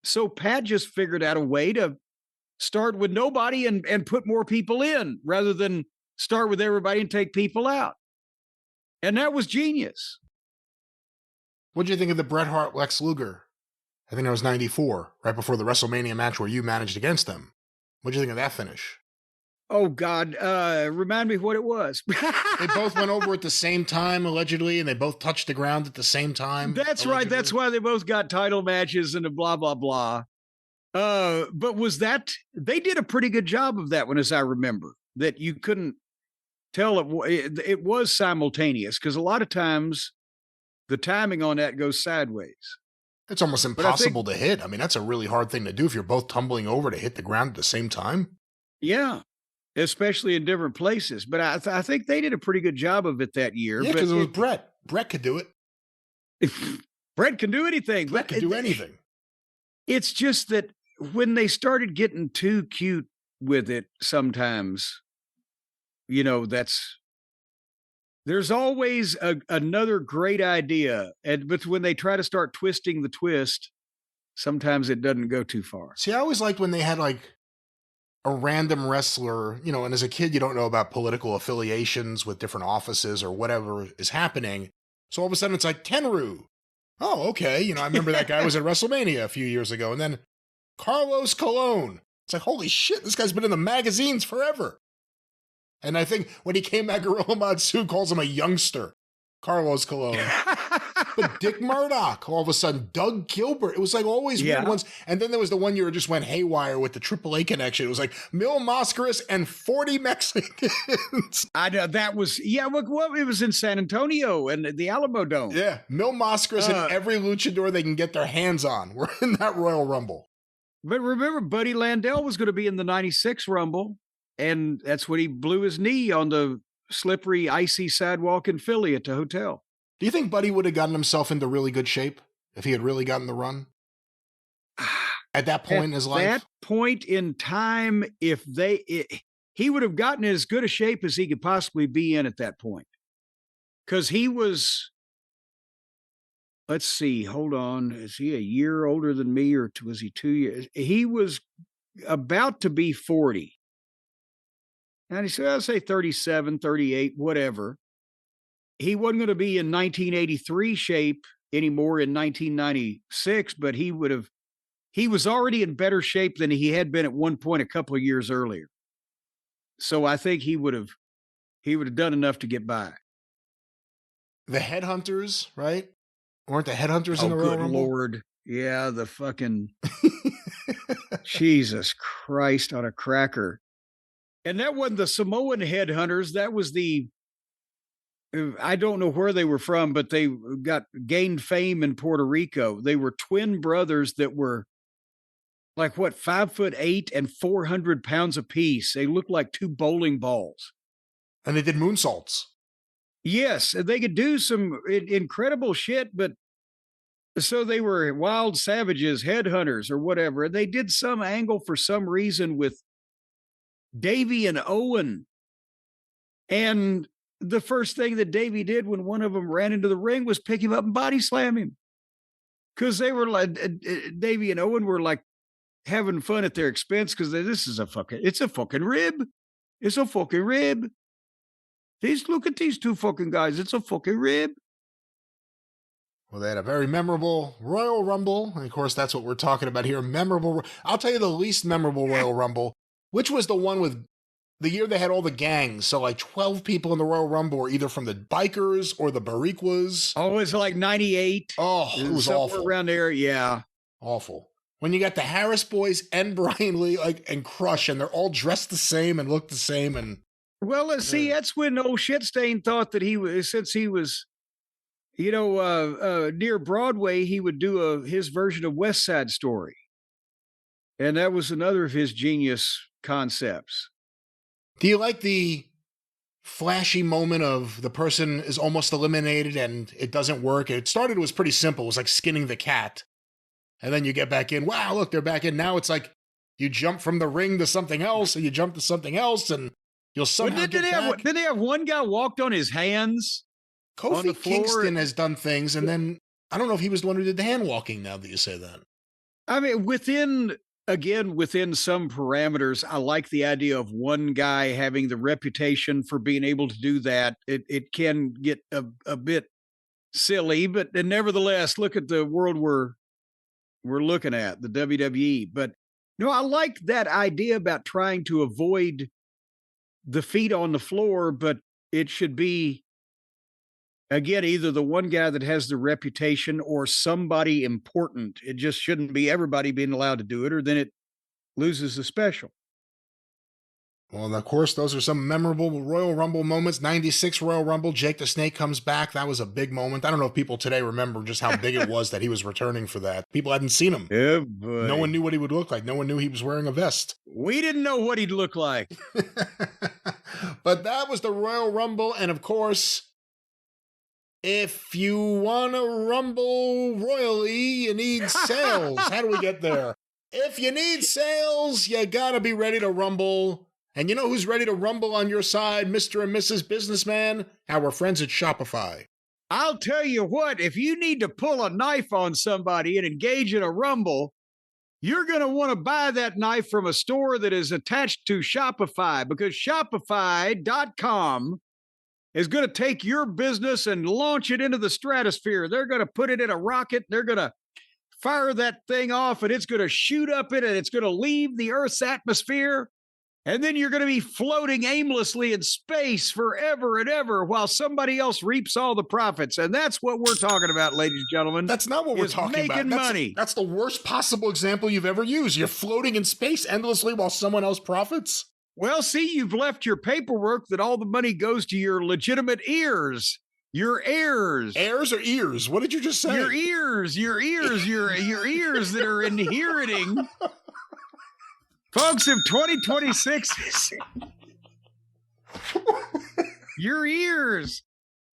So Pat just figured out a way to start with nobody and put more people in rather than start with everybody and take people out. And that was genius. What did you think of the Bret Hart Lex Luger? I think that was 94, right before the WrestleMania match where you managed against them. What did you think of that finish? Oh, God. Remind me what it was. They both went over at the same time, allegedly, and they both touched the ground at the same time. That's allegedly. Right. That's why they both got title matches and blah, blah, blah. But was that, they did a pretty good job of that one, as I remember, that you couldn't tell it was simultaneous, because a lot of times the timing on that goes sideways. It's almost impossible to hit. I mean, that's a really hard thing to do if you're both tumbling over to hit the ground at the same time. Yeah, especially in different places. But I think they did a pretty good job of it that year. Yeah, because it was Bret. Bret could do it. Bret can do anything. Bret could do anything. It's just that when they started getting too cute with it sometimes, there's always another great idea. But when they try to start twisting the twist, sometimes it doesn't go too far. See, I always liked when they had like a random wrestler, and as a kid, you don't know about political affiliations with different offices or whatever is happening. So all of a sudden it's like Tenryu. Oh, okay. I remember that guy was at WrestleMania a few years ago. And then Carlos Colon. It's like, holy shit, this guy's been in the magazines forever. And I think when he came back, Gorilla Monsoon calls him a youngster, Carlos Colon. But Dick Murdoch, all of a sudden, Doug Gilbert. It was like always weird ones. And then there was the one year it just went haywire with the AAA connection. It was like Mil Mascaras and 40 Mexicans. I know that was, well, it was in San Antonio and the Alamo Dome. Yeah, Mil Mascaras and every luchador they can get their hands on were in that Royal Rumble. But remember, Buddy Landel was going to be in the 96 Rumble. And that's when he blew his knee on the slippery, icy sidewalk in Philly at the hotel. Do you think Buddy would have gotten himself into really good shape if he had really gotten the run? At that point in his life? At that point in time, he would have gotten as good a shape as he could possibly be in at that point. Because he was, let's see, hold on. Is he a year older than me or was he 2 years? He was about to be 40. And he said, I'll say 37, 38, whatever. He wasn't going to be in 1983 shape anymore in 1996, but he was already in better shape than he had been at one point a couple of years earlier. So I think he would have done enough to get by. The Headhunters, right? Weren't the Headhunters in the Royal Rumble? Good Lord. Yeah, the fucking Jesus Christ on a cracker. And that wasn't the Samoan Headhunters. That was the I don't know where they were from, but they gained fame in Puerto Rico. They were twin brothers that were like 5'8" and 400 pounds apiece. They looked like two bowling balls. And they did moonsaults. Yes, they could do some incredible shit, but so they were wild savages, headhunters, or whatever. And they did some angle for some reason with Davey and Owen. And the first thing that Davey did when one of them ran into the ring was pick him up and body slam him. Because they were like, Davey and Owen were like having fun at their expense because it's a fucking rib. It's a fucking rib. Look at these two fucking guys. It's a fucking rib. Well, they had a very memorable Royal Rumble. And of course, that's what we're talking about here. Memorable. I'll tell you the least memorable Royal Rumble, which was the one with the year they had all the gangs. So like 12 people in the Royal Rumble were either from the bikers or the Bariquas. Oh, it's like 98. Oh, it was awful. Around there, yeah. Awful. When you got the Harris boys and Brian Lee and Crush, and they're all dressed the same and look the same. And well, let's see, that's when old Shitstain thought that since he was, near Broadway, he would do his version of West Side Story. And that was another of his genius concepts. Do you like the flashy moment of the person is almost eliminated and it doesn't work? It was pretty simple. It was like skinning the cat. And then you get back in. Wow, look, they're back in. Now it's like you jump from the ring to something else, and you jump to something else, and you'll somehow get back. Did they have one guy walked on his hands? Kofi Kingston has done things, and then I don't know if he was the one who did the hand walking, now that you say that. I mean, within some parameters, I like the idea of one guy having the reputation for being able to do that. It can get a bit silly, but nevertheless, look at the world we're looking at, the WWE. But I like that idea about trying to avoid the feet on the floor, but it should be, again, either the one guy that has the reputation or somebody important. It just shouldn't be everybody being allowed to do it, or then it loses the special. Well, and of course, those are some memorable Royal Rumble moments. 96 Royal Rumble, Jake the Snake comes back. That was a big moment. I don't know if people today remember just how big it was that he was returning for that. People hadn't seen him. Yeah, boy. No one knew what he would look like. No one knew he was wearing a vest. We didn't know what he'd look like. But that was the Royal Rumble. And of course, if you want to rumble royally, you need sales. How do we get there? If you need sales, you got to be ready to rumble. And you know who's ready to rumble on your side, Mr. and Mrs. Businessman? Our friends at Shopify. I'll tell you what, if you need to pull a knife on somebody and engage in a rumble, you're going to want to buy that knife from a store that is attached to Shopify, because Shopify.com is going to take your business and launch it into the stratosphere. They're going to put it in a rocket. They're going to fire that thing off, and it's going to shoot up in it. It's going to leave the Earth's atmosphere. And then you're going to be floating aimlessly in space forever and ever while somebody else reaps all the profits. And that's what we're talking about, ladies and gentlemen. That's not what we're talking about. Making money. That's the worst possible example you've ever used. You're floating in space endlessly while someone else profits. Well, see, you've left your paperwork that all the money goes to your legitimate ears. Your heirs. Heirs or ears? What did you just say? Your ears that are inheriting. Folks, if 2026 your ears,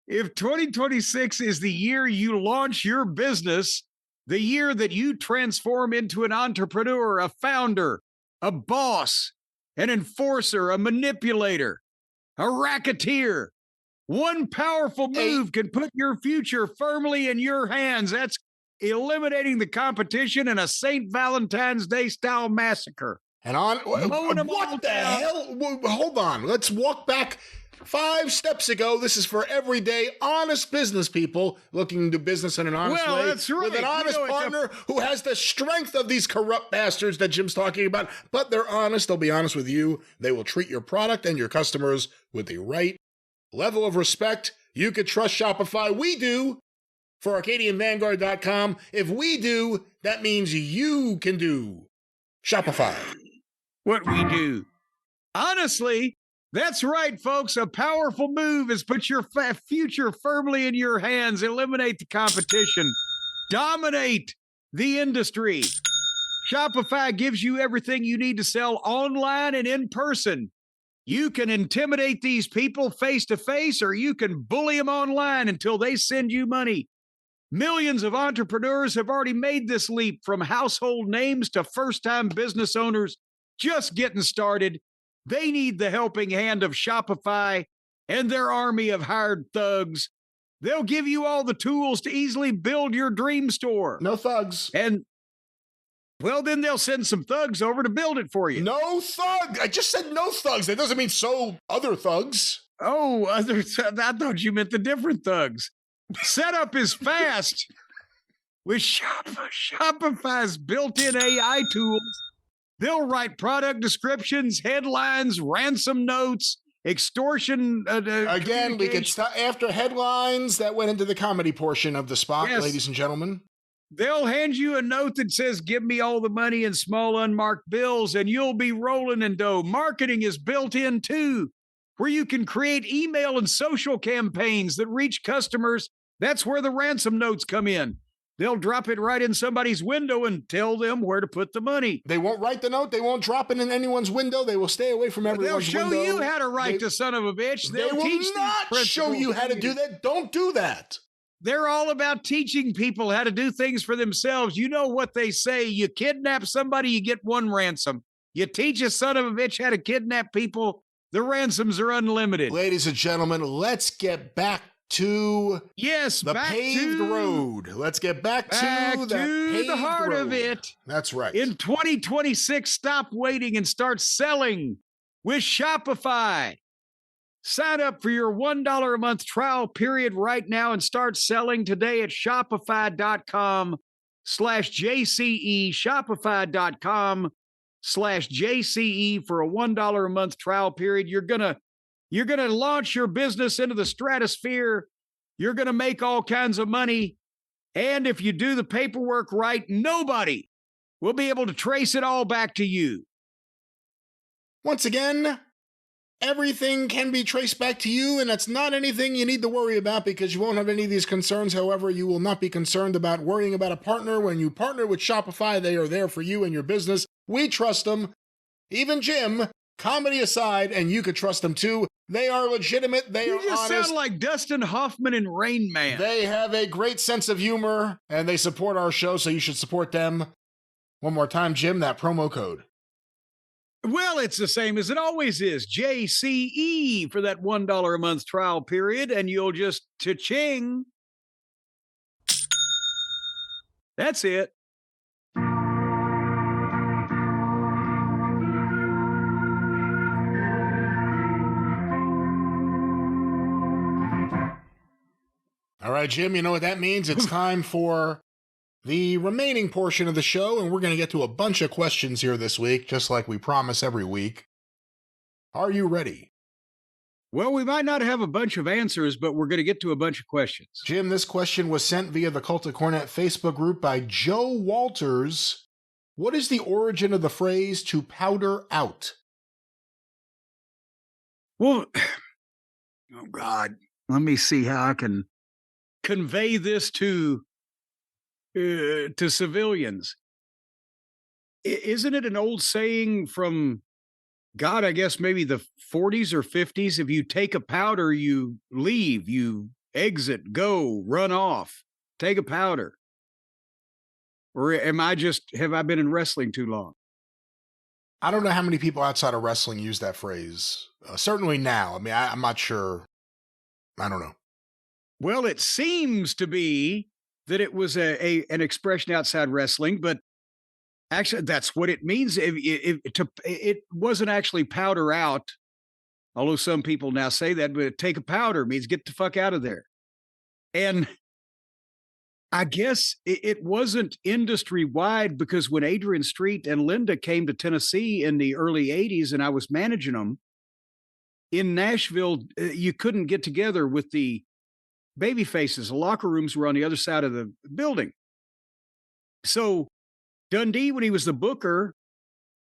if 2026 is the year you launch your business, the year that you transform into an entrepreneur, a founder, a boss, an enforcer, a manipulator, a racketeer, one powerful move can put your future firmly in your hands. That's eliminating the competition in a St. Valentine's Day style massacre. And what the hell? Hold on. Let's walk back 5 steps ago. This is for everyday honest business people looking to do business in an honest way. That's right. With an honest partner who has the strength of these corrupt bastards that Jim's talking about. But they're honest. They'll be honest with you. They will treat your product and your customers with the right level of respect. You could trust Shopify. We do. For ArcadianVanguard.com. If we do, that means you can do. Shopify. What we do. Honestly, That's right, folks. A powerful move is put your future firmly in your hands. Eliminate the competition. Dominate the industry. Shopify gives you everything you need to sell online and in person. You can intimidate these people face to face, or you can bully them online until they send you money. Millions of entrepreneurs have already made this leap, from household names to first-time business owners just getting started. They need the helping hand of Shopify and their army of hired thugs. They'll give you all the tools to easily build your dream store. No thugs. And, well, then they'll send some thugs over to build it for you. No thugs. I just said no thugs. That doesn't mean other thugs. Oh, I thought you meant the different thugs. Setup is fast. With Shopify's built-in AI tools, they'll write product descriptions, headlines, ransom notes, extortion. Again, we could stop after headlines. That went into the comedy portion of the spot, yes. Ladies and gentlemen. They'll hand you a note that says, "Give me all the money in small unmarked bills," and you'll be rolling in dough. Marketing is built in too, where you can create email and social campaigns that reach customers. That's where the ransom notes come in. They'll drop it right in somebody's window and tell them where to put the money. They won't write the note. They won't drop it in anyone's window. They will stay away from everyone's window. They'll show you how to write the son of a bitch. They will not show you how to do that. Don't do that. They're all about teaching people how to do things for themselves. You know what they say. You kidnap somebody, you get one ransom. You teach a son of a bitch how to kidnap people, the ransoms are unlimited. Ladies and gentlemen, let's get back to the paved road. Let's get back to the heart of it. That's right. In 2026, stop waiting and start selling with Shopify. Sign up for your $1 a month trial period right now and start selling today at shopify.com/JCE, shopify.com/JCE for a $1 a month trial period. You're going to launch your business into the stratosphere. You're going to make all kinds of money. And if you do the paperwork right, nobody will be able to trace it all back to you. Once again, everything can be traced back to you, and that's not anything you need to worry about because you won't have any of these concerns. However, you will not be concerned about worrying about a partner. When you partner with Shopify, they are there for you and your business. We trust them. Even Jim, comedy aside, and you could trust them too. They are legitimate. They are honest. You just sound like Dustin Hoffman in Rain Man. They have a great sense of humor, and they support our show, so you should support them. One more time, Jim, that promo code. Well, it's the same as it always is. JCE for that $1 a month trial period, and you'll just cha-ching. That's it. All right, Jim, you know what that means? It's time for the remaining portion of the show, and we're going to get to a bunch of questions here this week, just like we promise every week. Are you ready? Well, we might not have a bunch of answers, but we're going to get to a bunch of questions. Jim, this question was sent via the Cult of Cornette Facebook group by Joe Walters. What is the origin of the phrase "to powder out"? Well, oh God, let me see how I can convey this to civilians. Isn't it an old saying from, God, I guess maybe the 40s or 50s? If you take a powder, you leave, you exit, go, run off, take a powder. Or have I been in wrestling too long? I don't know how many people outside of wrestling use that phrase. Certainly now. I mean, I'm not sure. I don't know. Well, it seems to be that it was an expression outside wrestling, but actually that's what it means. It wasn't actually powder out, although some people now say that, but take a powder means get the fuck out of there. And I guess it wasn't industry wide, because when Adrian Street and Linda came to Tennessee in the early 80s and I was managing them in Nashville, you couldn't get together with the baby faces. The locker rooms were on the other side of the building. So Dundee, when he was the booker,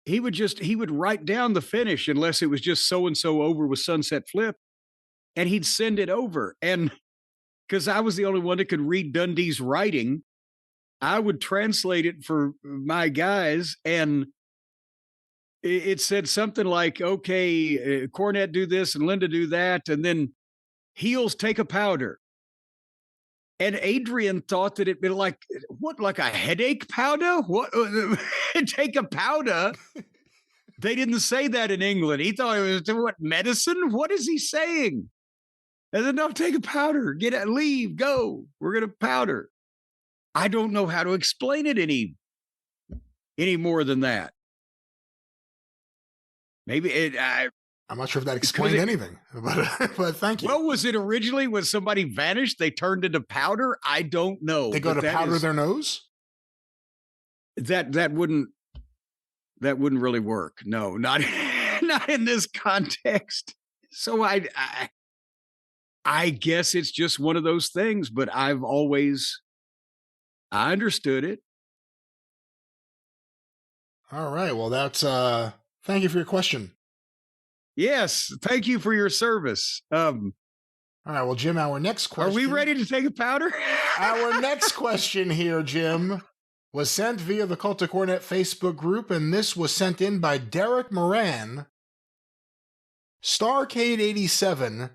he would write down the finish unless it was just so-and-so over with sunset flip, and he'd send it over. And because I was the only one that could read Dundee's writing, I would translate it for my guys, and it said something like, okay, Cornette do this and Linda do that, and then heels take a powder. And Adrian thought that it'd been like, what, like a headache powder? What, take a powder? They didn't say that in England. He thought it was, what, medicine? What is he saying? I said, no, take a powder. Get it, leave, go. We're going to powder. I don't know how to explain it any more than that. Maybe I'm not sure if that explained anything, but thank you. Well, was it originally when somebody vanished, they turned into powder? I don't know. They go to powder their nose? That wouldn't really work. No, not in this context. So I guess it's just one of those things, but I understood it. All right. Well, that's thank you for your question. Yes, thank you for your service. All right, well, Jim, our next question. Are we ready to take a powder? Our next question here, Jim, was sent via the Cult of Cornette Facebook group, and this was sent in by Derek Moran. Starrcade 87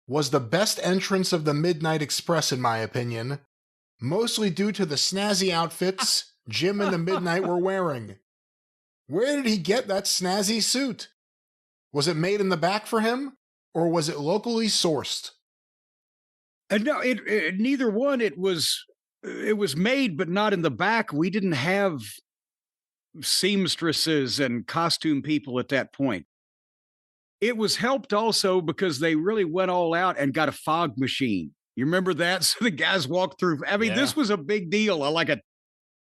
was the best entrance of the Midnight Express, in my opinion, mostly due to the snazzy outfits Jim and the Midnight were wearing. Where did he get that snazzy suit? Was it made in the back for him, or was it locally sourced? No, neither one. It was made, but not in the back. We didn't have seamstresses and costume people at that point. It was helped also because they really went all out and got a fog machine. You remember that? So the guys walked through. I mean, This was a big deal. Like a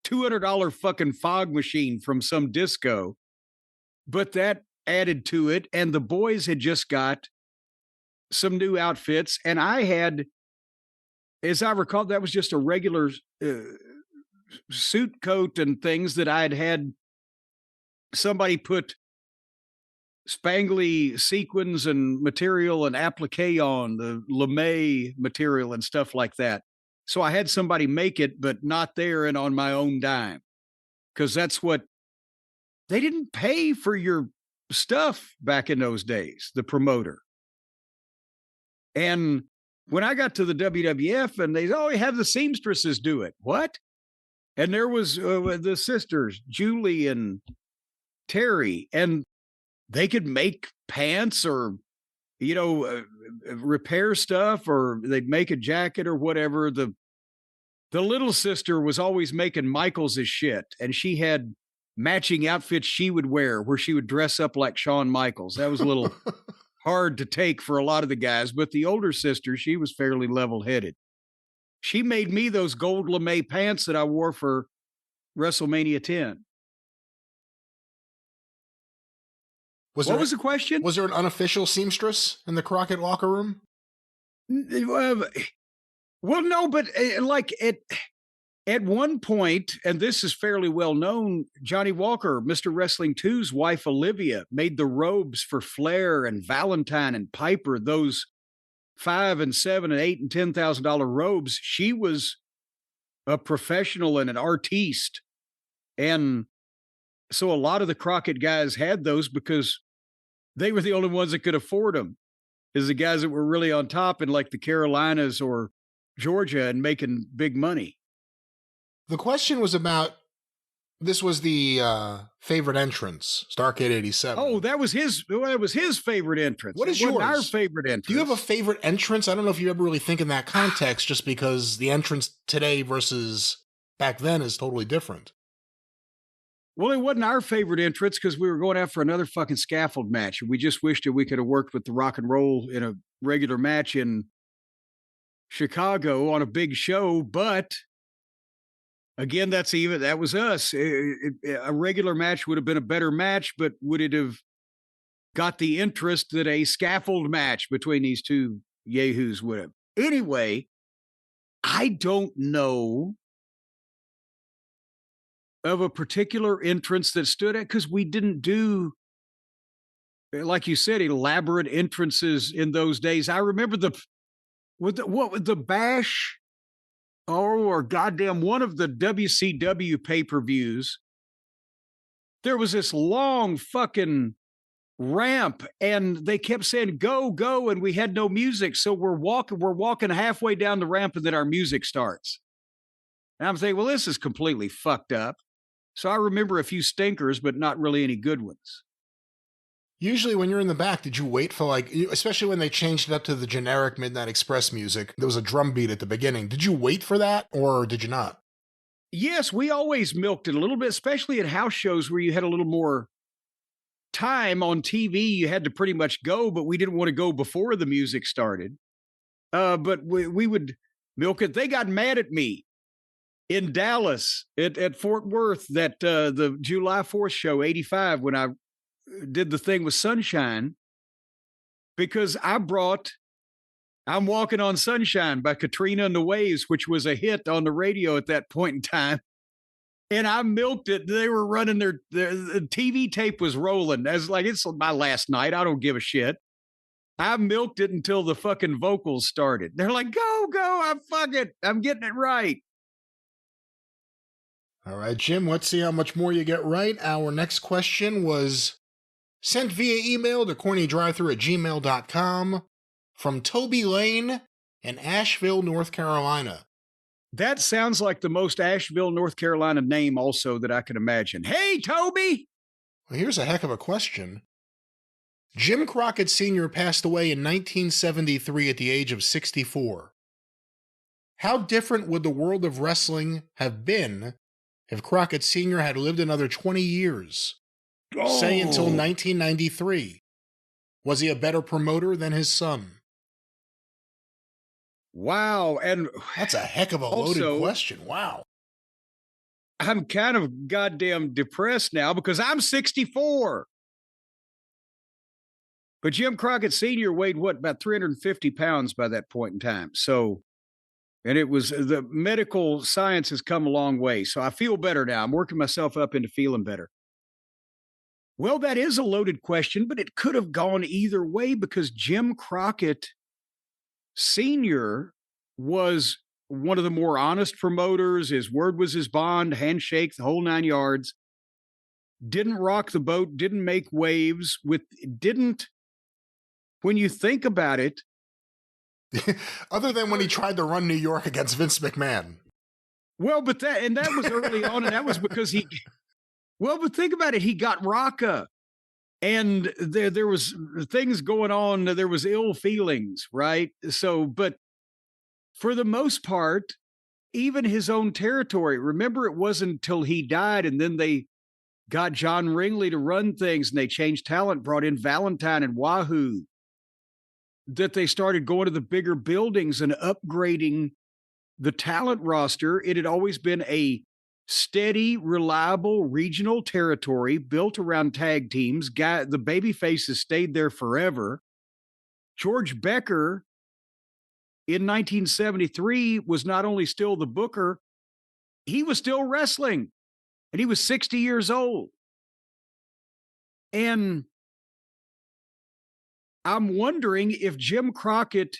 $200 fucking fog machine from some disco. But that added to it, and the boys had just got some new outfits, and I had, as I recall, that was just a regular suit coat and things that I'd had somebody put spangly sequins and material and applique on, the lame material and stuff like that. So I had somebody make it, but not there and on my own dime, because that's what they didn't pay for your stuff back in those days, the promoter. And when I got to the WWF and they have the seamstresses do it. What? And there was the sisters, Julie and Terry, and they could make pants or, repair stuff, or they'd make a jacket or whatever. The little sister was always making Michaels' shit, and she had matching outfits she would wear where she would dress up like Shawn Michaels. That was a little hard to take for a lot of the guys, but the older sister, she was fairly level-headed. She made me those gold lame pants that I wore for WrestleMania 10. What was the question? Was there an unofficial seamstress in the Crockett locker room? Well, no, but like at one point, and this is fairly well known, Johnny Walker, Mr. Wrestling 2's wife, Olivia, made the robes for Flair and Valentine and Piper, those $5,000 and $7,000 and $8,000 and $10,000 robes. She was a professional and an artiste. And so a lot of the Crockett guys had those because they were the only ones that could afford them, is the guys that were really on top in like the Carolinas or Georgia and making big money. The question was about, this was the favorite entrance, Starrcade 87. Oh, that was his favorite entrance. What is yours? Our favorite entrance. Do you have a favorite entrance? I don't know if you ever really think in that context, just because the entrance today versus back then is totally different. Well, it wasn't our favorite entrance because we were going out for another fucking scaffold match. We just wished that we could have worked with the Rock and Roll in a regular match in Chicago on a big show, but again, that was us. A regular match would have been a better match, but would it have got the interest that a scaffold match between these two yahoos would have? Anyway, I don't know of a particular entrance that stood out because we didn't do, like you said, elaborate entrances in those days. I remember the Bash, or goddamn one of the WCW pay-per-views. There was this long fucking ramp, and they kept saying go, go, and we had no music, so we're walking halfway down the ramp, and then our music starts. And I'm thinking, well, this is completely fucked up. So I remember a few stinkers, but not really any good ones. Usually when you're in the back, did you wait for especially when they changed it up to the generic Midnight Express music, there was a drum beat at the beginning. Did you wait for that, or did you not? Yes, we always milked it a little bit, especially at house shows where you had a little more time on TV. You had to pretty much go, but we didn't want to go before the music started. But we would milk it. They got mad at me in Dallas at Fort Worth, that the July 4th show, 85, when I did the thing with Sunshine, because I'm Walking on Sunshine by Katrina and the Waves, which was a hit on the radio at that point in time. And I milked it. They were running the TV tape was rolling. As like, it's my last night. I don't give a shit. I milked it until the fucking vocals started. They're like, go. I'm getting it right. All right, Jim, let's see how much more you get right. Our next question was sent via email to CornyDriveThru@gmail.com from Toby Lane in Asheville, North Carolina. That sounds like the most Asheville, North Carolina name also that I can imagine. Hey, Toby! Well, here's a heck of a question. Jim Crockett Sr. passed away in 1973 at the age of 64. How different would the world of wrestling have been if Crockett Sr. had lived another 20 years? Say until 1993. Was he a better promoter than his son? Wow. And that's a heck of a loaded question. Wow. I'm kind of goddamn depressed now because I'm 64. But Jim Crockett Sr. weighed about 350 pounds by that point in time. So, and it was, the medical science has come a long way. So I feel better now. I'm working myself up into feeling better. Well, that is a loaded question, but it could have gone either way because Jim Crockett Sr. was one of the more honest promoters. His word was his bond, handshake, the whole 9 yards. Didn't rock the boat, didn't make waves, when you think about it. Other than when he tried to run New York against Vince McMahon. Well, but that was early on, and that was because but think about it, he got Rocca. And there was things going on, there was ill feelings, right? So, but for the most part, even his own territory, remember, it wasn't until he died and then they got John Ringley to run things and they changed talent, brought in Valentine and Wahoo, that they started going to the bigger buildings and upgrading the talent roster. It had always been a steady, reliable regional territory built around tag teams. The baby faces stayed there forever. George Becker in 1973 was not only still the booker, he was still wrestling, and he was 60 years old. And I'm wondering if Jim Crockett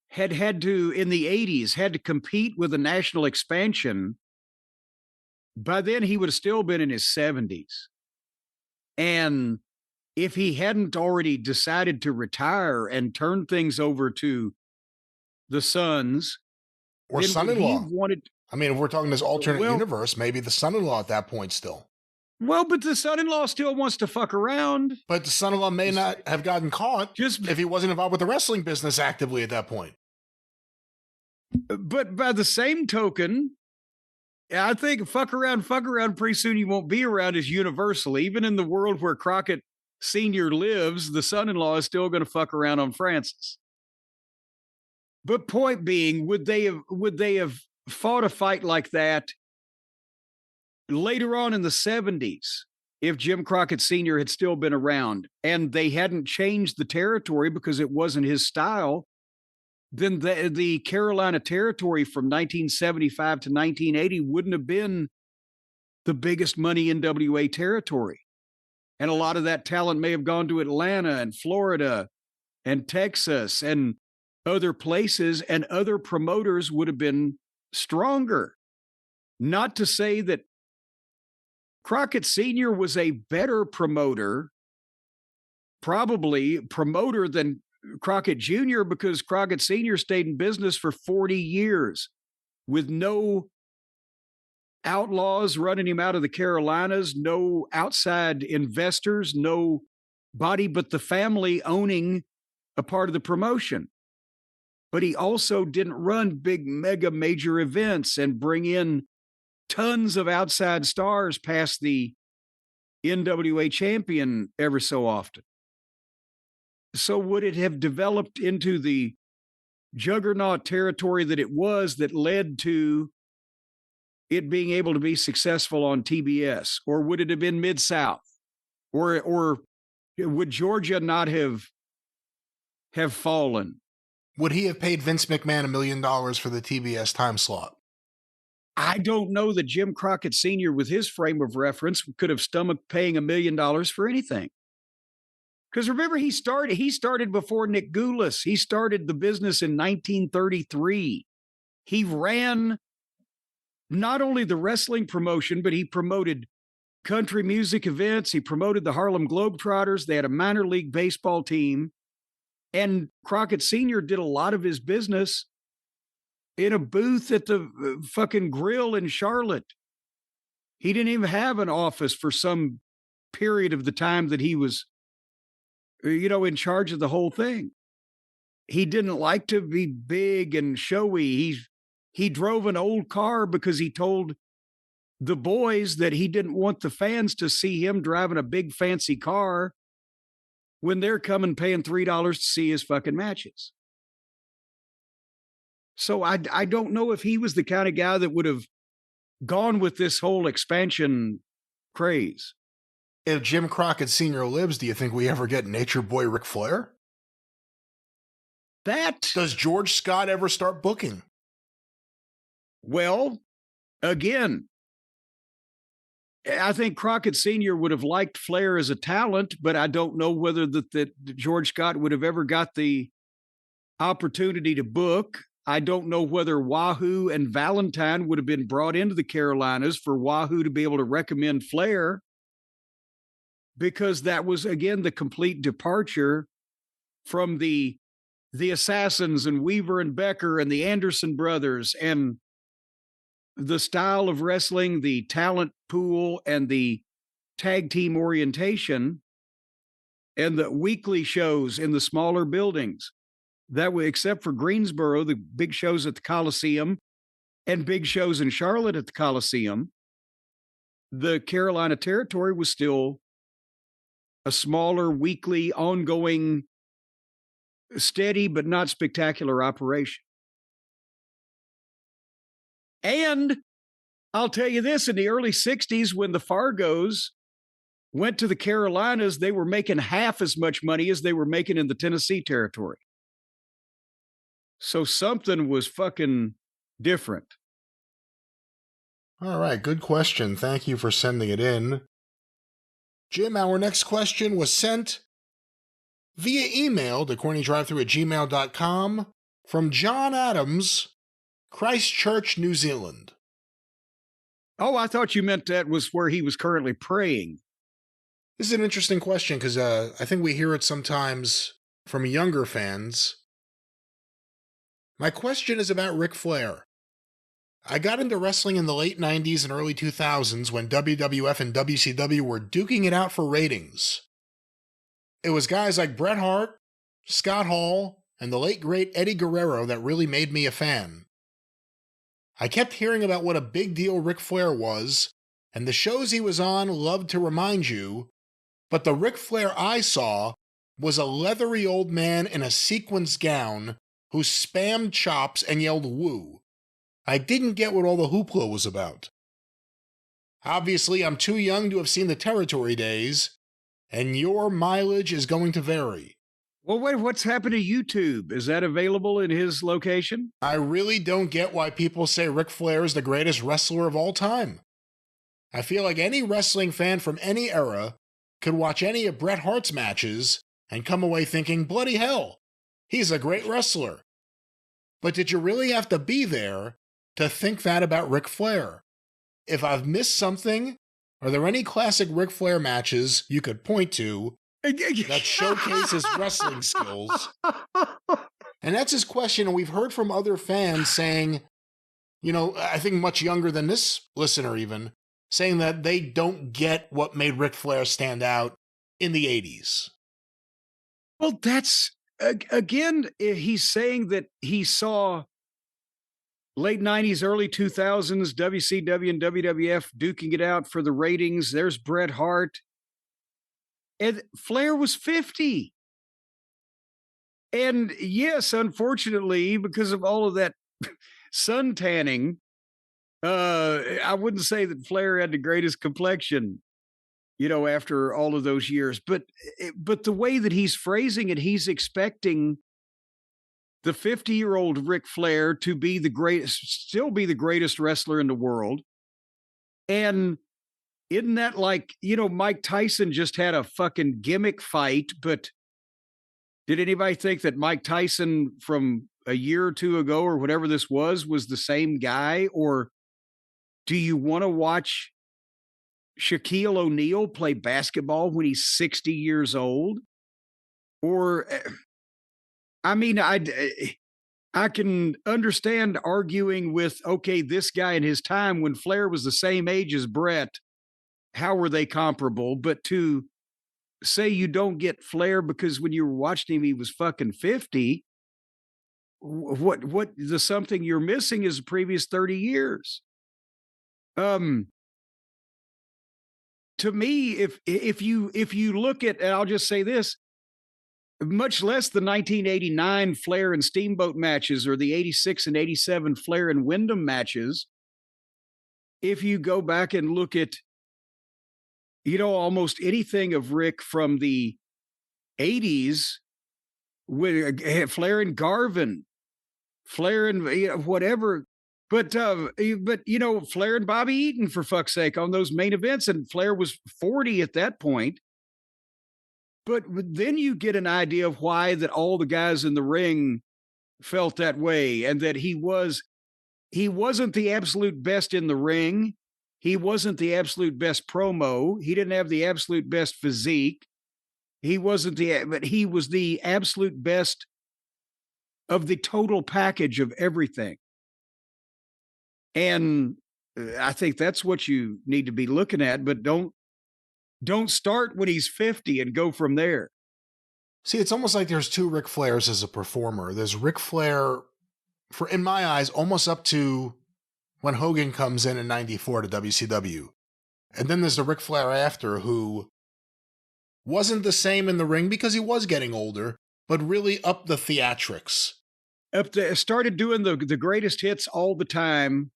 had to, in the 80s, had to compete with a national expansion. By then, he would have still been in his 70s. And if he hadn't already decided to retire and turn things over to the sons or son-in-law, if we're talking this alternate universe, maybe the son-in-law at that point still. Well, but the son-in-law still wants to fuck around. But the son-in-law may not have gotten caught if he wasn't involved with the wrestling business actively at that point. But by the same token, I think fuck around, pretty soon you won't be around is universal. Even in the world where Crockett Sr. lives, the son-in-law is still going to fuck around on Francis. But point being, would they have fought a fight like that later on in the 70s if Jim Crockett Sr. had still been around and they hadn't changed the territory because it wasn't his style? Then the Carolina territory from 1975 to 1980 wouldn't have been the biggest money NWA territory. And a lot of that talent may have gone to Atlanta and Florida and Texas and other places, and other promoters would have been stronger. Not to say that Crockett Sr. was a better promoter, probably promoter than Crockett Jr., because Crockett Sr. stayed in business for 40 years with no outlaws running him out of the Carolinas, no outside investors, nobody but the family owning a part of the promotion. But he also didn't run big, mega, major events and bring in tons of outside stars past the NWA champion ever so often. So would it have developed into the juggernaut territory that it was, that led to it being able to be successful on TBS? Or would it have been Mid-South? Or would Georgia not have fallen? Would he have paid Vince McMahon $1 million for the TBS time slot? I don't know that Jim Crockett Sr., with his frame of reference, could have stomached paying $1 million for anything. Because remember, he started before Nick Goulas. He started the business in 1933. He ran not only the wrestling promotion, but he promoted country music events. He promoted the Harlem Globetrotters. They had a minor league baseball team. And Crockett Sr. did a lot of his business in a booth at the fucking grill in Charlotte. He didn't even have an office for some period of the time that he was, in charge of the whole thing. He didn't like to be big and showy. He drove an old car because he told the boys that he didn't want the fans to see him driving a big fancy car when they're coming paying $3 to see his fucking matches. So I don't know if he was the kind of guy that would have gone with this whole expansion craze. If Jim Crockett Sr. lives, do you think we ever get Nature Boy Ric Flair? Does George Scott ever start booking? Well, again, I think Crockett Sr. would have liked Flair as a talent, but I don't know whether that George Scott would have ever got the opportunity to book. I don't know whether Wahoo and Valentine would have been brought into the Carolinas for Wahoo to be able to recommend Flair, because that was, again, the complete departure from the Assassins and Weaver and Becker and the Anderson brothers, and the style of wrestling, the talent pool, and the tag team orientation, and the weekly shows in the smaller buildings. That way, except for Greensboro, the big shows at the Coliseum and big shows in Charlotte at the Coliseum, the Carolina territory was still a smaller, weekly, ongoing, steady but not spectacular operation. And I'll tell you this, in the early 60s, when the Fargos went to the Carolinas, they were making half as much money as they were making in the Tennessee territory. So something was fucking different. All right, good question. Thank you for sending it in. Jim, our next question was sent via email to CornyDriveThru@gmail.com from John Adams, Christchurch, New Zealand. Oh, I thought you meant that was where he was currently praying. This is an interesting question because I think we hear it sometimes from younger fans. My question is about Ric Flair. I got into wrestling in the late 90s and early 2000s when WWF and WCW were duking it out for ratings. It was guys like Bret Hart, Scott Hall, and the late great Eddie Guerrero that really made me a fan. I kept hearing about what a big deal Ric Flair was, and the shows he was on loved to remind you, but the Ric Flair I saw was a leathery old man in a sequins gown who spammed chops and yelled woo. I didn't get what all the hoopla was about. Obviously, I'm too young to have seen the territory days, and your mileage is going to vary. Well, wait, what's happened to YouTube? Is that available in his location? I really don't get why people say Ric Flair is the greatest wrestler of all time. I feel like any wrestling fan from any era could watch any of Bret Hart's matches and come away thinking, bloody hell, he's a great wrestler. But did you really have to be there to think that about Ric Flair? If I've missed something, are there any classic Ric Flair matches you could point to that showcase his wrestling skills? And that's his question, and we've heard from other fans saying, you know, I think much younger than this listener even, saying that they don't get what made Ric Flair stand out in the 80s. Well, that's, again, he's saying that he saw late 90s, early 2000s, WCW and WWF duking it out for the ratings. There's Bret Hart. And Flair was 50. And yes, unfortunately, because of all of that sun tanning, I wouldn't say that Flair had the greatest complexion, you know, after all of those years. But the way that he's phrasing it, he's expecting the 50-year-old Ric Flair to be the greatest, still be the greatest wrestler in the world. And isn't that like, you know, Mike Tyson just had a fucking gimmick fight, but did anybody think that Mike Tyson from a year or two ago or whatever this was the same guy? Or do you want to watch Shaquille O'Neal play basketball when he's 60 years old? Or, I mean, I can understand arguing with, okay, this guy in his time when Flair was the same age as Bret, how were they comparable? But to say you don't get Flair because when you were watching him, he was fucking 50. What the something you're missing is the previous 30 years. To me, if you look at, and I'll just say this, much less the 1989 Flair and Steamboat matches or the 86 and 87 Flair and Wyndham matches, if you go back and look at, you know, almost anything of Rick from the 80s with Flair and Garvin, Flair and, you know, whatever, but you know, Flair and Bobby Eaton, for fuck's sake, on those main events, and Flair was 40 at that point. But then you get an idea of why that all the guys in the ring felt that way, and that he wasn't the absolute best in the ring. He wasn't the absolute best promo. He didn't have the absolute best physique. But he was the absolute best of the total package of everything. And I think that's what you need to be looking at, but don't start when he's 50 and go from there. See, it's almost like there's two Ric Flairs as a performer. There's Ric Flair, in my eyes, almost up to when Hogan comes in 94 to WCW. And then there's the Ric Flair after, who wasn't the same in the ring because he was getting older, but really upped the theatrics. Started doing the greatest hits all the time,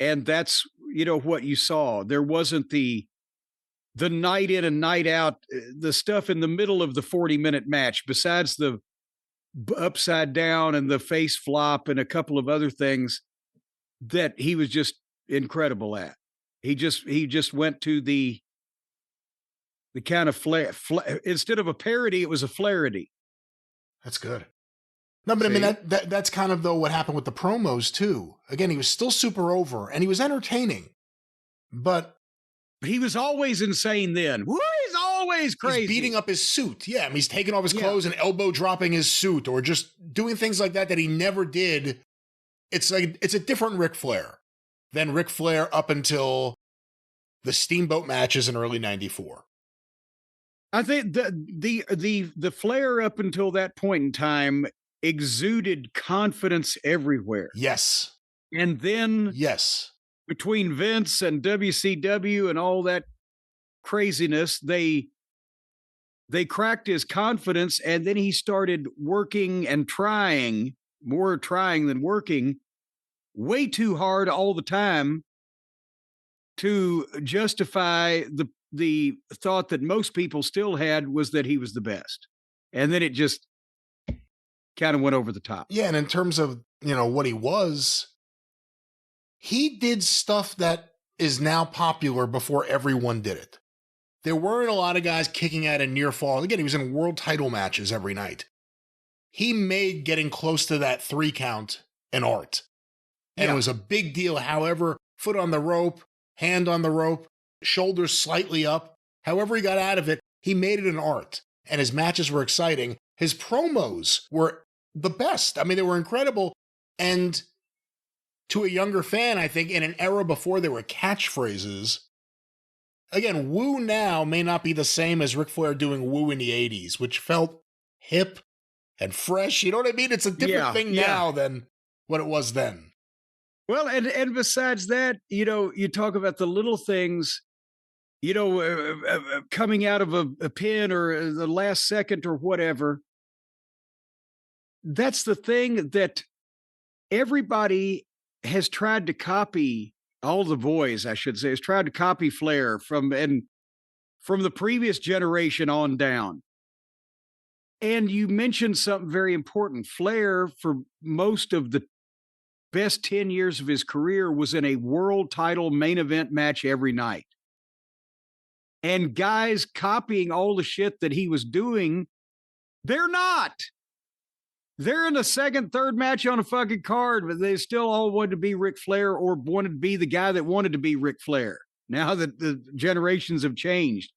and that's, you know, what you saw. There wasn't the night in and night out, the stuff in the middle of the 40-minute match, besides the upside down and the face flop and a couple of other things that he was just incredible at. He just went to the kind of Flair. Instead of a parody, it was a Flairity. That's good. No, but see? I mean, that's kind of, though, what happened with the promos, too. Again, he was still super over, and he was entertaining. But he was always insane then. Woo, he's always crazy. He's beating up his suit. Yeah, I mean, he's taking off his clothes and elbow dropping his suit, or just doing things like that he never did. It's like, it's a different Ric Flair than Ric Flair up until the Steamboat matches in early 94. I think the Flair up until that point in time exuded confidence everywhere. Yes. And then yes, between Vince and WCW and all that craziness, they cracked his confidence, and then he started working and trying, more trying than working, way too hard all the time to justify the thought that most people still had, was that he was the best. And then it just kind of went over the top. Yeah, and in terms of, you know, what he did stuff that is now popular before everyone did it. There weren't a lot of guys kicking out in near fall. Again, he was in world title matches every night. He made getting close to that 3 count an art. And It was a big deal. However, foot on the rope, hand on the rope, shoulders slightly up. However he got out of it, he made it an art. And his matches were exciting. His promos were the best. I mean, they were incredible. And to a younger fan, I think, in an era before there were catchphrases, again, woo now may not be the same as Ric Flair doing woo in the 80s, which felt hip and fresh. You know what I mean? It's a different thing now than what it was then. Well, and besides that, you know, you talk about the little things, you know, coming out of a pin or the last second or whatever. That's the thing that everybody has tried to copy. All the boys, I should say, has tried to copy Flair from the previous generation on down. And you mentioned something very important. Flair, for most of the best 10 years of his career, was in a world title main event match every night. And guys copying all the shit that he was doing, they're not. They're in the second, third match on a fucking card, but they still all wanted to be Ric Flair or wanted to be the guy that wanted to be Ric Flair. Now that the generations have changed.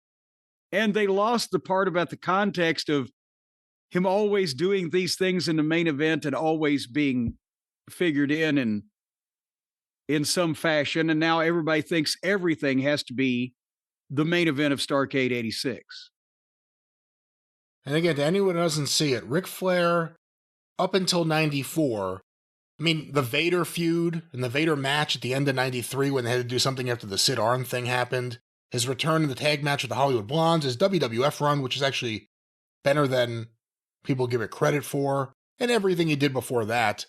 And they lost the part about the context of him always doing these things in the main event and always being figured in some fashion. And now everybody thinks everything has to be the main event of Starrcade 86. And again, to anyone who doesn't see it, Ric Flair, up until 94, I mean, the Vader feud and the Vader match at the end of 93 when they had to do something after the Sid Arn thing happened, his return in the tag match with the Hollywood Blondes, his WWF run, which is actually better than people give it credit for, and everything he did before that.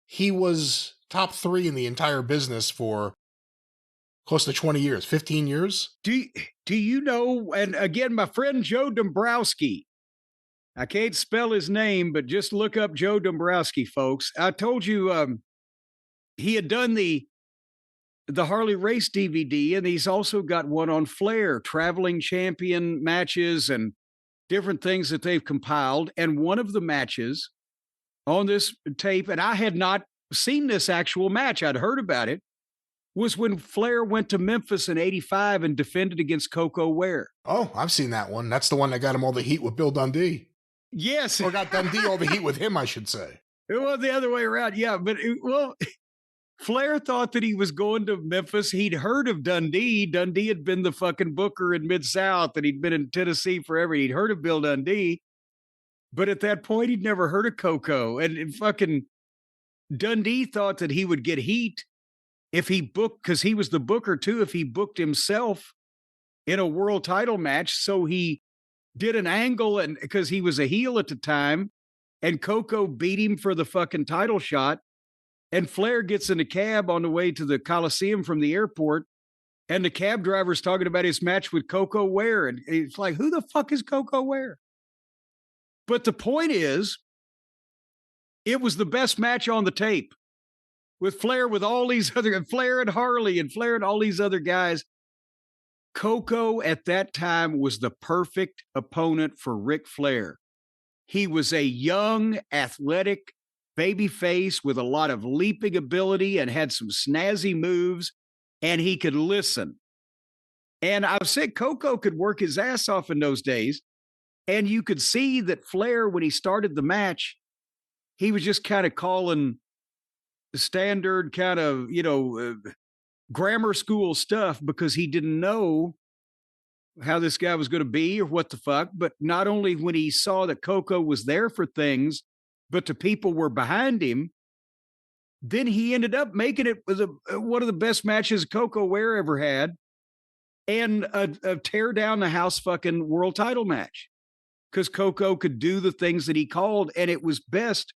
He was top 3 in the entire business for close to 20 years, 15 years. Do you know, and again, my friend Joe Dombrowski, I can't spell his name, but just look up Joe Dombrowski, folks. I told you he had done the Harley Race DVD, and he's also got one on Flair, traveling champion matches and different things that they've compiled. And one of the matches on this tape, and I had not seen this actual match, I'd heard about it, was when Flair went to Memphis in 85 and defended against Coco Ware. Oh, I've seen that one. That's the one that got him all the heat with Bill Dundee. Yes. Or got Dundee all the heat with him, I should say. It was the other way around. Yeah, but Flair thought that he was going to Memphis. He'd heard of Dundee. Dundee had been the fucking booker in Mid-South, and he'd been in Tennessee forever. He'd heard of Bill Dundee. But at that point, he'd never heard of Coco. And fucking Dundee thought that he would get heat if he booked, because he was the booker too, if he booked himself in a world title match. So he did an angle, and because he was a heel at the time, and Coco beat him for the fucking title shot. And Flair gets in a cab on the way to the Coliseum from the airport, and the cab driver's talking about his match with Coco Ware. And it's like, who the fuck is Coco Ware? But the point is, it was the best match on the tape with Flair, with all these other, and Flair and Harley and Flair and all these other guys. Coco at that time was the perfect opponent for Ric Flair. He was a young, athletic babyface with a lot of leaping ability and had some snazzy moves, and he could listen. And I've said Coco could work his ass off in those days. And you could see that Flair, when he started the match, he was just kind of calling the standard kind of, grammar school stuff, because he didn't know how this guy was going to be or what the fuck. But not only when he saw that Coco was there for things, but the people were behind him, then he ended up making it with one of the best matches Coco Ware ever had, and a tear down the house fucking world title match, because Coco could do the things that he called, and it was best.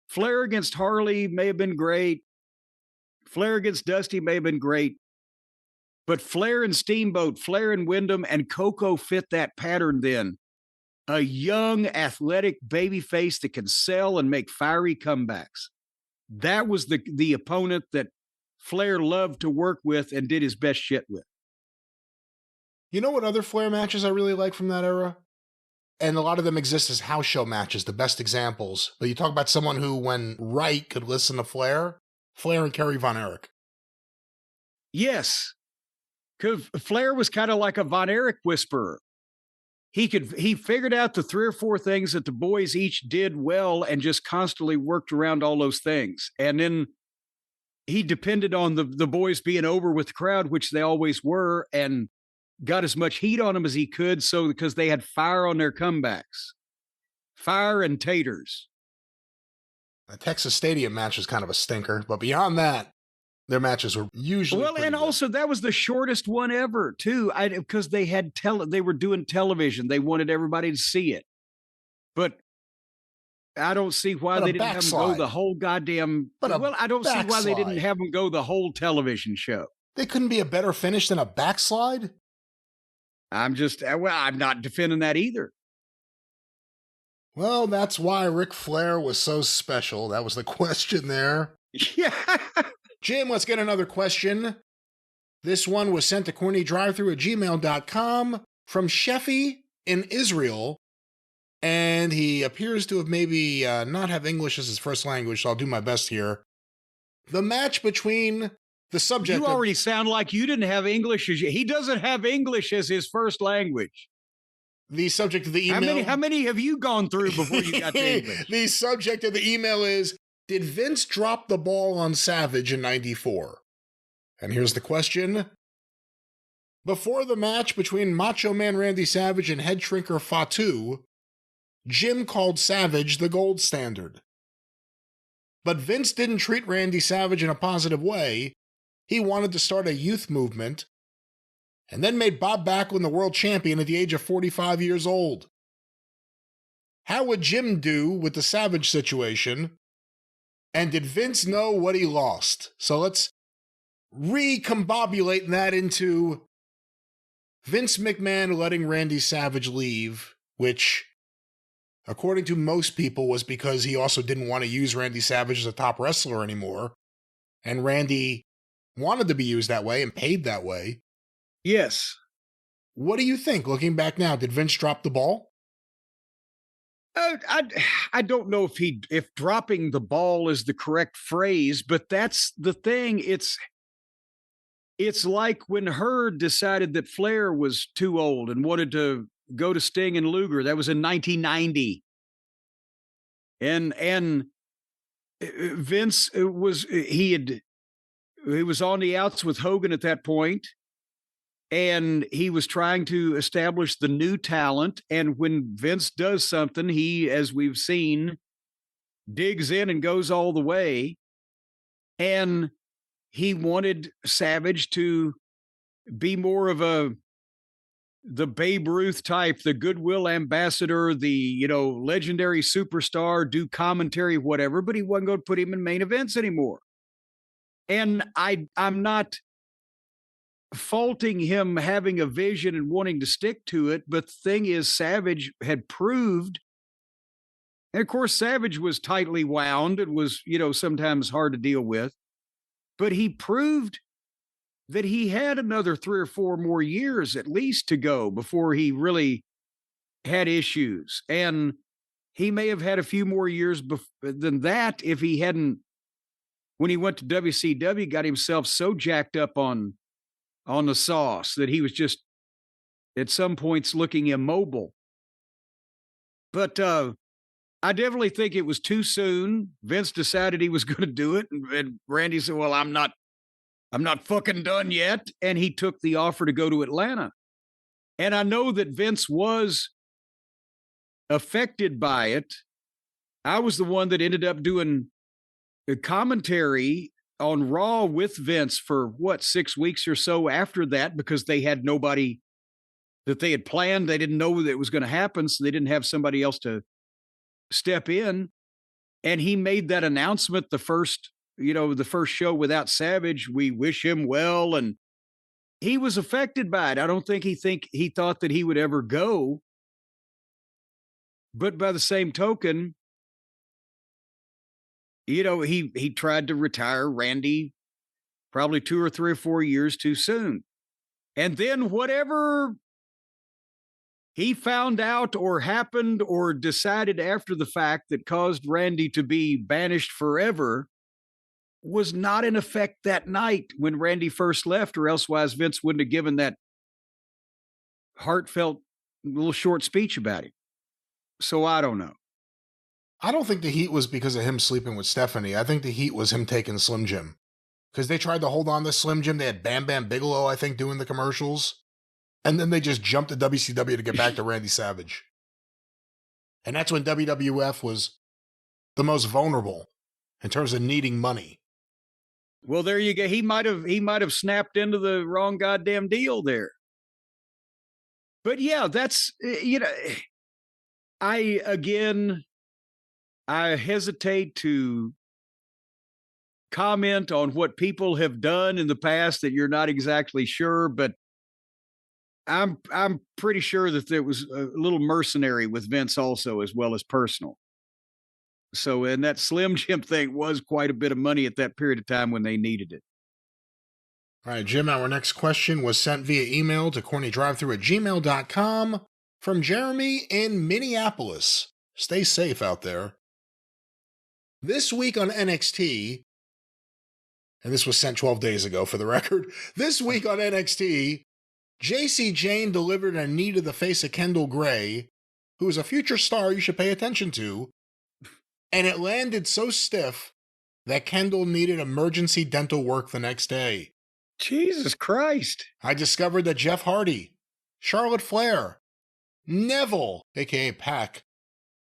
Flair against Harley may have been great. Flair against Dusty may have been great. But Flair and Steamboat, Flair and Wyndham, and Coco fit that pattern then. A young, athletic babyface that can sell and make fiery comebacks. That was the opponent that Flair loved to work with and did his best shit with. You know what other Flair matches I really like from that era? And a lot of them exist as house show matches, the best examples. But you talk about someone who, when right, could listen to Flair and Kerry Von Erich. Yes. Because Flair was kind of like a Von Erich whisperer. He figured out the 3 or 4 things that the boys each did well and just constantly worked around all those things. And then he depended on the boys being over with the crowd, which they always were, and got as much heat on them as he could, so because they had fire on their comebacks. Fire and taters. The Texas Stadium match was kind of a stinker, but beyond that, their matches were usually well, and good. Also that was the shortest one ever too. Because they had they were doing television. They wanted everybody to see it, but I don't see why they didn't have them go the whole goddamn. I don't see why they didn't have them go the whole television show. They couldn't be a better finish than a backslide. I'm not defending that either. Well, that's why Ric Flair was so special. That was the question there. Yeah. Jim, let's get another question. This one was sent to CornyDriveThru@gmail.com from Shefi in Israel. And he appears to have maybe not have English as his first language, so I'll do my best here. The match between the subject... You already sound like you didn't have English. He doesn't have English as his first language. The subject of the email... How many have you gone through before you got to English? The subject of the email is, did Vince drop the ball on Savage in 94? And here's the question. Before the match between Macho Man Randy Savage and Head Shrinker Fatu, Jim called Savage the gold standard. But Vince didn't treat Randy Savage in a positive way. He wanted to start a youth movement, and then made Bob Backlund the world champion at the age of 45 years old. How would Jim do with the Savage situation? And did Vince know what he lost? So let's recombobulate that into Vince McMahon letting Randy Savage leave, which, according to most people, was because he also didn't want to use Randy Savage as a top wrestler anymore. And Randy wanted to be used that way and paid that way. Yes. What do you think, looking back now? Did Vince drop the ball? I don't know if dropping the ball is the correct phrase, but that's the thing. It's like when Hurd decided that Flair was too old and wanted to go to Sting and Luger. That was in 1990. And Vince was on the outs with Hogan at that point. And he was trying to establish the new talent. And when Vince does something, he, as we've seen, digs in and goes all the way. And he wanted Savage to be more of the Babe Ruth type, the goodwill ambassador, the, legendary superstar, do commentary, whatever, but he wasn't going to put him in main events anymore. And I'm not faulting him having a vision and wanting to stick to it, but the thing is, Savage had proved, and of course Savage was tightly wound and was sometimes hard to deal with, but he proved that he had another 3 or 4 more years at least to go before he really had issues. And he may have had a few more years than that if he hadn't, when he went to WCW, got himself so jacked up on the sauce that he was just at some points looking immobile. But I definitely think it was too soon. Vince decided he was going to do it. And Randy said, well, I'm not fucking done yet. And he took the offer to go to Atlanta. And I know that Vince was affected by it. I was the one that ended up doing a commentary on Raw with Vince for 6 weeks or so after that, because they had nobody that they had planned. They didn't know that it was going to happen, so they didn't have somebody else to step in. And he made that announcement the first show without Savage. We wish him well. And he was affected by it. I don't think he thought that he would ever go. But by the same token, he tried to retire Randy probably 2 or 3 or 4 years too soon. And then whatever he found out or happened or decided after the fact that caused Randy to be banished forever was not in effect that night when Randy first left, or elsewise Vince wouldn't have given that heartfelt little short speech about it. So I don't know. I don't think the heat was because of him sleeping with Stephanie. I think the heat was him taking Slim Jim. Because they tried to hold on to Slim Jim. They had Bam Bam Bigelow, I think, doing the commercials. And then they just jumped to WCW to get back to Randy Savage. And that's when WWF was the most vulnerable in terms of needing money. Well, there you go. He might have snapped into the wrong goddamn deal there. But yeah, that's, I hesitate to comment on what people have done in the past that you're not exactly sure, but I'm pretty sure that there was a little mercenary with Vince also, as well as personal. So, and that Slim Jim thing was quite a bit of money at that period of time when they needed it. All right, Jim, our next question was sent via email to CornyDriveThru@gmail.com from Jeremy in Minneapolis. Stay safe out there. This week on NXT, and this was sent 12 days ago for the record, this week on NXT, JC Jane delivered a knee to the face of Kendall Gray, who is a future star you should pay attention to, and it landed so stiff that Kendall needed emergency dental work the next day. Jesus Christ. I discovered that Jeff Hardy, Charlotte Flair, Neville, aka Pac,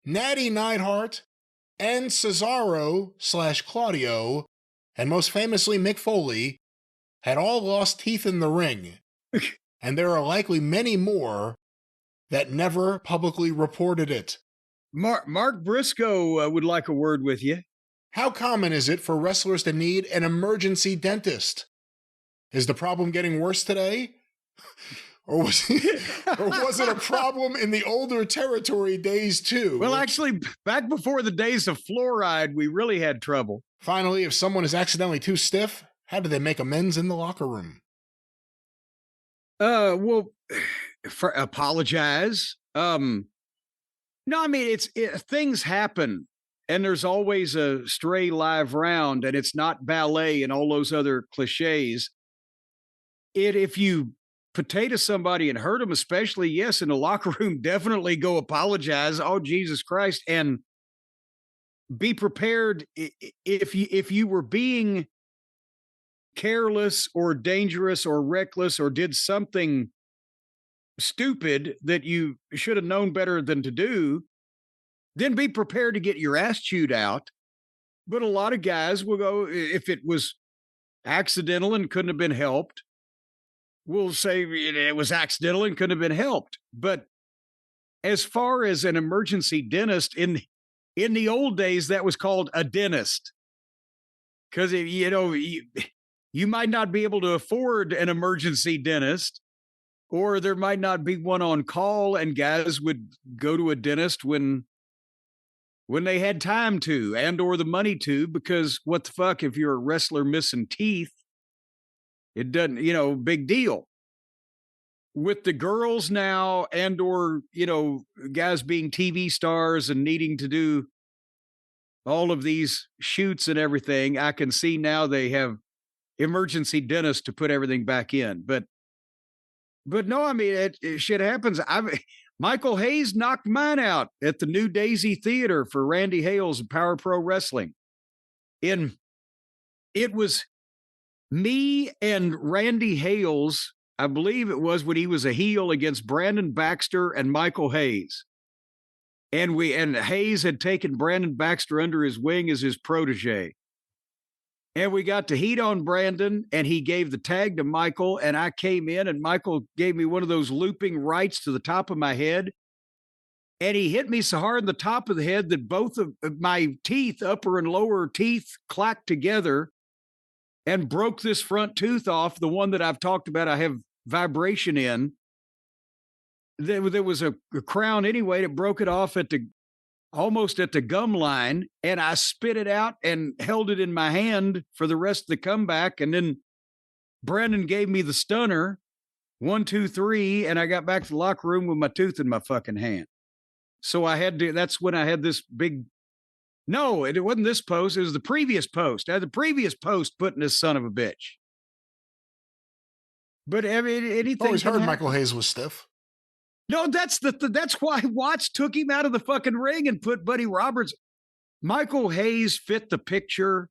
Natty Neidhart, and Cesaro/Claudio, and most famously Mick Foley, had all lost teeth in the ring. And there are likely many more that never publicly reported it. Mark Briscoe would like a word with you. How common is it for wrestlers to need an emergency dentist? Is the problem getting worse today? Or was it a problem in the older territory days too? Well, actually, back before the days of fluoride, we really had trouble. Finally, if someone is accidentally too stiff, how do they make amends in the locker room? Well, apologize. No, I mean, things happen, and there's always a stray live round, and it's not ballet and all those other cliches. If you potato somebody and hurt them, especially, yes, in the locker room, definitely go apologize. Oh, Jesus Christ. And be prepared if you were being careless or dangerous or reckless or did something stupid that you should have known better than to do, then be prepared to get your ass chewed out. But a lot of guys will go, if it was accidental and couldn't have been helped, we'll say it was accidental and couldn't have been helped. But as far as an emergency dentist, in the old days, that was called a dentist. Because, you might not be able to afford an emergency dentist, or there might not be one on call, and guys would go to a dentist when they had time to and or the money to, because what the fuck, if you're a wrestler missing teeth, it doesn't, big deal. With the girls now and or, guys being TV stars and needing to do all of these shoots and everything, I can see now they have emergency dentists to put everything back in. But no, I mean, it shit happens. Michael Hayes knocked mine out at the New Daisy Theater for Randy Hales and Power Pro Wrestling. It was me and Randy Hales, I believe it was when he was a heel, against Brandon Baxter and Michael Hayes. And Hayes had taken Brandon Baxter under his wing as his protege. And we got to heat on Brandon, and he gave the tag to Michael, and I came in, and Michael gave me one of those looping rights to the top of my head. And he hit me so hard in the top of the head that both of my teeth, upper and lower teeth, clacked together and broke this front tooth off, the one that I've talked about I have vibration in. There was a crown anyway that broke it off almost at the gum line, and I spit it out and held it in my hand for the rest of the comeback. And then Brendan gave me the stunner, 1, 2, 3, and I got back to the locker room with my tooth in my fucking hand. So I had to, that's when I had this big, no, it wasn't this post. It was the previous post. I had the previous post putting this son of a bitch. But I mean, anything. Always heard Michael Hayes was stiff. No, that's why Watts took him out of the fucking ring and put Buddy Roberts. Michael Hayes fit the picture.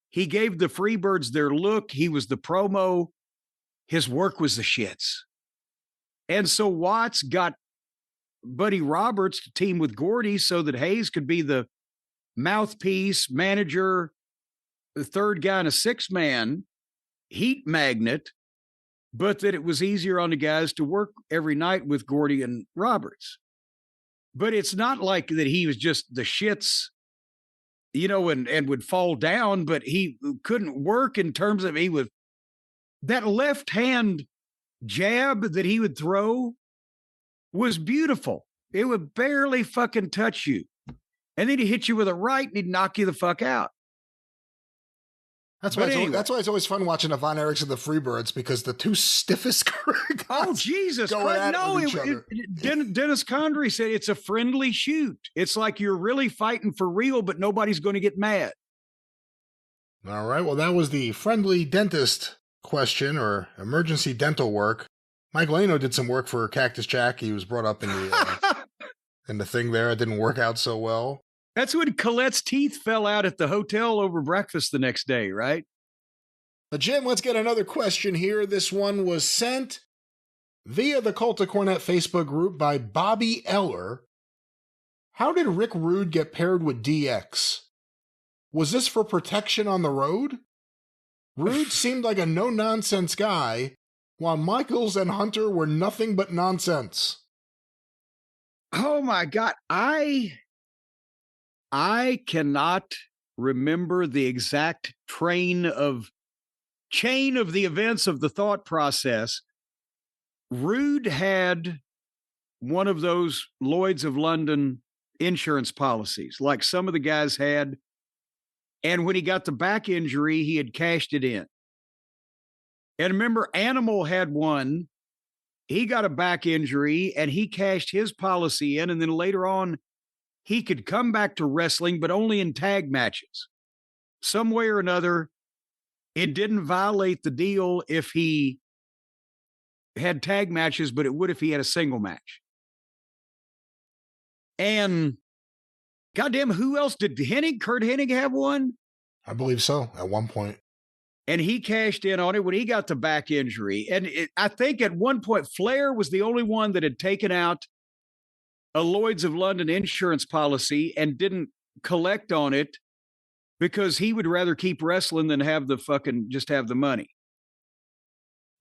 He gave the Freebirds their look. He was the promo. His work was the shits. And so Watts got Buddy Roberts to team with Gordy so that Hayes could be the mouthpiece, manager, the third guy in a six-man heat magnet, but that it was easier on the guys to work every night with Gordy and Roberts. But it's not like that he was just the shits, you know, and would fall down, but he couldn't work in terms of that left hand jab that he would throw was beautiful. It would barely fucking touch you. And then he'd hit you with a right and he'd knock you the fuck out. That's why it's always fun watching the Von Erichs and the Freebirds, because the two stiffest guys. Oh, Jesus Christ. No, Dennis Condrey said it's a friendly shoot. It's like you're really fighting for real, but nobody's going to get mad. All right. Well, that was the friendly dentist question, or emergency dental work. Mike Lano did some work for Cactus Jack. He was brought up in the in the thing there. It didn't work out so well. That's when Colette's teeth fell out at the hotel over breakfast the next day, right? Jim, let's get another question here. This one was sent via the Cult of Cornette Facebook group by Bobby Eller. How did Rick Rude get paired with DX? Was this for protection on the road? Rude seemed like a no-nonsense guy, while Michaels and Hunter were nothing but nonsense. Oh, my God. I cannot remember the exact chain of the events of the thought process. Rude had one of those Lloyd's of London insurance policies, like some of the guys had. And when he got the back injury, he had cashed it in. And remember, Animal had one. He got a back injury and he cashed his policy in. And then later on, he could come back to wrestling, but only in tag matches. Some way or another, it didn't violate the deal if he had tag matches, but it would if he had a single match. And goddamn, who else did Kurt Hennig have one? I believe so, at one point. And he cashed in on it when he got the back injury. And I think at one point, Flair was the only one that had taken out a Lloyd's of London insurance policy and didn't collect on it because he would rather keep wrestling than just have the money.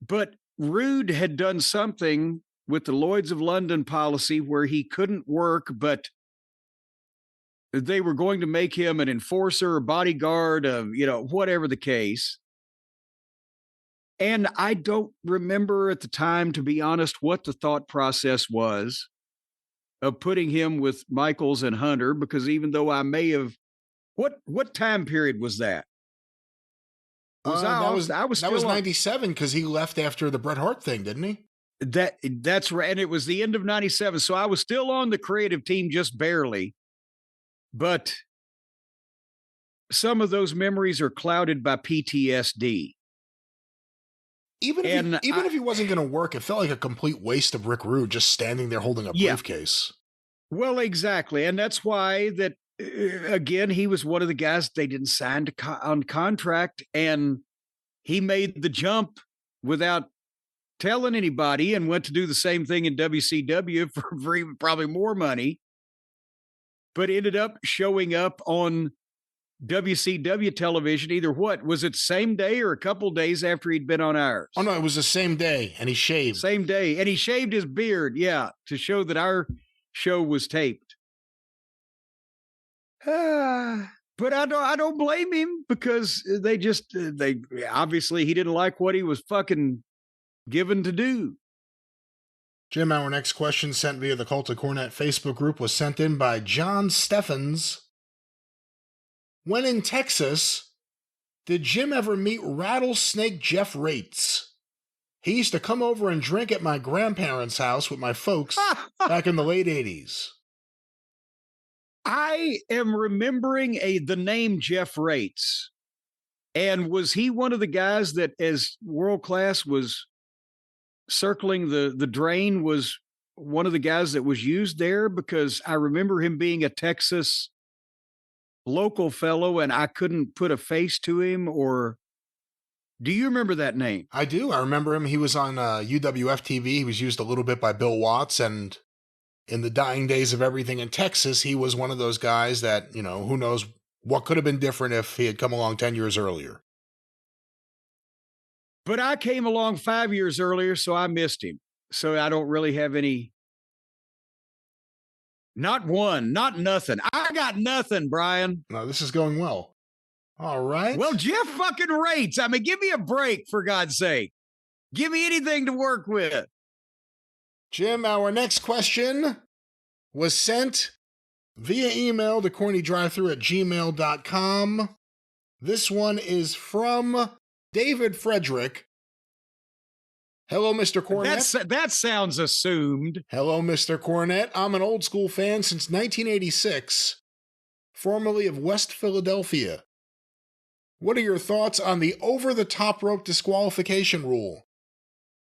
But Rude had done something with the Lloyd's of London policy where he couldn't work, but they were going to make him an enforcer or bodyguard of, whatever the case. And I don't remember at the time, to be honest, what the thought process was of putting him with Michaels and Hunter, because even though I may have, what time period was that? That was 97, because he left after the Bret Hart thing, didn't he? That's right. And it was the end of 97. So I was still on the creative team, just barely. But some of those memories are clouded by PTSD. Even if he wasn't going to work, it felt like a complete waste of Rick Rude just standing there holding a briefcase. Well, exactly. And that's why that, again, he was one of the guys they didn't sign on contract. And he made the jump without telling anybody and went to do the same thing in WCW for even probably more money. But ended up showing up on WCW television, was it same day or a couple days after he'd been on ours? Oh, no, it was the same day, and he shaved. Same day, and he shaved his beard, to show that our show was taped. But I don't blame him, because they obviously he didn't like what he was fucking given to do. Jim, our next question sent via the Cult of Cornette Facebook group was sent in by John Steffens. When in Texas, Did Jim ever meet Rattlesnake Jeff Rates? He used to come over and drink at my grandparents' house with my folks back in the late 80s. I am remembering the name Jeff Rates. And was he one of the guys that, as World Class was circling the drain, was one of the guys that was used there? Because I remember him being a Texas local fellow and I couldn't put a face to him. Or do you remember that name? I do. I remember him. He was on UWF TV. He was used a little bit by Bill Watts. And in the dying days of everything in Texas, he was one of those guys that, you know, who knows what could have been different if he had come along 10 years earlier. But I came along 5 years earlier, so I missed him. So I don't really have any. Not one, not nothing. I got nothing, Brian. No, this is going well. All right. Well, Jeff fucking Rates. I mean, give me a break, for God's sake. Give me anything to work with. Jim, our next question was sent via email to CornyDriveThru@gmail.com. This one is from David Frederick. Hello, Mr. Cornette. That sounds assumed. Hello, Mr. Cornette. I'm an old school fan since 1986, formerly of West Philadelphia. What are your thoughts on the over-the-top rope disqualification rule?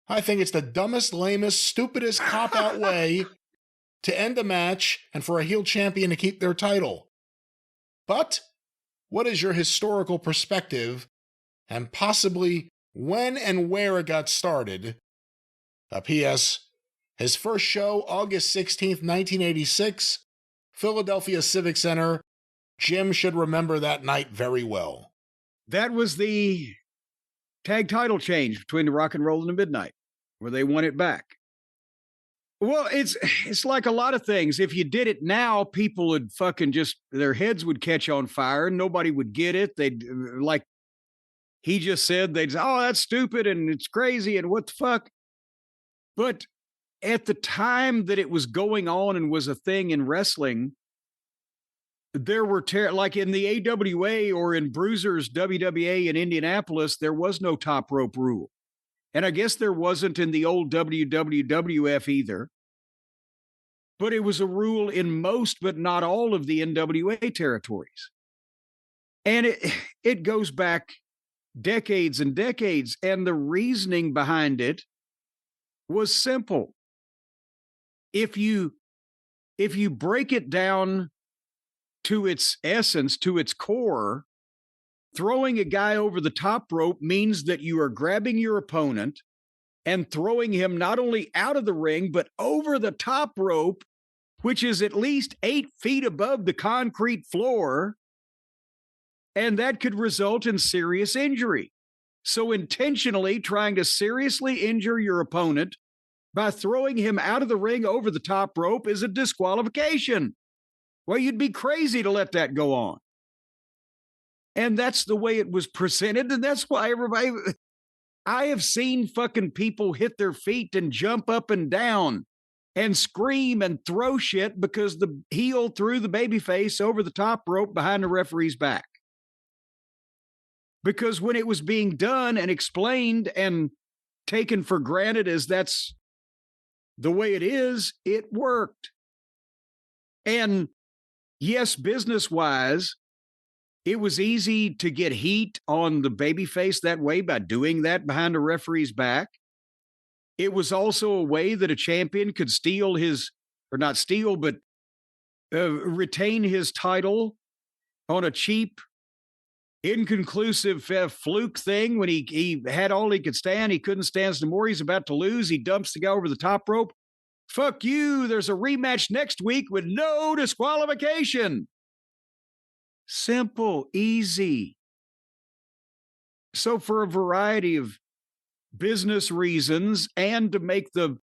I think it's the dumbest, lamest, stupidest cop-out way to end a match and for a heel champion to keep their title. But what is your historical perspective and possibly when and where it got started? P.S. His first show, August 16th, 1986, Philadelphia Civic Center. Jim should remember that night very well. That was the tag title change between the Rock and Roll and the Midnight, where they won it back. Well, it's like a lot of things. If you did it now, people would fucking just, their heads would catch on fire and nobody would get it. They'd, like he just said, they'd say, oh, that's stupid and it's crazy and what the fuck. But at the time that it was going on and was a thing in wrestling, there were, like in the AWA or in Bruiser's WWA in Indianapolis, there was no top rope rule. And I guess there wasn't in the old WWF either. But it was a rule in most, but not all of the NWA territories. And it goes back decades and decades. And the reasoning behind it was simple. If you break it down to its essence, to its core, throwing a guy over the top rope means that you are grabbing your opponent and throwing him not only out of the ring, but over the top rope, which is at least 8 feet above the concrete floor. And that could result in serious injury. So intentionally trying to seriously injure your opponent by throwing him out of the ring over the top rope is a disqualification. Well, you'd be crazy to let that go on. And that's the way it was presented. And that's why I have seen fucking people hit their feet and jump up and down and scream and throw shit because the heel threw the babyface over the top rope behind the referee's back. Because when it was being done and explained and taken for granted as that's the way it is, it worked. And yes, business-wise, it was easy to get heat on the babyface that way by doing that behind a referee's back. It was also a way that a champion could steal his, or not steal, but retain his title on a cheap, inconclusive fluke thing when he had all he could stand. He couldn't stand some more. He's about to lose. He dumps the guy over the top rope. Fuck you. There's a rematch next week with no disqualification. Simple, easy. So for a variety of business reasons and to make the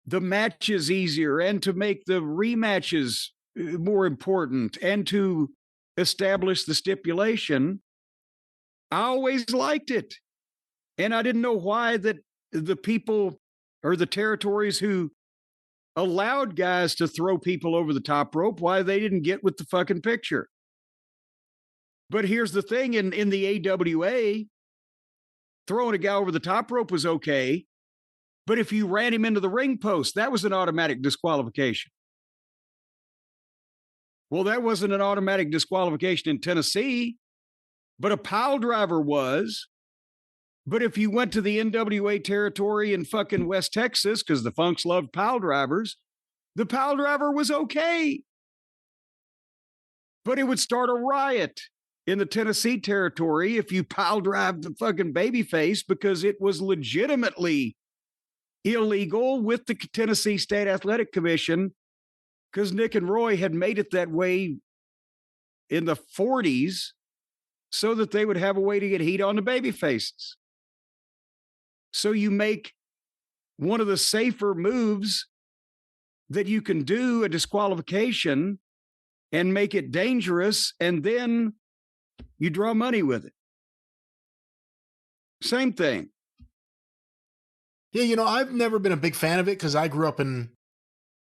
matches easier and to make the rematches more important and to establish the stipulation, I always liked it. And I didn't know why that the people or the territories who allowed guys to throw people over the top rope, why they didn't get with the fucking picture. But here's the thing, in the AWA, throwing a guy over the top rope was okay. But if you ran him into the ring post, that was an automatic disqualification. Well, that wasn't an automatic disqualification in Tennessee, but a pile driver was. But if you went to the NWA territory in fucking West Texas, because the Funks loved pile drivers, the pile driver was okay. But it would start a riot in the Tennessee territory if you pile drive the fucking babyface, because it was legitimately illegal with the Tennessee State Athletic Commission, because Nick and Roy had made it that way in the 40s so that they would have a way to get heat on the babyfaces. So you make one of the safer moves that you can do, a disqualification, and make it dangerous, and then you draw money with it. Same thing. Yeah, you know, I've never been a big fan of it because I grew up in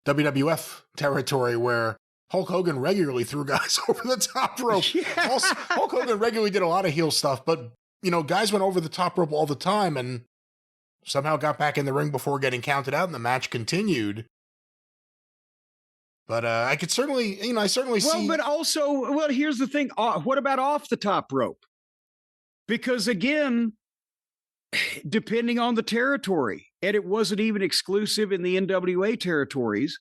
WWF territory where Hulk Hogan regularly threw guys over the top rope. Yeah. Also, Hulk Hogan regularly did a lot of heel stuff, but, you know, guys went over the top rope all the time and somehow got back in the ring before getting counted out and the match continued. But I could certainly, you know, I certainly see. Well, but also, well, here's the thing. What about off the top rope? Because again, depending on the territory, and it wasn't even exclusive in the NWA territories.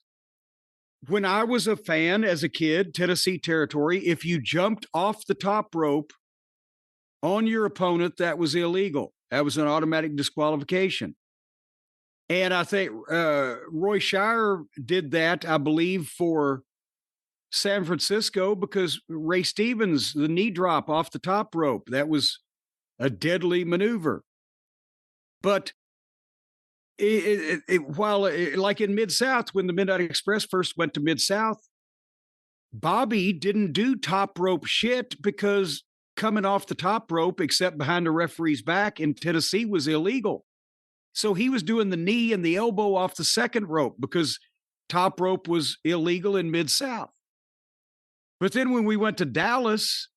When I was a fan as a kid, Tennessee territory, if you jumped off the top rope on your opponent, that was illegal. That was an automatic disqualification. And I think Roy Shire did that, I believe, for San Francisco, because Ray Stevens, the knee drop off the top rope, that was a deadly maneuver. But like in Mid-South, when the Midnight Express first went to Mid-South, Bobby didn't do top rope shit because coming off the top rope, except behind the referee's back in Tennessee, was illegal. So he was doing the knee and the elbow off the second rope because top rope was illegal in Mid-South. But then when we went to Dallas,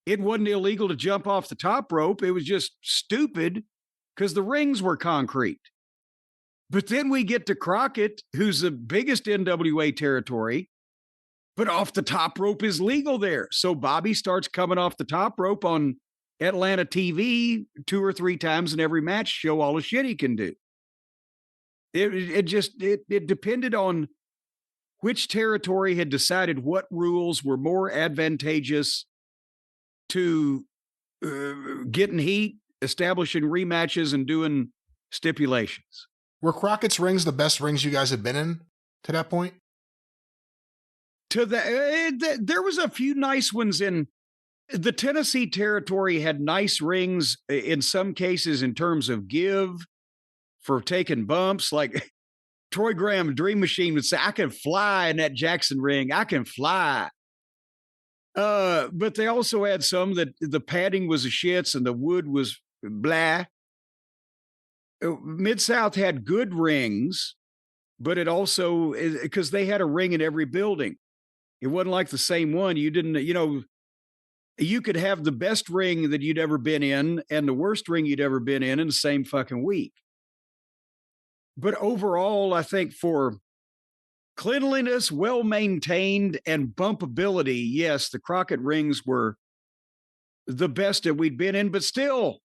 it wasn't illegal to jump off the top rope. It was just stupid because the rings were concrete. But then we get to Crockett, who's the biggest NWA territory, but off the top rope is legal there. So Bobby starts coming off the top rope on Atlanta TV 2 or 3 times in every match, show all the shit he can do. It depended on which territory had decided what rules were more advantageous to getting heat, establishing rematches, and doing stipulations. Were Crockett's rings the best rings you guys had been in to that point? There was a few nice ones in the Tennessee territory. Had nice rings in some cases in terms of give for taking bumps. Like Troy Graham, Dream Machine, would say, "I can fly in that Jackson ring. I can fly." But they also had some that the padding was a shits and the wood was blah. Mid-South had good rings, but it also, because they had a ring in every building. It wasn't like the same one. You didn't, you could have the best ring that you'd ever been in and the worst ring you'd ever been in the same fucking week. But overall, I think for cleanliness, well-maintained, and bumpability, yes, the Crockett rings were the best that we'd been in, but still,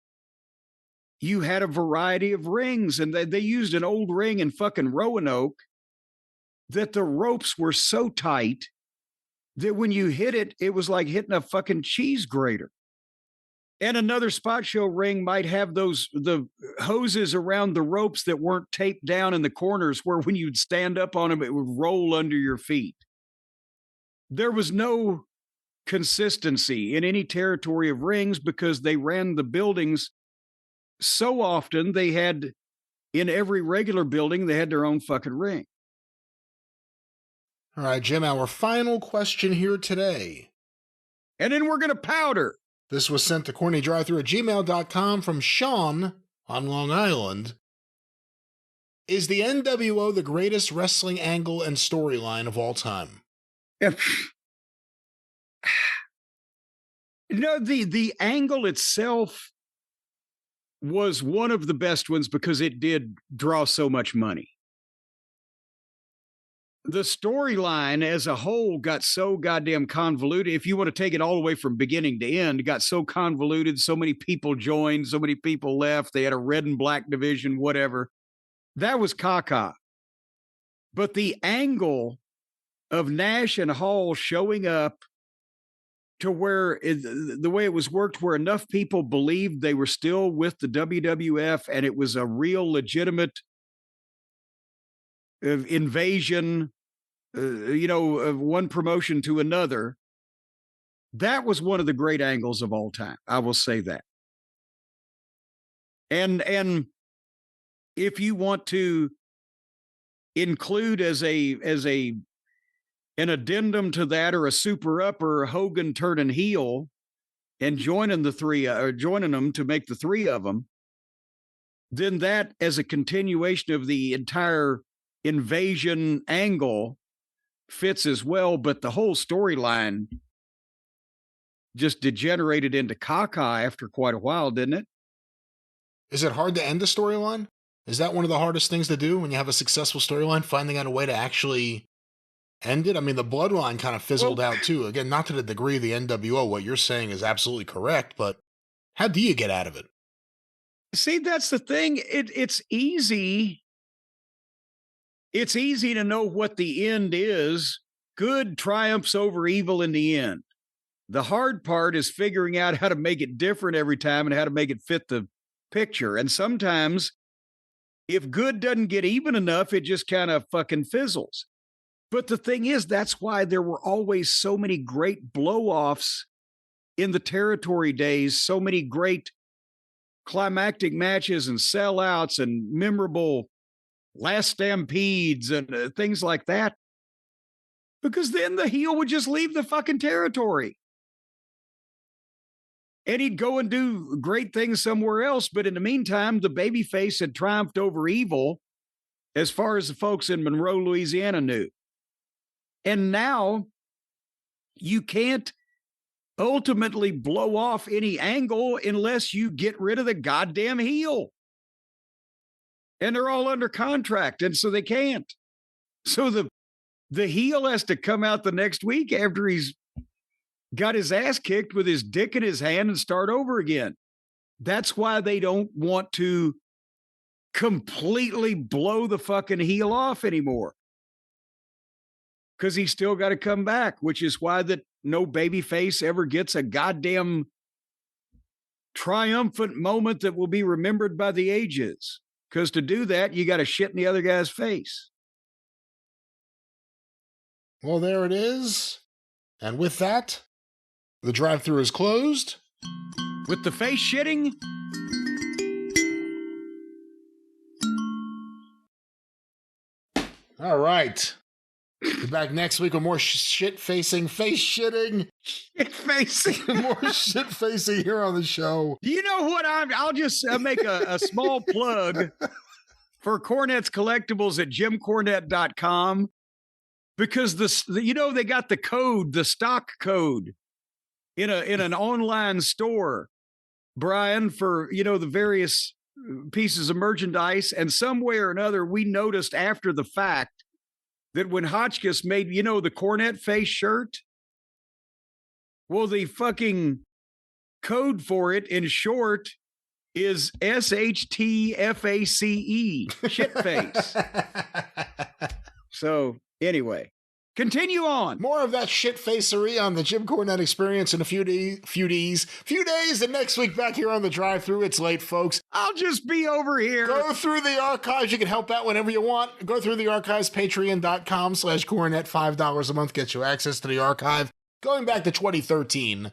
you had a variety of rings, and they used an old ring in fucking Roanoke that the ropes were so tight that when you hit it, it was like hitting a fucking cheese grater. And another spot show ring might have the hoses around the ropes that weren't taped down in the corners, where when you'd stand up on them, it would roll under your feet. There was no consistency in any territory of rings because they ran the buildings so often. They had, in every regular building, they had their own fucking ring. All right, Jim, our final question here today. And then we're going to powder. This was sent to CornyDriveThru@gmail.com from Sean on Long Island. Is the NWO the greatest wrestling angle and storyline of all time? No, the angle itself was one of the best ones because it did draw so much money. The storyline as a whole got so goddamn convoluted. If you want to take it all the way from beginning to end, it got so convoluted. So many people joined, so many people left. They had a red and black division, whatever. That was caca. But the angle of Nash and Hall showing up to where the way it was worked, where enough people believed they were still with the WWF and it was a real legitimate invasion, of one promotion to another. That was one of the great angles of all time. I will say that. And if you want to include as an addendum to that, or a super upper, Hogan turning heel and joining them to make the three of them, then that as a continuation of the entire invasion angle fits as well. But the whole storyline just degenerated into caca after quite a while, didn't it? Is it hard to end a storyline? Is that one of the hardest things to do when you have a successful storyline, finding out a way to actually end it? I mean, the bloodline kind of fizzled out too. Again, not to the degree of the NWO. What you're saying is absolutely correct, but how do you get out of it? See, that's the thing. It's easy. It's easy to know what the end is. Good triumphs over evil in the end. The hard part is figuring out how to make it different every time and how to make it fit the picture. And sometimes if good doesn't get even enough, it just kind of fucking fizzles. But the thing is, that's why there were always so many great blow-offs in the territory days, so many great climactic matches and sellouts and memorable last stampedes and things like that. Because then the heel would just leave the fucking territory. And he'd go and do great things somewhere else. But in the meantime, the babyface had triumphed over evil as far as the folks in Monroe, Louisiana knew. And now you can't ultimately blow off any angle unless you get rid of the goddamn heel. And they're all under contract, and so they can't. So the heel has to come out the next week after he's got his ass kicked with his dick in his hand and start over again. That's why they don't want to completely blow the fucking heel off anymore. Because he's still got to come back, which is why that no babyface ever gets a goddamn triumphant moment that will be remembered by the ages. Because to do that, you got to shit in the other guy's face. Well, there it is. And with that, the drive-thru is closed. With the face shitting? All right. Be back next week with more shit-facing, face-shitting. Shit-facing. More shit-facing here on the show. You know what? I'll just make a small plug for Cornette's Collectibles at JimCornette.com, because they got the code, the stock code in an online store, Brian, for, the various pieces of merchandise. And some way or another, we noticed after the fact that when Hotchkiss made, the Cornette face shirt, well, the fucking code for it in short is SHTFACE, shitface. So anyway, continue on. More of that shit-facery on the Jim Cornette Experience in a few days, and next week back here on the drive-thru. It's late, folks. I'll just be over here. Go through the archives. You can help out whenever you want. Go through the archives, patreon.com/Cornette. $5 a month gets you access to the archive. Going back to 2013,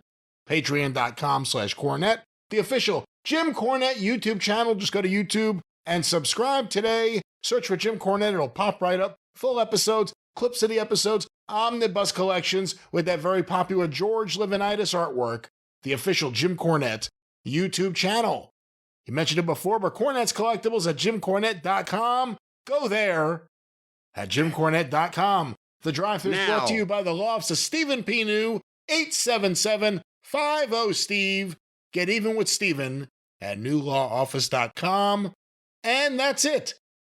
patreon.com/Cornette. The official Jim Cornette YouTube channel. Just go to YouTube and subscribe today. Search for Jim Cornette. It'll pop right up. Full episodes, clips of the episodes, omnibus collections with that very popular George Livinitis artwork. The official Jim Cornette YouTube channel. You mentioned it before, but Cornette's Collectibles at JimCornette.com. Go there at JimCornette.com. The drive-thru is brought to you by the Lofts of Stephen P. New, 877 50Steve. Get even with Steven at newlawoffice.com. And that's it.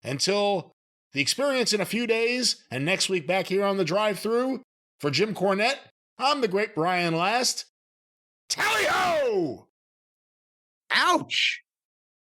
Until the experience in a few days and next week back here on the Drive-Thru, for Jim Cornette, I'm the great Brian Last. Tally-ho! Ouch!